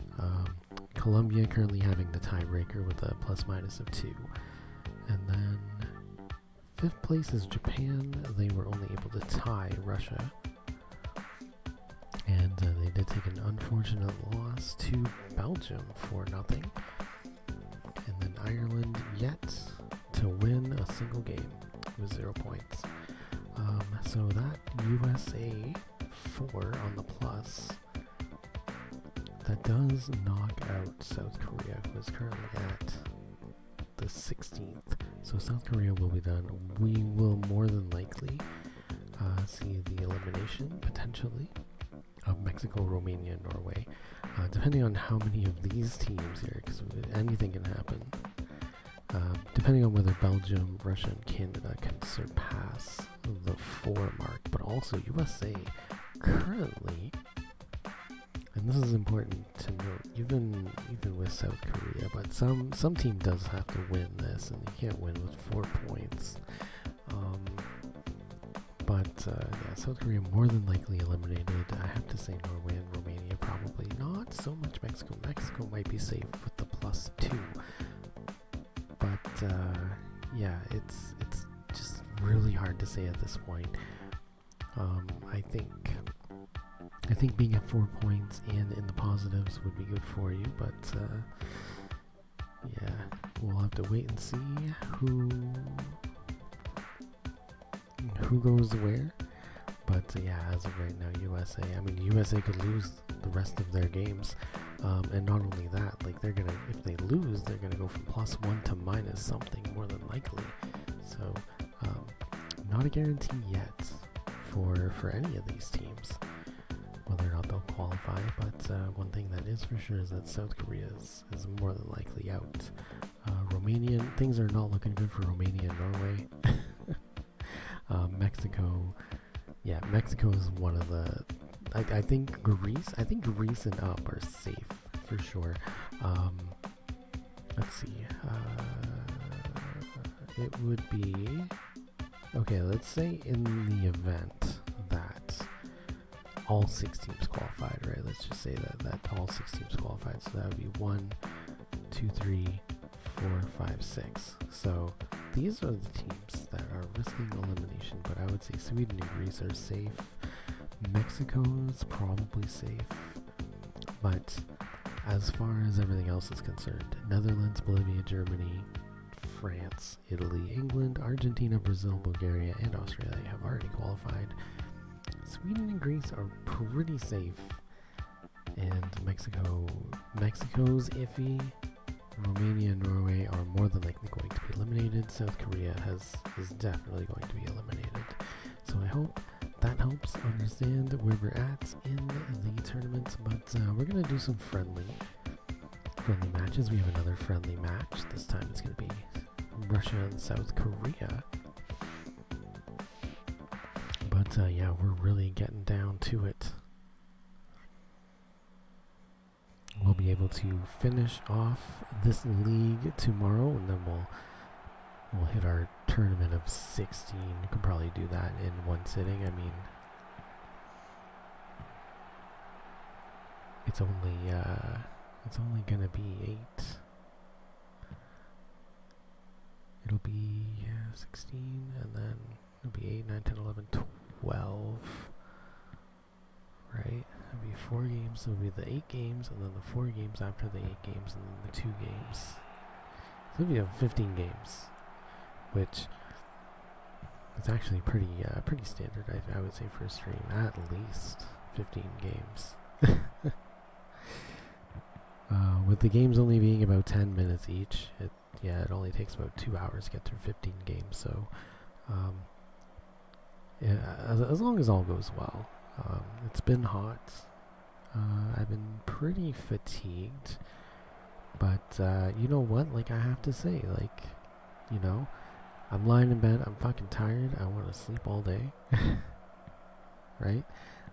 Colombia currently having the tiebreaker with a plus-minus of 2. And then 5th place is Japan. They were only able to tie Russia. And they did take an unfortunate loss to Belgium for 0. And then Ireland yet to win a single game with 0 points. So that USA 4 on the plus, that does knock out South Korea, who is currently at the 16th. So South Korea will be done. We will more than likely see the elimination, potentially, of Mexico, Romania, and Norway, depending on how many of these teams here, because anything can happen. Depending on whether Belgium, Russia, and Canada can surpass the 4 mark, but also USA currently, and this is important to note, even with South Korea, but some team does have to win this, and you can't win with 4 points. Yeah, South Korea more than likely eliminated. I have to say Norway and Romania probably not so much Mexico. Mexico might be safe with the +2. But yeah, it's just really hard to say at this point. I think being at 4 points and in the positives would be good for you, but yeah, we'll have to wait and see who goes where. But yeah, as of right now, USA. I mean, USA could lose the rest of their games, and not only that, like if they lose, they're gonna go from +1 to minus something more than likely. So, not a guarantee yet for any of these teams whether or not they'll qualify. But one thing that is for sure is that South Korea is more than likely out. Romanian things are not looking good for Romania and Norway. Mexico. Yeah, Mexico is one of the. I think Greece and up are safe for sure. Let's see. It would be okay. Let's say in the event that all 6 teams qualified, right? Let's just say that all 6 teams qualified. So that would be 1, 2, 3, 4, 5, 6. So these are the teams that are risking elimination, but I would say Sweden and Greece are safe. Mexico is probably safe, but as far as everything else is concerned, Netherlands, Bolivia, Germany, France, Italy, England, Argentina, Brazil, Bulgaria, and Australia have already qualified. Sweden and Greece are pretty safe, and Mexico's iffy. Romania and Norway are more than likely going to be eliminated. South Korea is definitely going to be eliminated. So I hope that helps understand where we're at in the tournament. But we're going to do some friendly matches. We have another friendly match. This time it's going to be Russia and South Korea. But yeah, we're really getting down to it. We'll be able to finish off this league tomorrow, and then we'll hit our tournament of 16. You can probably do that in one sitting. I mean, it's only gonna be 8. It'll be 16, and then it'll be 8, 9, 10, 11, 12. Right? It'll be 4 games. So it'll be the 8 games, and then the 4 games after the 8 games, and then the 2 games. So it'll be 15 games, which is actually pretty standard. I would say for a stream, at least 15 games. With the games only being about 10 minutes each, it only takes about 2 hours to get through 15 games. So, yeah, as long as all goes well. It's been hot. I've been pretty fatigued, but you know what? Like, I have to say, like, you know, I'm lying in bed, I'm fucking tired, I want to sleep all day, right?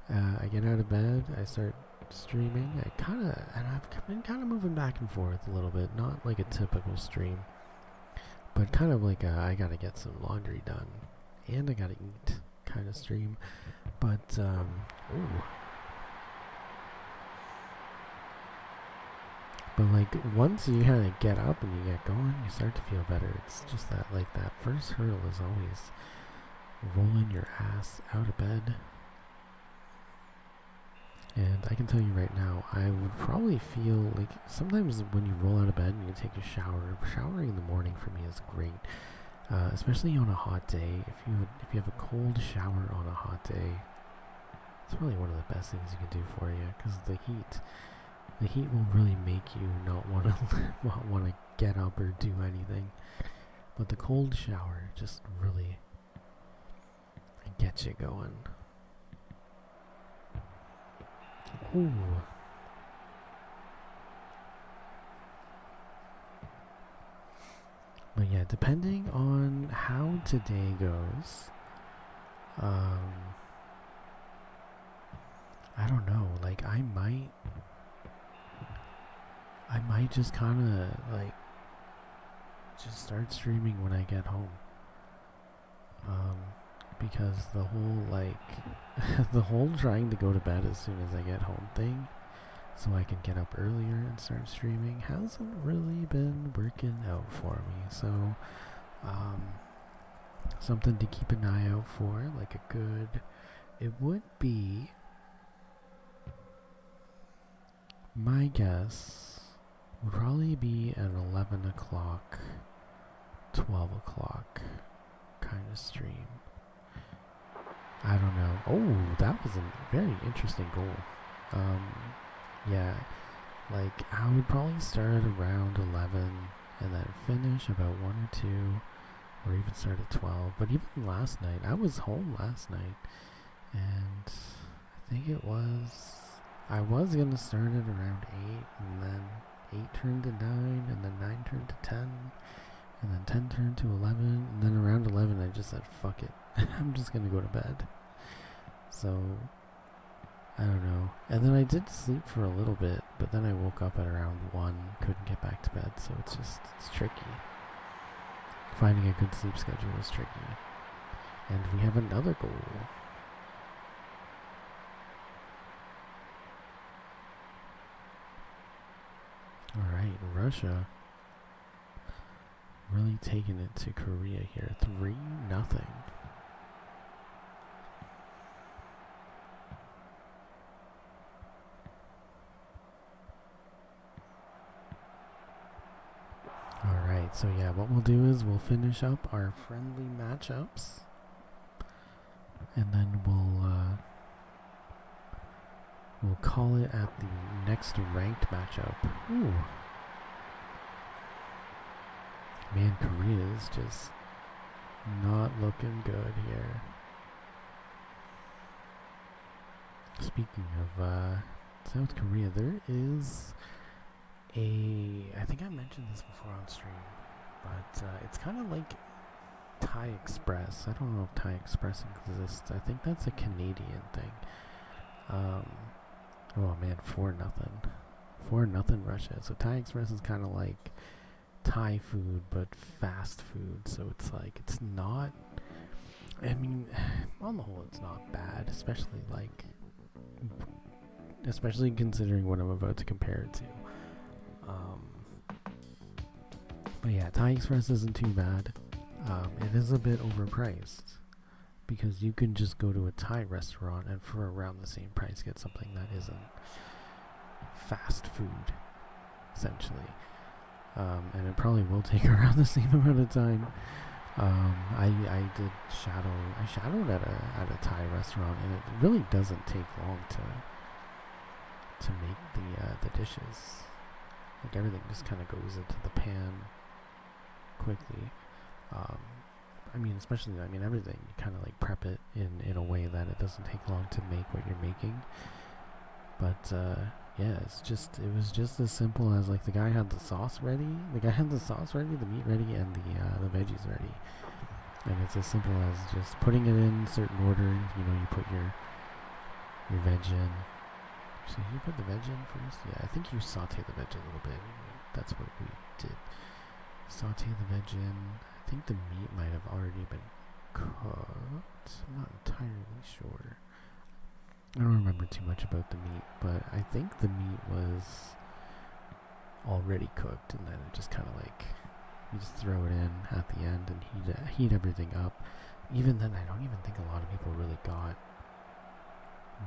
I get out of bed, I start streaming, and I've been kind of moving back and forth a little bit, not like a typical stream, but kind of like I gotta get some laundry done, and I gotta eat kind of stream, but, ooh. But like once you kind of get up and you get going, you start to feel better. It's just that like that first hurdle is always rolling your ass out of bed. And I can tell you right now, I would probably feel like sometimes when you roll out of bed and you take a shower, showering in the morning for me is great, especially on a hot day. If you have a cold shower on a hot day, it's probably one of the best things you can do for you, because the heat will really make you not want to get up or do anything. But the cold shower just really gets you going. Ooh. But yeah, depending on how today goes, I don't know, like I might just kind of like just start streaming when I get home. Because the whole like the whole trying to go to bed as soon as I get home thing, so I can get up earlier and start streaming, hasn't really been working out for me. So something to keep an eye out for, like a good, it would be, my guess would probably be an 11 o'clock, 12 o'clock kind of stream. I don't know. Oh, that was a very interesting goal. Yeah, like I would probably start around 11 and then finish about 1 or 2, or even start at 12. But even last night, I was home last night, and I think I was gonna start at around 8, and then 8 turned to 9, and then 9 turned to 10, and then 10 turned to 11, and then around 11 I just said, fuck it, I'm just gonna go to bed. So, I don't know. And then I did sleep for a little bit, but then I woke up at around 1, couldn't get back to bed, so it's tricky. Finding a good sleep schedule is tricky. And we have another goal. Alright, Russia really taking it to Korea here. 3-0. Alright, so yeah, what we'll do is we'll finish up our friendly matchups, and then we'll call it at the next ranked matchup. Ooh. Man, Korea is just not looking good here. Speaking of South Korea, there is I think I mentioned this before on stream, but it's kind of like Thai Express. I don't know if Thai Express exists. I think that's a Canadian thing. Oh man, 4-0. 4-0 Russia. So Thai Express is kind of like Thai food, but fast food. So it's like, it's not, I mean, on the whole, it's not bad, especially considering what I'm about to compare it to. But yeah, Thai Express isn't too bad. It is a bit overpriced, because you can just go to a Thai restaurant and for around the same price get something that isn't fast food, essentially. And it probably will take around the same amount of time. I shadowed at a Thai restaurant, and it really doesn't take long to make the dishes. Like, everything just kind of goes into the pan quickly. Everything, you kind of like prep it in a way that it doesn't take long to make what you're making. But yeah, it was just as simple as like the guy had the sauce ready, the meat ready, and the veggies ready. And it's as simple as just putting it in certain order. You know, you put your veg in. So you put the veg in first? Yeah, I think you saute the veg a little bit. That's what we did. Saute the veg in. I think the meat might have already been cooked. I'm not entirely sure. I don't remember too much about the meat, but I think the meat was already cooked, and then it just kind of like, you just throw it in at the end and heat everything up. Even then, I don't even think a lot of people really got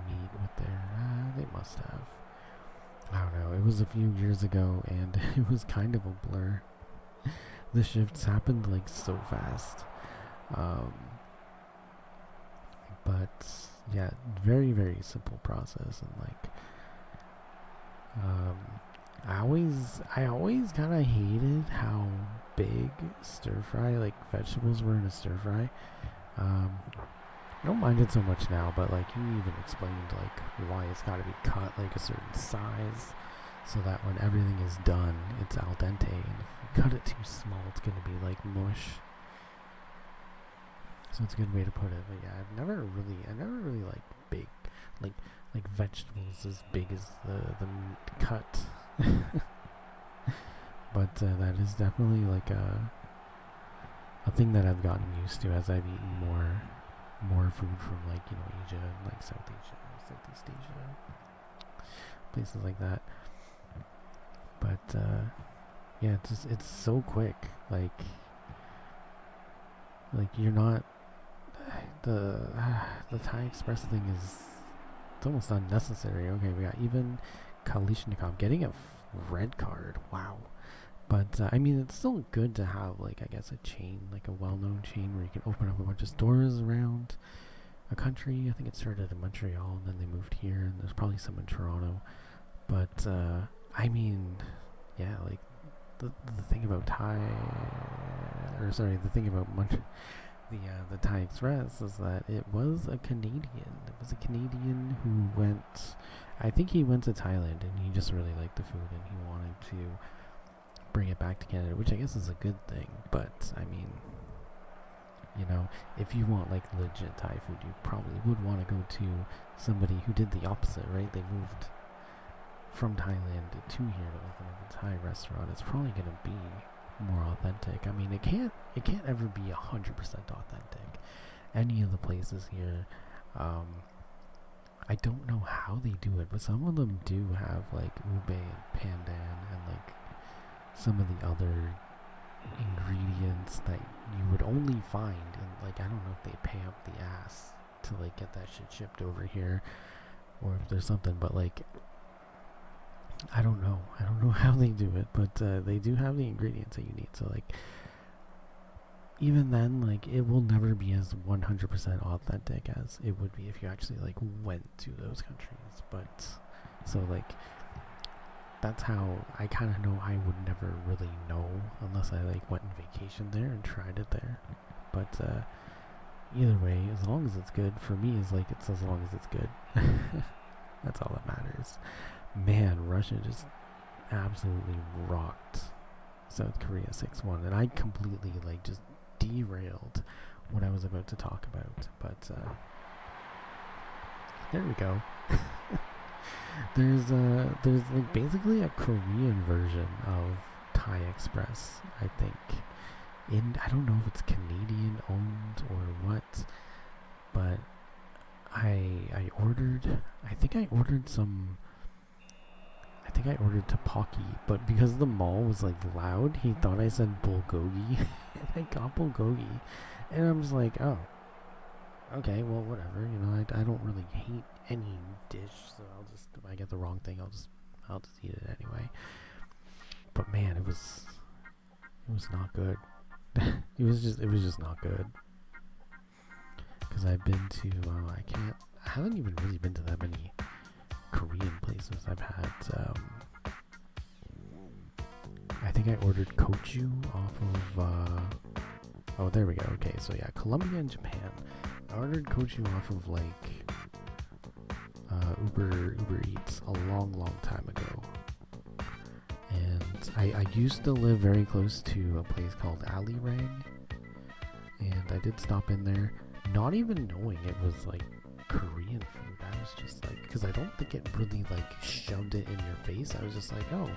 meat with their, they must have. I don't know, it was a few years ago, and it was kind of a blur. The shifts happened like so fast. But yeah, very, very simple process, and like, I always kind of hated how big stir fry, like vegetables were in a stir fry. I don't mind it so much now, but like you even explained like why it's got to be cut like a certain size, so that when everything is done, it's al dente, and if you cut it too small, it's gonna be like mush. So it's a good way to put it. But yeah, I never really liked big, like vegetables as big as the meat cut. But that is definitely like a thing that I've gotten used to as I've eaten more food from like, you know, Asia, like Southeast Asia, places like that. But yeah, it's so quick. Like you're not the Thai Express thing is, it's almost unnecessary. Okay, we got even Kalishnikov getting a red card. Wow. But I mean, it's still good to have like, I guess, a chain, like a well-known chain where you can open up a bunch of stores around a country. I think it started in Montreal and then they moved here, and there's probably some in Toronto. But I mean, yeah, like the thing about the thing about the Thai Express is that it was a Canadian. It was a Canadian who went, I think he went to Thailand and he just really liked the food and he wanted to bring it back to Canada, which I guess is a good thing. But I mean, you know, if you want like legit Thai food, you probably would want to go to somebody who did the opposite, right? They moved from Thailand to here to open up a Thai restaurant. It's probably going to be more authentic. I mean, it can't ever be 100% authentic. Any of the places here, I don't know how they do it, but some of them do have like ube and pandan and like some of the other ingredients that you would only find in, like, I don't know if they pay up the ass to like get that shit shipped over here, or if there's something, but like, I don't know how they do it, but they do have the ingredients that you need. So like, even then, like, it will never be as 100% authentic as it would be if you actually like went to those countries. But so like, that's how I kind of know. I would never really know unless I like went on vacation there and tried it there. But either way, as long as it's good, for me is like, it's as long as it's good. That's all that matters. Man, Russia just absolutely rocked South Korea 6-1, and I completely like just derailed what I was about to talk about. But there we go. There's like basically a Korean version of Thai Express, I think. I don't know if it's Canadian owned or what, but I ordered tteokbokki, but because the mall was like loud, he thought I said bulgogi, and I got bulgogi, and I'm just like, oh, okay, well, whatever, you know, I don't really hate any dish, so if I get the wrong thing, I'll just eat it anyway. But man, it was not good. it was just not good. Because I've been to, I haven't even really been to that many Korean places. I've had, I think I ordered kochu off of, oh, there we go. Okay, so yeah, Colombia and Japan. I ordered kochu off of like, Uber Eats a long time ago. And I used to live very close to a place called Ali Rang, and I did stop in there, not even knowing it was like Korean food. I was just like, because I don't think it really like shoved it in your face. I was just like, oh,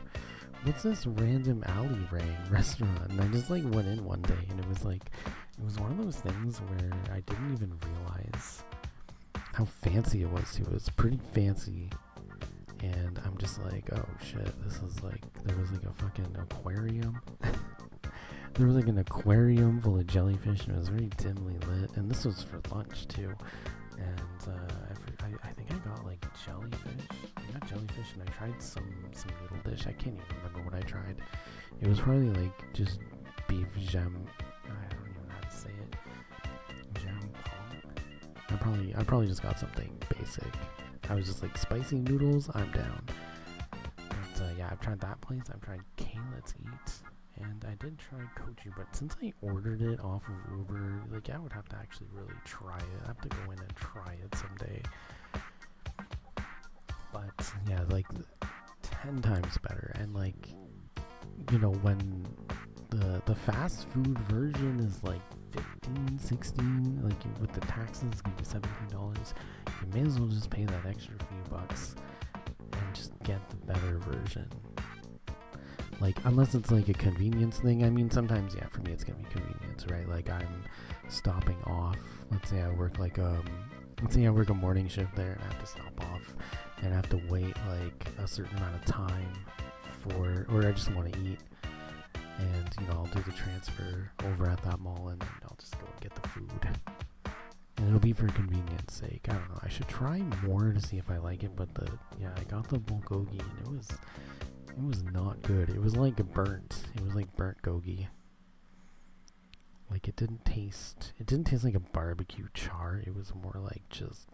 what's this random Ali Rang restaurant? And I just like went in one day, and it was one of those things where I didn't even realize how fancy it was. It was pretty fancy. And I'm just like, oh shit, this is like, there was like a fucking aquarium. There was like an aquarium full of jellyfish, and it was very dimly lit. And this was for lunch too. And I think I got like jellyfish. I got jellyfish, and I tried some noodle dish. I can't even remember what I tried. It was probably like just beef jam. I don't even know how to say it. Jam pong. I probably just got something basic. I was just like, spicy noodles, I'm down. But yeah, I've tried that place. I've tried Let's Eat, and I did try Kochi, but since I ordered it off of Uber, like I would have to actually really try it. I have to go in and try it someday. But yeah, like 10 times better. And like, you know, when the fast food version is like 15, 16, like with the taxes, it's gonna be $17. You may as well just pay that extra few bucks and just get the better version. Like, unless it's like a convenience thing. I mean, sometimes, yeah, for me it's gonna be convenience, right? Like, I'm stopping off. Let's say I work like let's say I work a morning shift there, and I have to stop off, and I have to wait like a certain amount of time or I just want to eat. And, you know, I'll do the transfer over at that mall, and then I'll just go and get the food. And it'll be for convenience sake. I don't know. I should try more to see if I like it, but I got the bulgogi, and it was not good. It was like burnt. It was like burnt gogi. Like, it didn't taste like a barbecue char. It was more like just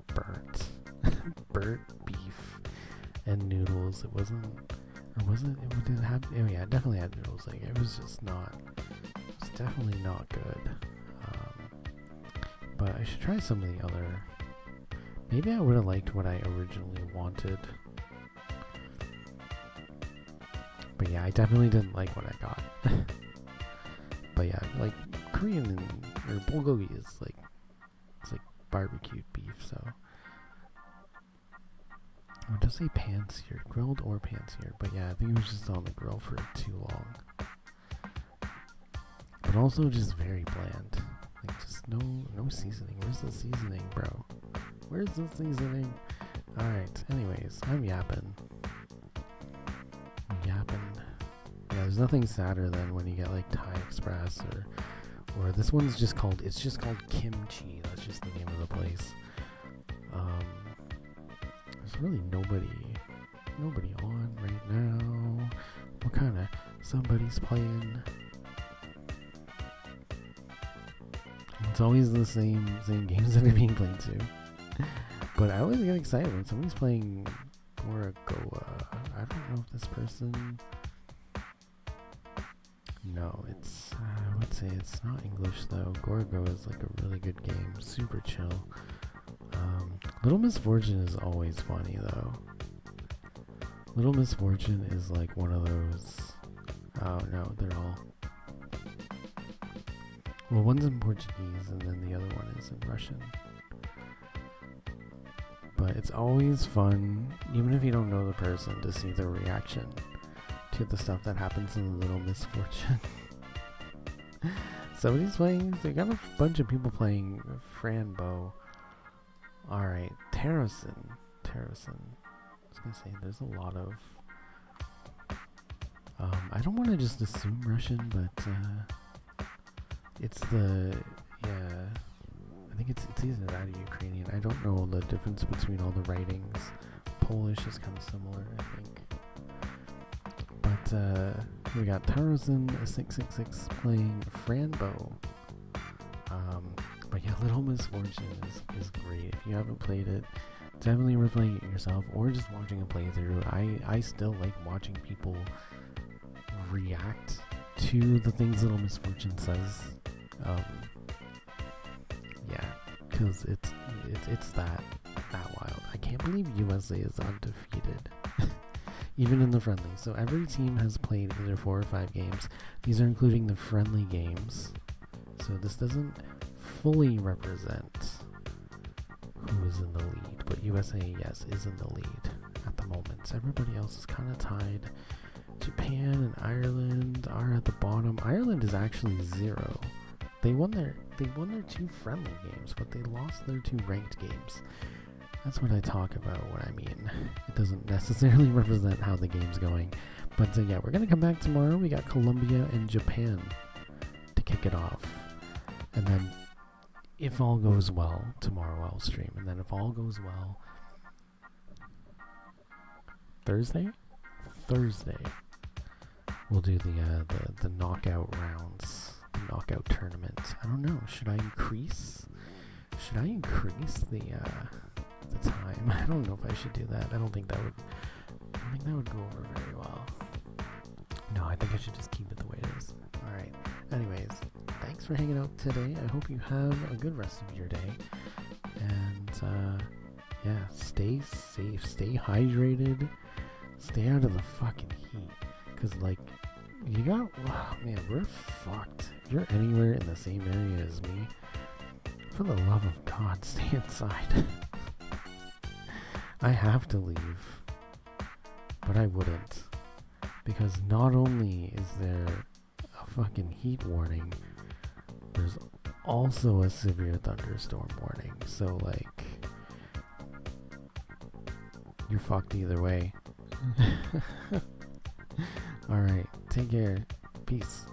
burnt. Burnt beef and noodles. It wasn't, or was it? It didn't have, oh yeah, it definitely had noodles. Like, it was just not, it's definitely not good. But I should try some of the other, maybe I would have liked what I originally wanted. But yeah, I definitely didn't like what I got. But yeah, like Korean or bulgogi is like, it's like barbecued beef, so. It does say pan-seared, grilled or pan-seared, but yeah, I think it was just on the grill for too long. But also just very bland. Like, just no seasoning. Where's the seasoning, bro? Where's the seasoning? Alright, anyways, I'm yapping. Yeah, there's nothing sadder than when you get like Thai Express or this one's just called, it's just called Kimchi. That's just the name of the place. There's really nobody on right now. What kind of somebody's playing? It's always the same games that are being played too. But I always get excited when somebody's playing Goragoa. I don't know if this person. No, it's I would say it's not English though. Goragoa is like a really good game, super chill. Little Misfortune is always funny though. Little Misfortune is like one of those. Oh no, they're all. Well, one's in Portuguese and then the other one is in Russian. But it's always fun, even if you don't know the person, to see the reaction to the stuff that happens in Little Misfortune. Somebody's playing, they got a bunch of people playing Franbo. Alright, Terrosin. I was gonna say, there's a lot of... I don't want to just assume Russian, but it's the... Yeah... I think it's either that or Ukrainian. I don't know the difference between all the writings. Polish is kind of similar, I think. But we got Tarosin 666 playing Franbo. But yeah, Little Misfortune is great. If you haven't played it, definitely worth playing it yourself or just watching a playthrough. I still like watching people react to the things Little Misfortune says. Yeah, because it's that wild. can't believe USA is undefeated. Even in the friendly. So every team has played either 4 or 5 games. These are including the friendly games. So this doesn't fully represent who is in the lead. But USA, yes, is in the lead at the moment. So everybody else is kind of tied. Japan and Ireland are at the bottom. Ireland is actually 0. They won their 2 friendly games, but they lost their 2 ranked games. That's what I talk about when I mean it doesn't necessarily represent how the game's going. But yeah, we're going to come back tomorrow. We got Colombia and Japan to kick it off. And then if all goes well, tomorrow I'll stream. And then if all goes well, Thursday, we'll do the knockout rounds, the knockout tournament. I don't know. Should I increase the time? I don't know if I should do that. I don't think that would go over very well. No, I think I should just keep it the way it is. All right. Anyways, thanks for hanging out today. I hope you have a good rest of your day. And yeah, stay safe, stay hydrated, stay out of the fucking heat. Cause like man, we're fucked. If you're anywhere in the same area as me, for the love of God, stay inside. I have to leave, but I wouldn't, because not only is there a fucking heat warning, there's also a severe thunderstorm warning, so like, you're fucked either way. Alright, take care, peace.